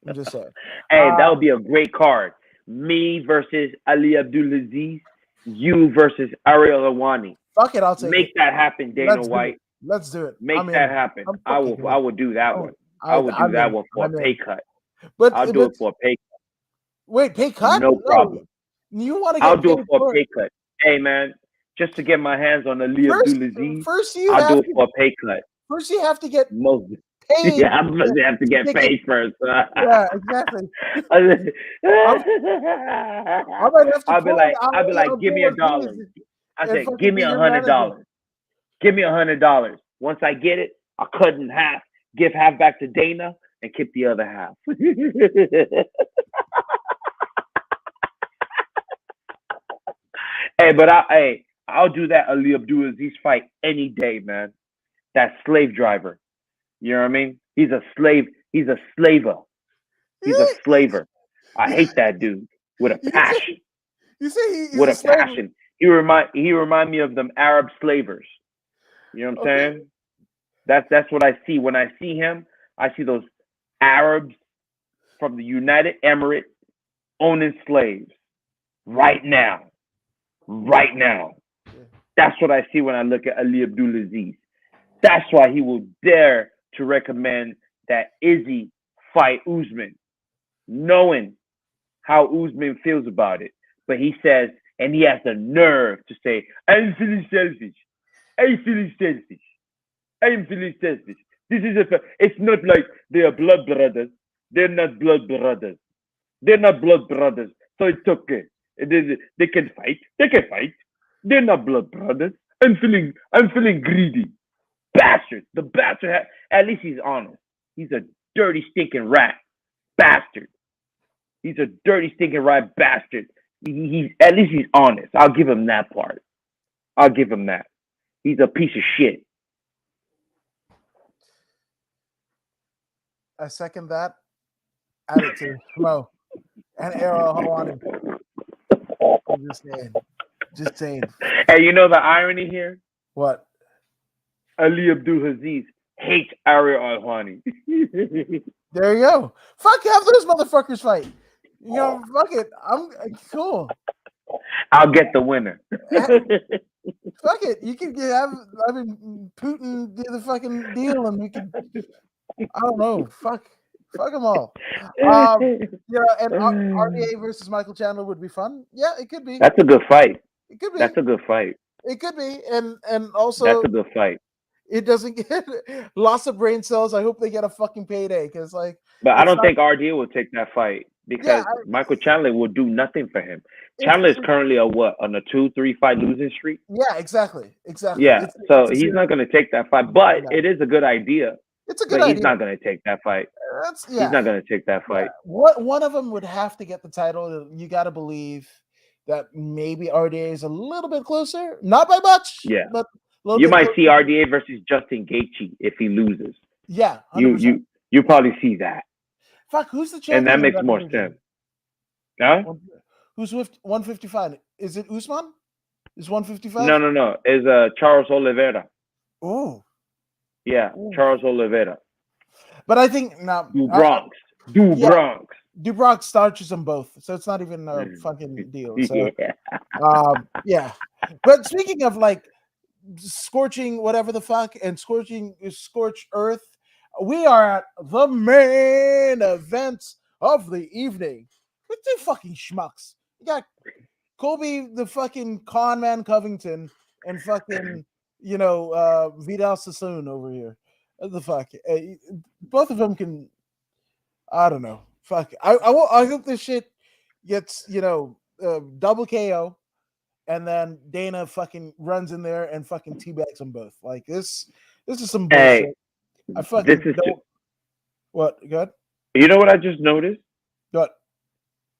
I'm just saying. Hey, that would be a great card. Me versus Ali Abdulaziz. You versus Ariel Helwani. Fuck it, I'll take Make that happen, Dana White. Let's do it. Make that happen. I will do that one. I will do that one for a pay cut. But I'll do it for a pay cut. Wait, pay cut? No problem. You want to get I'll do it for a pay cut. Hey, man, just to get my hands on Ali Abdulaziz, I'll do it for a pay cut. First, you have to get paid. Yeah, I'm going to have to get paid first. Yeah, exactly. I'll be like, give me $1. I said, give me $100. Give me $100. Once I get it, I'll cut in half, give half back to Dana, and keep the other half. Hey, but I'll do that Ali Abdulaziz fight any day, man. That slave driver. You know what I mean? He's a slave. He's a slaver. He's a slaver. I hate that dude with a passion. You say he's with a passion. He remind me of them Arab slavers. You know what I'm saying? That's what I see. When I see him, I see those Arabs from the United Emirates owning slaves right now. Right now. That's what I see when I look at Ali Abdulaziz. That's why he will dare to recommend that Izzy fight Usman, knowing how Usman feels about it. But he says, and he has the nerve to say, I'm feeling selfish. I'm feeling selfish. I'm feeling selfish. This is it's not like they are blood brothers. They're not blood brothers. They're not blood brothers. So it's okay. They can fight. They can fight. They're not blood brothers. I'm feeling greedy. Bastard. The bastard. At least he's honest. He's a dirty, stinking rat. Bastard. He's a dirty, stinking rat bastard. He's at least he's honest. I'll give him that part. I'll give him that. He's a piece of shit. I second that. Add it to Mo and Ariel Helwani. I'm just saying. Hey, you know the irony here? What? Ali Abdulaziz hates Ariel Helwani. There you go. Fuck, have those motherfuckers fight. You know, fuck it. I'm cool. I'll get the winner. Fuck it. You can Putin do the fucking deal, and we can. I don't know. Fuck them all. And RDA versus Michael Chandler would be fun. Yeah, it could be. That's a good fight. It could be. That's a good fight. It could be, and also that's a good fight. It doesn't get loss of brain cells. I hope they get a fucking payday because, like. But I don't think RDA will take that fight because Michael Chandler will do nothing for him. Chandler is currently on a 2-3 fight losing streak. Yeah, exactly. Yeah, so he's not going to take that fight, but it is a good idea. It's a good idea. He's not going to take that fight. He's not going to take that fight. One of them would have to get the title. You got to believe that maybe RDA is a little bit closer, not by much. Yeah, but you might see RDA versus Justin Gaethje if he loses. Yeah, 100%. you probably see that. Fuck, who's the champion? And that makes more sense. Huh? Who's with 155? Is it Usman? Is 155? No. Is Charles Oliveira. Oh. Yeah, Charles Oliveira. But I think now Bronx. Bronx starches them both, so it's not even a fucking deal. So, yeah. But speaking of like scorching whatever the fuck and scorch earth, we are at the main event of the evening with two fucking schmucks. You got Kobe, the fucking con man Covington, and fucking Vidal Sassoon over here. What the fuck? Both of them can. I don't know. Fuck. I hope this shit gets double KO, and then Dana fucking runs in there and fucking teabags them both. Like this is some bullshit. Hey, I fucking don't. What? Good. You know what I just noticed? What?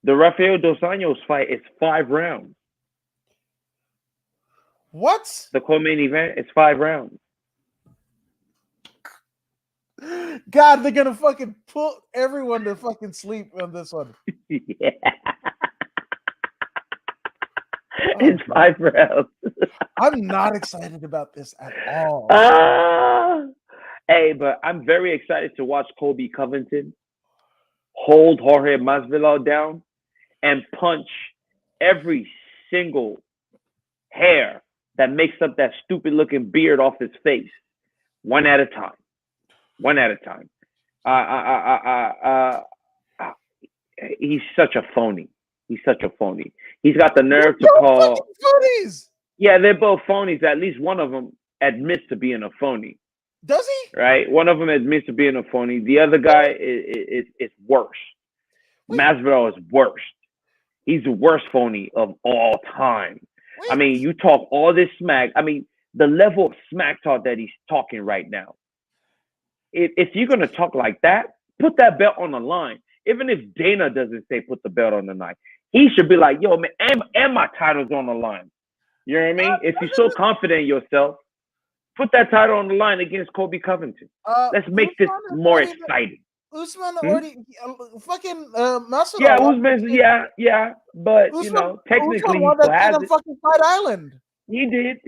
The Rafael Dos Anjos fight is 5 rounds. What? The co-main event is 5 rounds. God, they're gonna fucking put everyone to fucking sleep on this one. Yeah. It's 5 rounds. I'm not excited about this at all. Hey, but I'm very excited to watch Colby Covington hold Jorge Masvidal down and punch every single hair that makes up that stupid looking beard off his face, one at a time. He's such a phony. He's got the nerve to call. Phonies. Yeah, they're both phonies. At least one of them admits to being a phony. Does he? Right? One of them admits to being a phony. The other guy is worse. Wait. Masvidal is worse. He's the worst phony of all time. Wait. I mean, you talk all this smack. I mean, the level of smack talk that he's talking right now. If you're going to talk like that, put that belt on the line. Even if Dana doesn't say put the belt on the line, he should be like, yo, man, and my title's on the line. You know what I mean? If you're so confident in yourself, put that title on the line against Kobe Covington. Let's make this more exciting. Usman already fucking Masvidal. Yeah, Usman. Yeah. But Usman, technically he still has it. Fucking Fight Island. He did.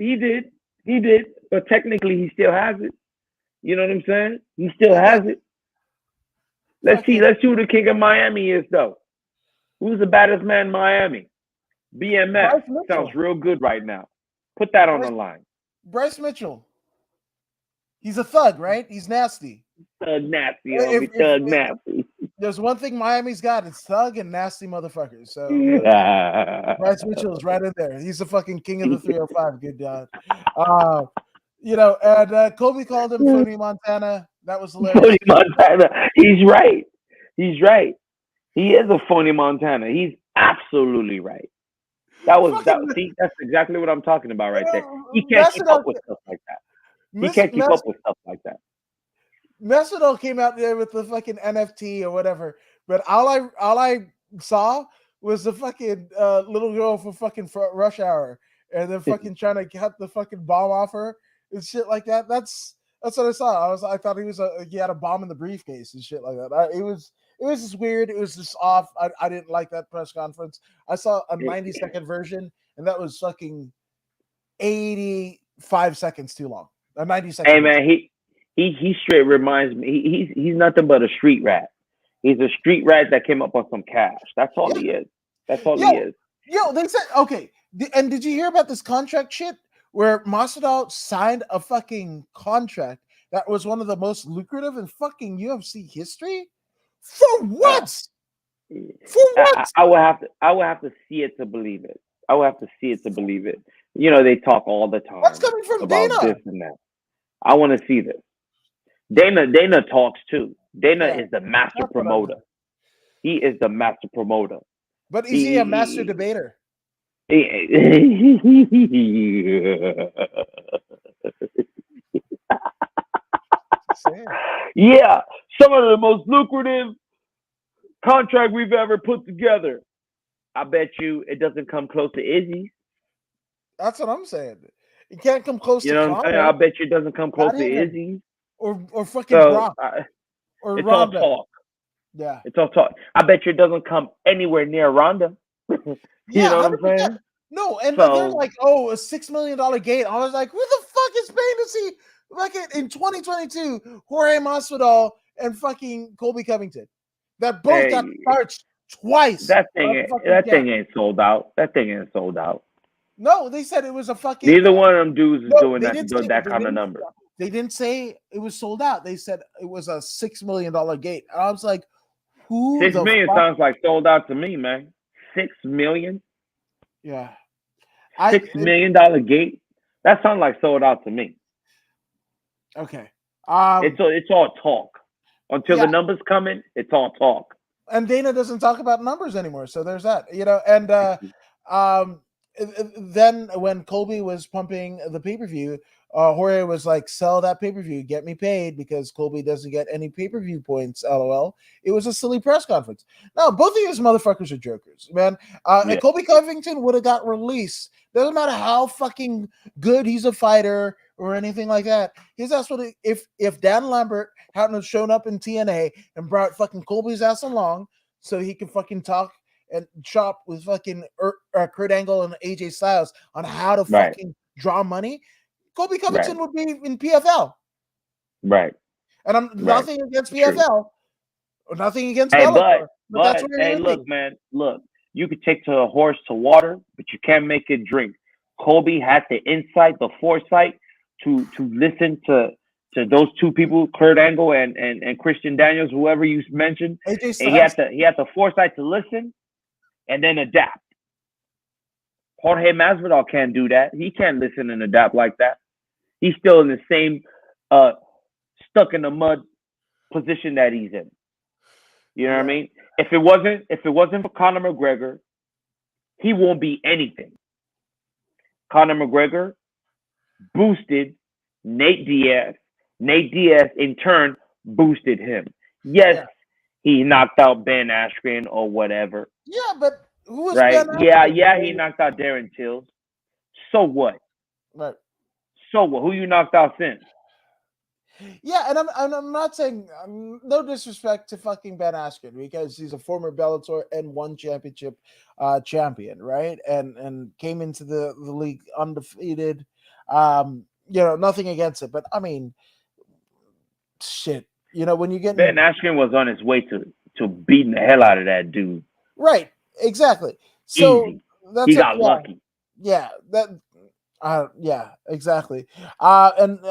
But technically he still has it. You know what I'm saying? He still has it. Let's see who the king of Miami is, though. Who's the baddest man in Miami? BMF sounds real good right now. Put that on the line. Bryce Mitchell. He's a thug, right? He's nasty. Thug nasty, nasty. There's one thing Miami's got. It's thug and nasty motherfuckers. So Bryce Mitchell is right in there. He's the fucking king of the 305. Good God. And Kobe called him Tony Montana. That was hilarious. Tony Montana. He's right. He is a phony Montana. He's absolutely right. See, that's exactly what I'm talking about right there. He can't keep up with stuff like that. Masvidal came out there with the fucking NFT or whatever, but all I saw was the fucking little girl from fucking Rush Hour, and then fucking trying to cut the fucking bomb off her and shit like that. That's what I saw. I thought he had a bomb in the briefcase and shit like that. It was just weird. It was just off. I didn't like that press conference. I saw a 90-second version, and that was fucking 85 seconds too long. A 90-second. Hey man, he straight reminds me. He's nothing but a street rat. He's a street rat that came up on some cash. That's all he is. That's all he is. Yo, they said okay. And did you hear about this contract shit where Masvidal signed a fucking contract that was one of the most lucrative in fucking UFC history? For what? For what? I will have to see it to believe it. They talk all the time. That's coming from about Dana. This and that. I want to see this. Dana talks too. Dana is the master promoter. He is the master promoter. But is he a master debater? Yeah, some of the most lucrative contract we've ever put together. I bet you it doesn't come close to Izzy's. That's what I'm saying. It can't come close to what I'm saying? I bet you it doesn't come close to Izzy's. Or fucking Brock. Or it's Ronda. all talk. Yeah. It's all talk. I bet you it doesn't come anywhere near Ronda. You know what I'm saying? No, and they're So like, oh, a $6 million gate. I was like, who the fuck is paying to see fucking in 2022 Jorge Masvidal and fucking Colby Covington that both got hey, starched twice that by thing the fucking that champ? thing ain't sold out. That thing ain't sold out. No, they said it was a fucking. Neither one of them dudes is No, doing they didn't say that kind of number. they didn't say it was sold out. They said it was a $6 million gate. And I was like, who 6 the million fuck? sounds like sold out to me, man. 6 million, Yeah, $6 million gate. That sounds like sold out to me. Okay. It's all talk. Until Yeah. the numbers come in, it's all talk. And Dana doesn't talk about numbers anymore, so there's that. And then when Colby was pumping the pay-per-view, Jorge was like, sell that pay-per-view, get me paid, because Colby doesn't get any pay-per-view points, LOL. It was a silly press conference. No, both of these motherfuckers are jokers, man. And Colby Covington would have got released. Doesn't matter how fucking good he's a fighter or anything like that. His ass would have, if Dan Lambert hadn't have shown up in TNA and brought fucking Colby's ass along so he could fucking talk and chop with fucking Kurt Angle and AJ Styles on how to fucking draw money, Colby Covington would be in PFL. Right. And I'm nothing against PFL or nothing against Hey, Bellator. But that's where hey, look, man, look. You could take a horse to water, but you can't make it drink. Colby had the insight, the foresight to listen to those two people, Kurt Angle and Christian Daniels, whoever you mentioned. And he had the foresight to listen and then adapt. Jorge Masvidal can't do that. He can't listen and adapt like that. He's still in the same stuck in the mud position that he's in. You know what I mean? If it wasn't for Conor McGregor, he won't be anything. Conor McGregor boosted Nate Diaz. Nate Diaz, in turn, boosted him. Yes, he knocked out Ben Askren or whatever. Yeah, but who was right? Ben Askren? Yeah, he knocked out Darren Tills. So what? Right. So what? Who you knocked out since? Yeah, and I'm not saying no disrespect to fucking Ben Askren, because he's a former Bellator and one championship champion, right? And came into the league undefeated. Nothing against it, but I mean, shit. When you get Ben Askren was on his way to beating the hell out of that dude. Right. Exactly. So easy. He got lucky. Yeah. Yeah. Exactly. And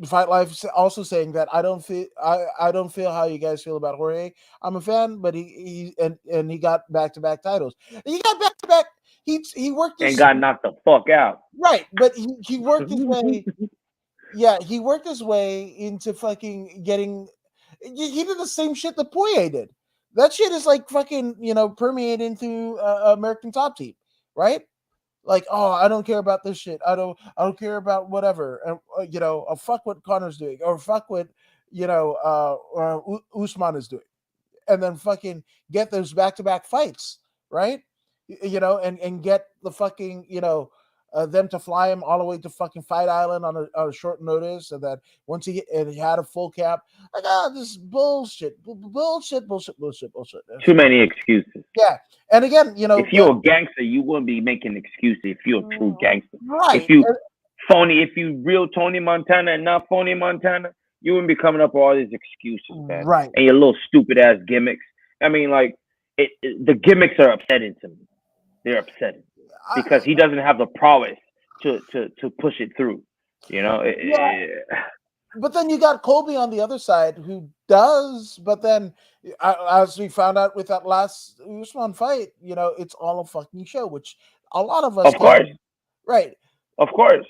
Fight Life also saying that I don't feel how you guys feel about Jorge. I'm a fan, but he got back-to-back titles. He got back-to-back. He worked and got knocked the fuck out. Right, but he worked his way. Yeah, he worked his way into fucking getting. He did the same shit that Poirier did. That shit is like fucking permeating through American Top Team, right? Like, oh, I don't care about this shit. I don't care about whatever. And fuck what Connor's doing, or fuck what Usman is doing, and then fucking get those back-to-back fights, right? And get the fucking them to fly him all the way to fucking Fight Island on a short notice, and that once he had a full cap, like, this is bullshit. Too many excuses. Yeah, and again, if you're a gangster, you wouldn't be making excuses. If you're a true gangster, right? If you real Tony Montana and not phony Montana, you wouldn't be coming up with all these excuses, man. Right? And your little stupid ass gimmicks. I mean, like the gimmicks are upsetting to me. They're upsetting. Because he doesn't have the prowess to push it through, But then you got Colby on the other side who does. But then, as we found out with that last Usman fight, it's all a fucking show, which a lot of us. Of course, right. Of course.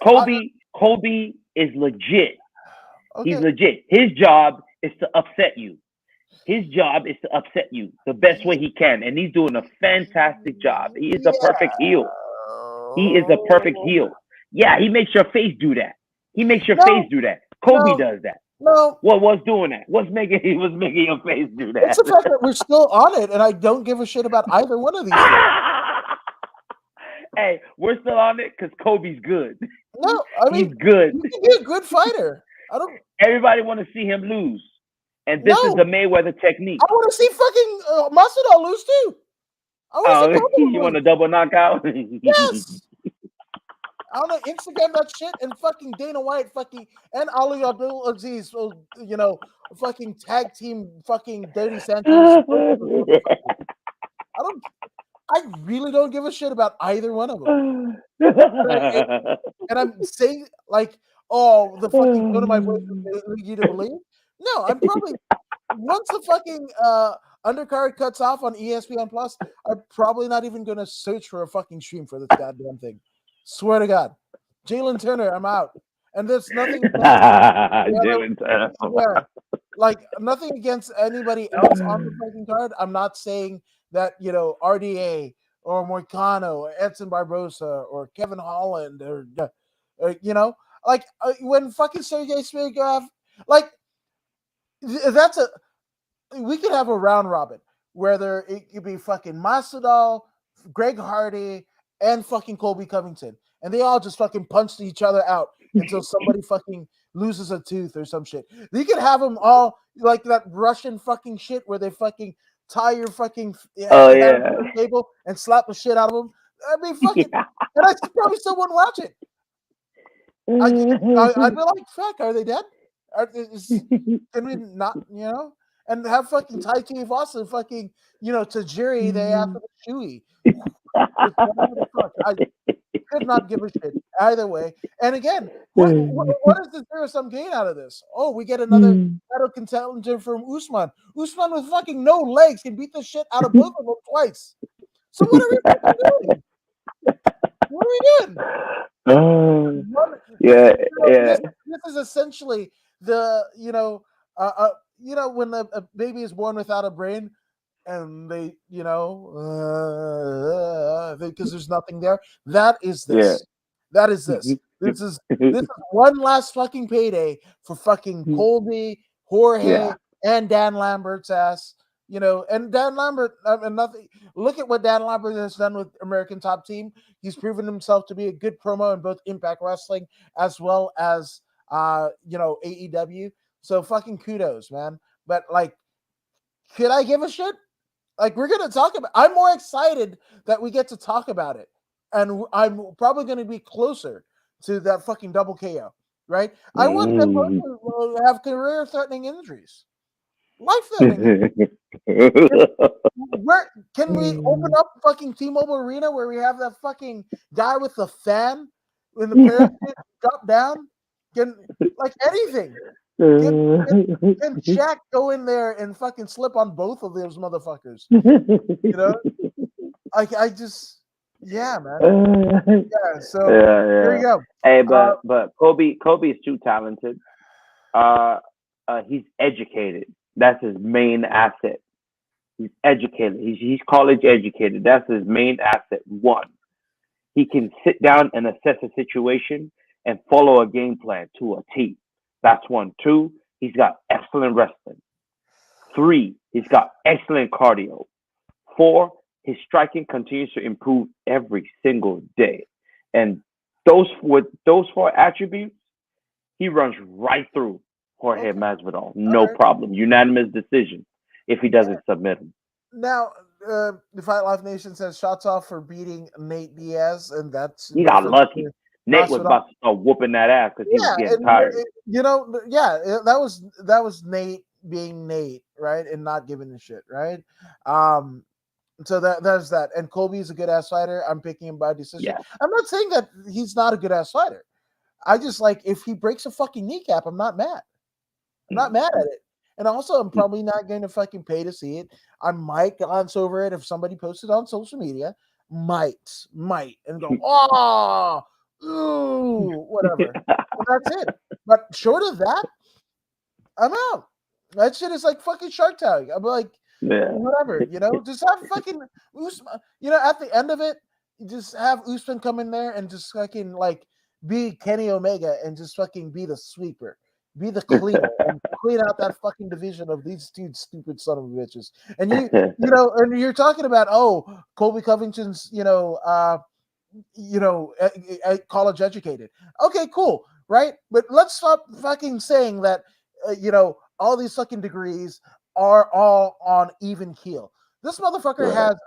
Colby is legit. Okay. He's legit. His job is to upset you. His job is to upset you the best way he can, and he's doing a fantastic job. He is a perfect heel. He is a perfect heel. Yeah, he makes your face do that. Face do that. Colby does that. No. What's doing that? What's making your face do that? It's the fact that we're still on it, and I don't give a shit about either one of these things. Hey, we're still on it because Colby's good. No, I mean, he's good. He can be a good fighter. Everybody want to see him lose. And this is the Mayweather technique. I want to see fucking Masvidal lose too. I want to see both of them You want a lose. double knockout? Yes. I don't know, Instagram that shit and fucking Dana White and Ali Abdul Aziz will, fucking tag team fucking Dirty Sanchez. I really don't give a shit about either one of them. And I'm saying like, oh, the fucking tone of my voice will lead you to believe. No, I'm probably once the fucking undercard cuts off on ESPN Plus, I'm probably not even gonna search for a fucking stream for this goddamn thing. Swear to God. Jaylen Turner, I'm out. And there's nothing against Jaylen Turner. like nothing against anybody else on the fucking card. I'm not saying that, RDA or Moicano or Edson Barbosa or Kevin Holland or when fucking Sergey Smivac, like we could have a round robin where it could be fucking Masvidal, Greg Hardy, and fucking Colby Covington, and they all just fucking punched each other out until somebody fucking loses a tooth or some shit. You could have them all like that Russian fucking shit where they fucking tie your fucking hand to the table and slap the shit out of them. I mean, fucking, and I probably still wouldn't watch it. I'd be like, fuck, are they dead? Can we not, and have fucking Tai Tuivasa fucking, Tajiri they after the Chewy. I could not give a shit either way. And again, what is the zero-sum gain out of this? Oh, we get another title contender from Usman. Usman with fucking no legs can beat the shit out of both of them twice. So what are we doing? What are we doing? This is essentially the when a baby is born without a brain and they because there's nothing there. That is this. That is this. This is one last fucking payday for fucking Colby, Jorge, and Dan Lambert's ass. And Dan Lambert, nothing. Look at what Dan Lambert has done with American Top Team. He's proven himself to be a good promo in both Impact Wrestling as well as AEW. So fucking kudos, man. But like, could I give a shit? Like, we're gonna talk about. I'm more excited that we get to talk about it, and I'm probably going to be closer to that fucking double KO. Right? I want them both to have career-threatening injuries. Life-threatening. Where can we open up fucking T-Mobile Arena where we have that fucking guy with the fan when the parachute drop down? Can like anything? Can Shaq go in there and fucking slip on both of those motherfuckers? I just man. There you go. Hey, but Kobe is too talented. He's educated. That's his main asset. He's educated. He's college educated. That's his main asset. One, he can sit down and assess a situation and follow a game plan to a T. That's one. Two, he's got excellent wrestling. Three, he's got excellent cardio. Four, his striking continues to improve every single day. And those four attributes, he runs right through Jorge Masvidal. No problem. Unanimous decision if he doesn't submit him. Now, the Fight Life Nation says shots off for beating Nate Diaz, and that's he got lucky. Nate was about to start whooping that ass because he was getting tired. That was Nate being Nate, right, and not giving a shit, right? So there's that. And Colby's a good ass fighter. I'm picking him by decision. Yeah. I'm not saying that he's not a good ass fighter. I just if he breaks a fucking kneecap, I'm not mad. I'm not mad at it. And also, I'm probably not going to fucking pay to see it. I might glance over it if somebody posted on social media. Might, and go, oh, ooh, whatever. That's it. But short of that, I'm out. That shit is like fucking Shark Tank. I'm like, whatever, just have fucking Usman. At the end of it, just have Usman come in there and just fucking be Kenny Omega and just fucking be the sweeper. Be the cleaner and clean out that fucking division of these two stupid son of bitches. And and you're talking about Colby Covington's college educated. Okay, cool, right? But let's stop fucking saying that all these fucking degrees are all on even keel. This motherfucker has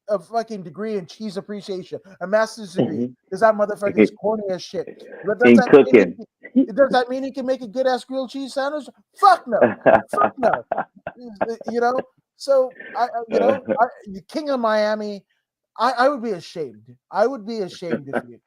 a fucking degree in cheese appreciation, a master's degree, because that motherfucker is corny as shit. But In cooking. Does that mean he can make a good ass grilled cheese sandwich? Fuck no. Fuck no. You know. So the King of Miami. I would be ashamed. I would be ashamed if you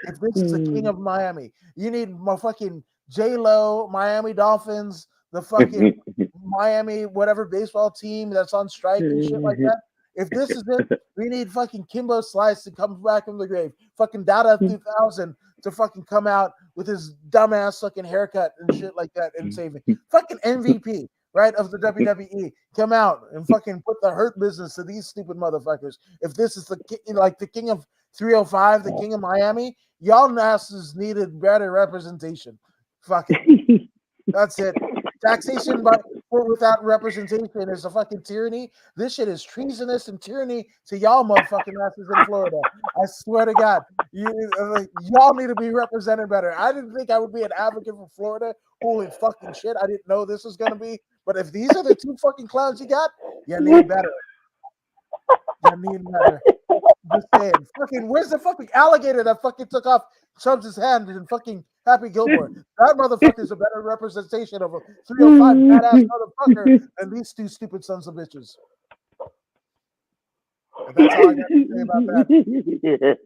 if this is the King of Miami. You need my fucking J-Lo, Miami Dolphins, the fucking Miami whatever baseball team that's on strike and shit like that. If this is it, we need fucking Kimbo Slice to come back from the grave. Fucking Dada 2000 to fucking come out with his dumbass fucking haircut and shit like that and save me. Fucking MVP. Right, of the WWE, come out and fucking put the hurt business to these stupid motherfuckers. If this is the King of 305, the King of Miami, y'all asses needed better representation. Fuck it. That's it. Taxation without representation is a fucking tyranny. This shit is treasonous and tyranny to y'all motherfucking asses in Florida. I swear to God, y'all need to be represented better. I didn't think I would be an advocate for Florida. Holy fucking shit! I didn't know this was gonna be. But if these are the two fucking clowns you got, you need better. You need better. Just saying. Fucking, where's the fucking alligator that fucking took off Chubbs' hand in fucking Happy Gilmore? That motherfucker's a better representation of a 305 badass motherfucker than these two stupid sons of bitches. And that's all I got to say about that.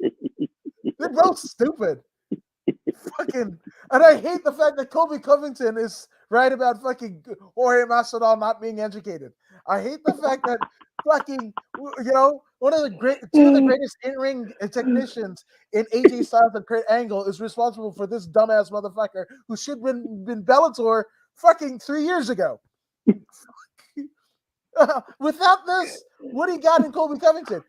They're both stupid. Fucking, and I hate the fact that Covington is right about fucking Jorge Masvidal not being educated. I hate the fact that fucking, one of the two of the greatest in-ring technicians in AJ Styles and Kurt Angle is responsible for this dumbass motherfucker who should have been Bellator fucking 3 years ago. Without this, what he got in Colby Covington?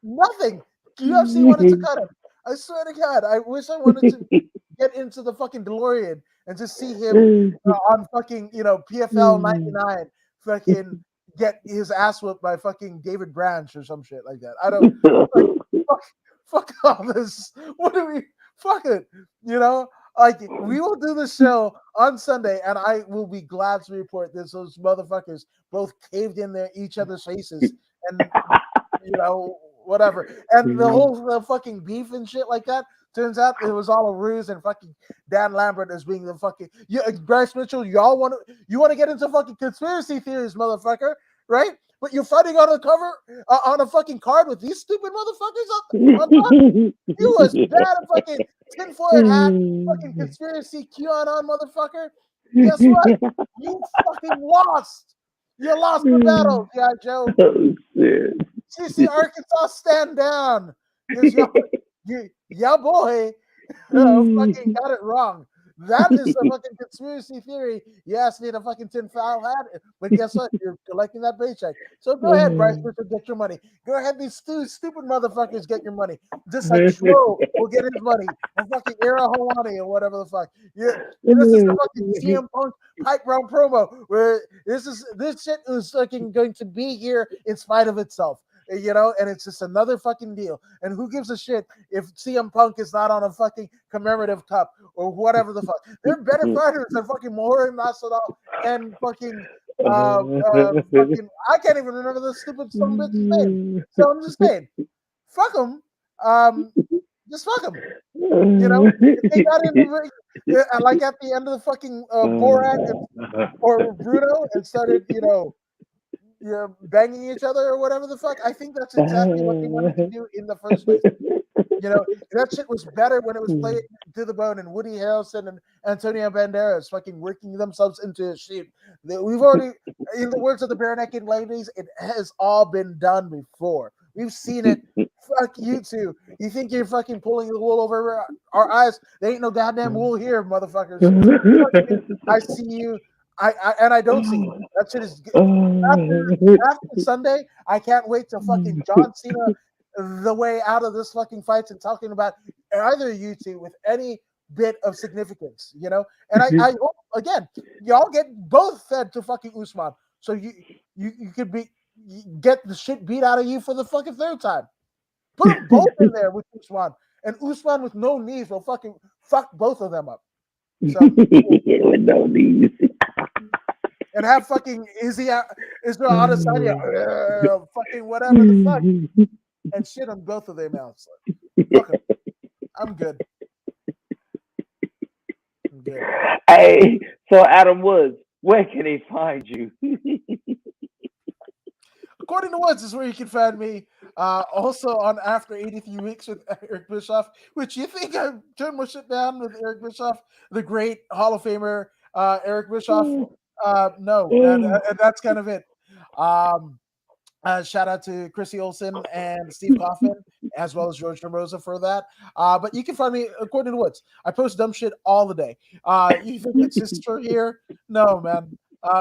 Nothing. UFC wanted to cut him. I swear to God, I wish I wanted to get into the fucking DeLorean and just see him on fucking, PFL 99 fucking get his ass whipped by fucking David Branch or some shit like that. I don't fuck all this. What do we fuck it? We will do the show on Sunday, and I will be glad to report this. Those motherfuckers both caved in each other's faces, and whatever. And the whole fucking beef and shit like that, turns out it was all a ruse, and fucking Dan Lambert is being the fucking Bryce Mitchell. You want to get into fucking conspiracy theories, motherfucker, right? But you're fighting on a cover on a fucking card with these stupid motherfuckers on top. You was bad at fucking tinfoil hat, fucking conspiracy QAnon motherfucker. Guess what? You fucking lost. You lost the battle, G.I. Joe. Oh, shit. CC Arkansas, stand down. Yeah, boy. Fucking got it wrong. That is a fucking conspiracy theory. You asked me to fucking tinfoil hat, but guess what? You're collecting that paycheck. So go ahead, Bryce Mitchell, get your money. Go ahead, these stupid motherfuckers get your money. Just like Schro will get his money, and fucking Era Hawani or whatever the fuck. Yeah, this is the fucking CM Punk hype round promo where this shit is fucking going to be here in spite of itself. And it's just another fucking deal. And who gives a shit if CM Punk is not on a fucking commemorative cup or whatever the fuck? They're better fighters than fucking Mahori Masvidal and fucking I can't even remember the stupid son of bitch's name. So I'm just saying, fuck them. Just fuck them. If they got in the ring, like at the end of the fucking Borat or Bruno and started, banging each other or whatever the fuck. I think that's exactly what they wanted to do in the first place. That shit was better when it was played to the bone, and Woody Harrelson and Antonio Banderas fucking working themselves into a shape. We've already, in the words of the Bare Naked Ladies, it has all been done before. We've seen it. Fuck you two. You think you're fucking pulling the wool over our eyes? There ain't no goddamn wool here, motherfuckers. I see you. I don't see it. That shit is after Sunday. I can't wait to fucking John Cena the way out of this fucking fights and talking about either of you two with any bit of significance, And I hope again y'all get both fed to fucking Usman, so you could get the shit beat out of you for the fucking third time. Put them both in there with Usman, and Usman with no knees will fucking fuck both of them up. So, with no knees. And have fucking Izzy Is there Adesanya? Fucking whatever the fuck. And shit on both of their mouths. Fuck 'em. I'm good. I'm good. Hey, so Adam Woods, where can they find you? According to Woods is where you can find me. Also on After 83 Weeks with Eric Bischoff, which you think I turned my shit down with Eric Bischoff, the great Hall of Famer Eric Bischoff. No, and that's kind of it. Shout out to Chrissy Olsen and Steve Kaufman, as well as George Rosa for that. But you can find me according to Woods. I post dumb shit all the day. You think it's just for here? No, man.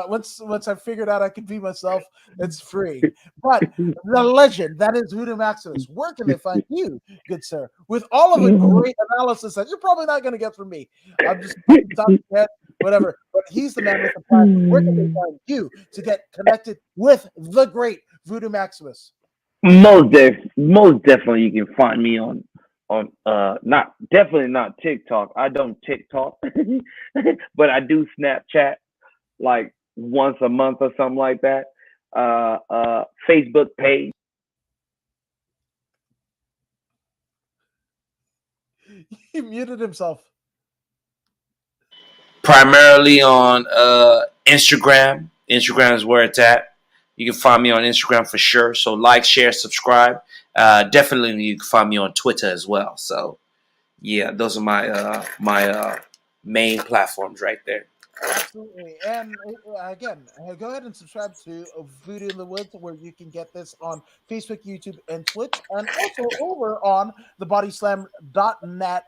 Once I figured out I could be myself, it's free. But the legend that is Voodoo Maximus, where can they find you, good sir? With all of the great analysis that you're probably not going to get from me. I'm just talking head, whatever. But he's the man with the plan. Where can they find you to get connected with the great Voodoo Maximus? Most definitely, you can find me on definitely not TikTok. I don't TikTok, but I do Snapchat like once a month or something like that. Facebook page. He muted himself. Primarily on Instagram. Instagram is where it's at. You can find me on Instagram for sure. So like, share, subscribe. Definitely you can find me on Twitter as well. So yeah, those are my main platforms right there. Absolutely. And again, go ahead and subscribe to Voodoo in the Woods, where you can get this on Facebook, YouTube, and Twitch, and also over on the bodyslam.net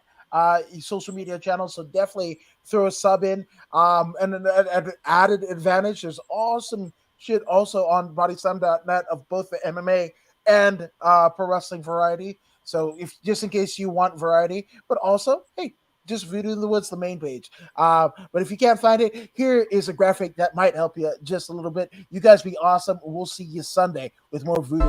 social media channel. So definitely throw a sub in. And an added advantage, there's awesome shit also on bodyslam.net of both the MMA and pro wrestling variety. So if just in case you want variety, but also, hey, just Voodoo in the Woods, the main page. But if you can't find it, here is a graphic that might help you just a little bit. You guys be awesome. We'll see you Sunday with more Voodoo.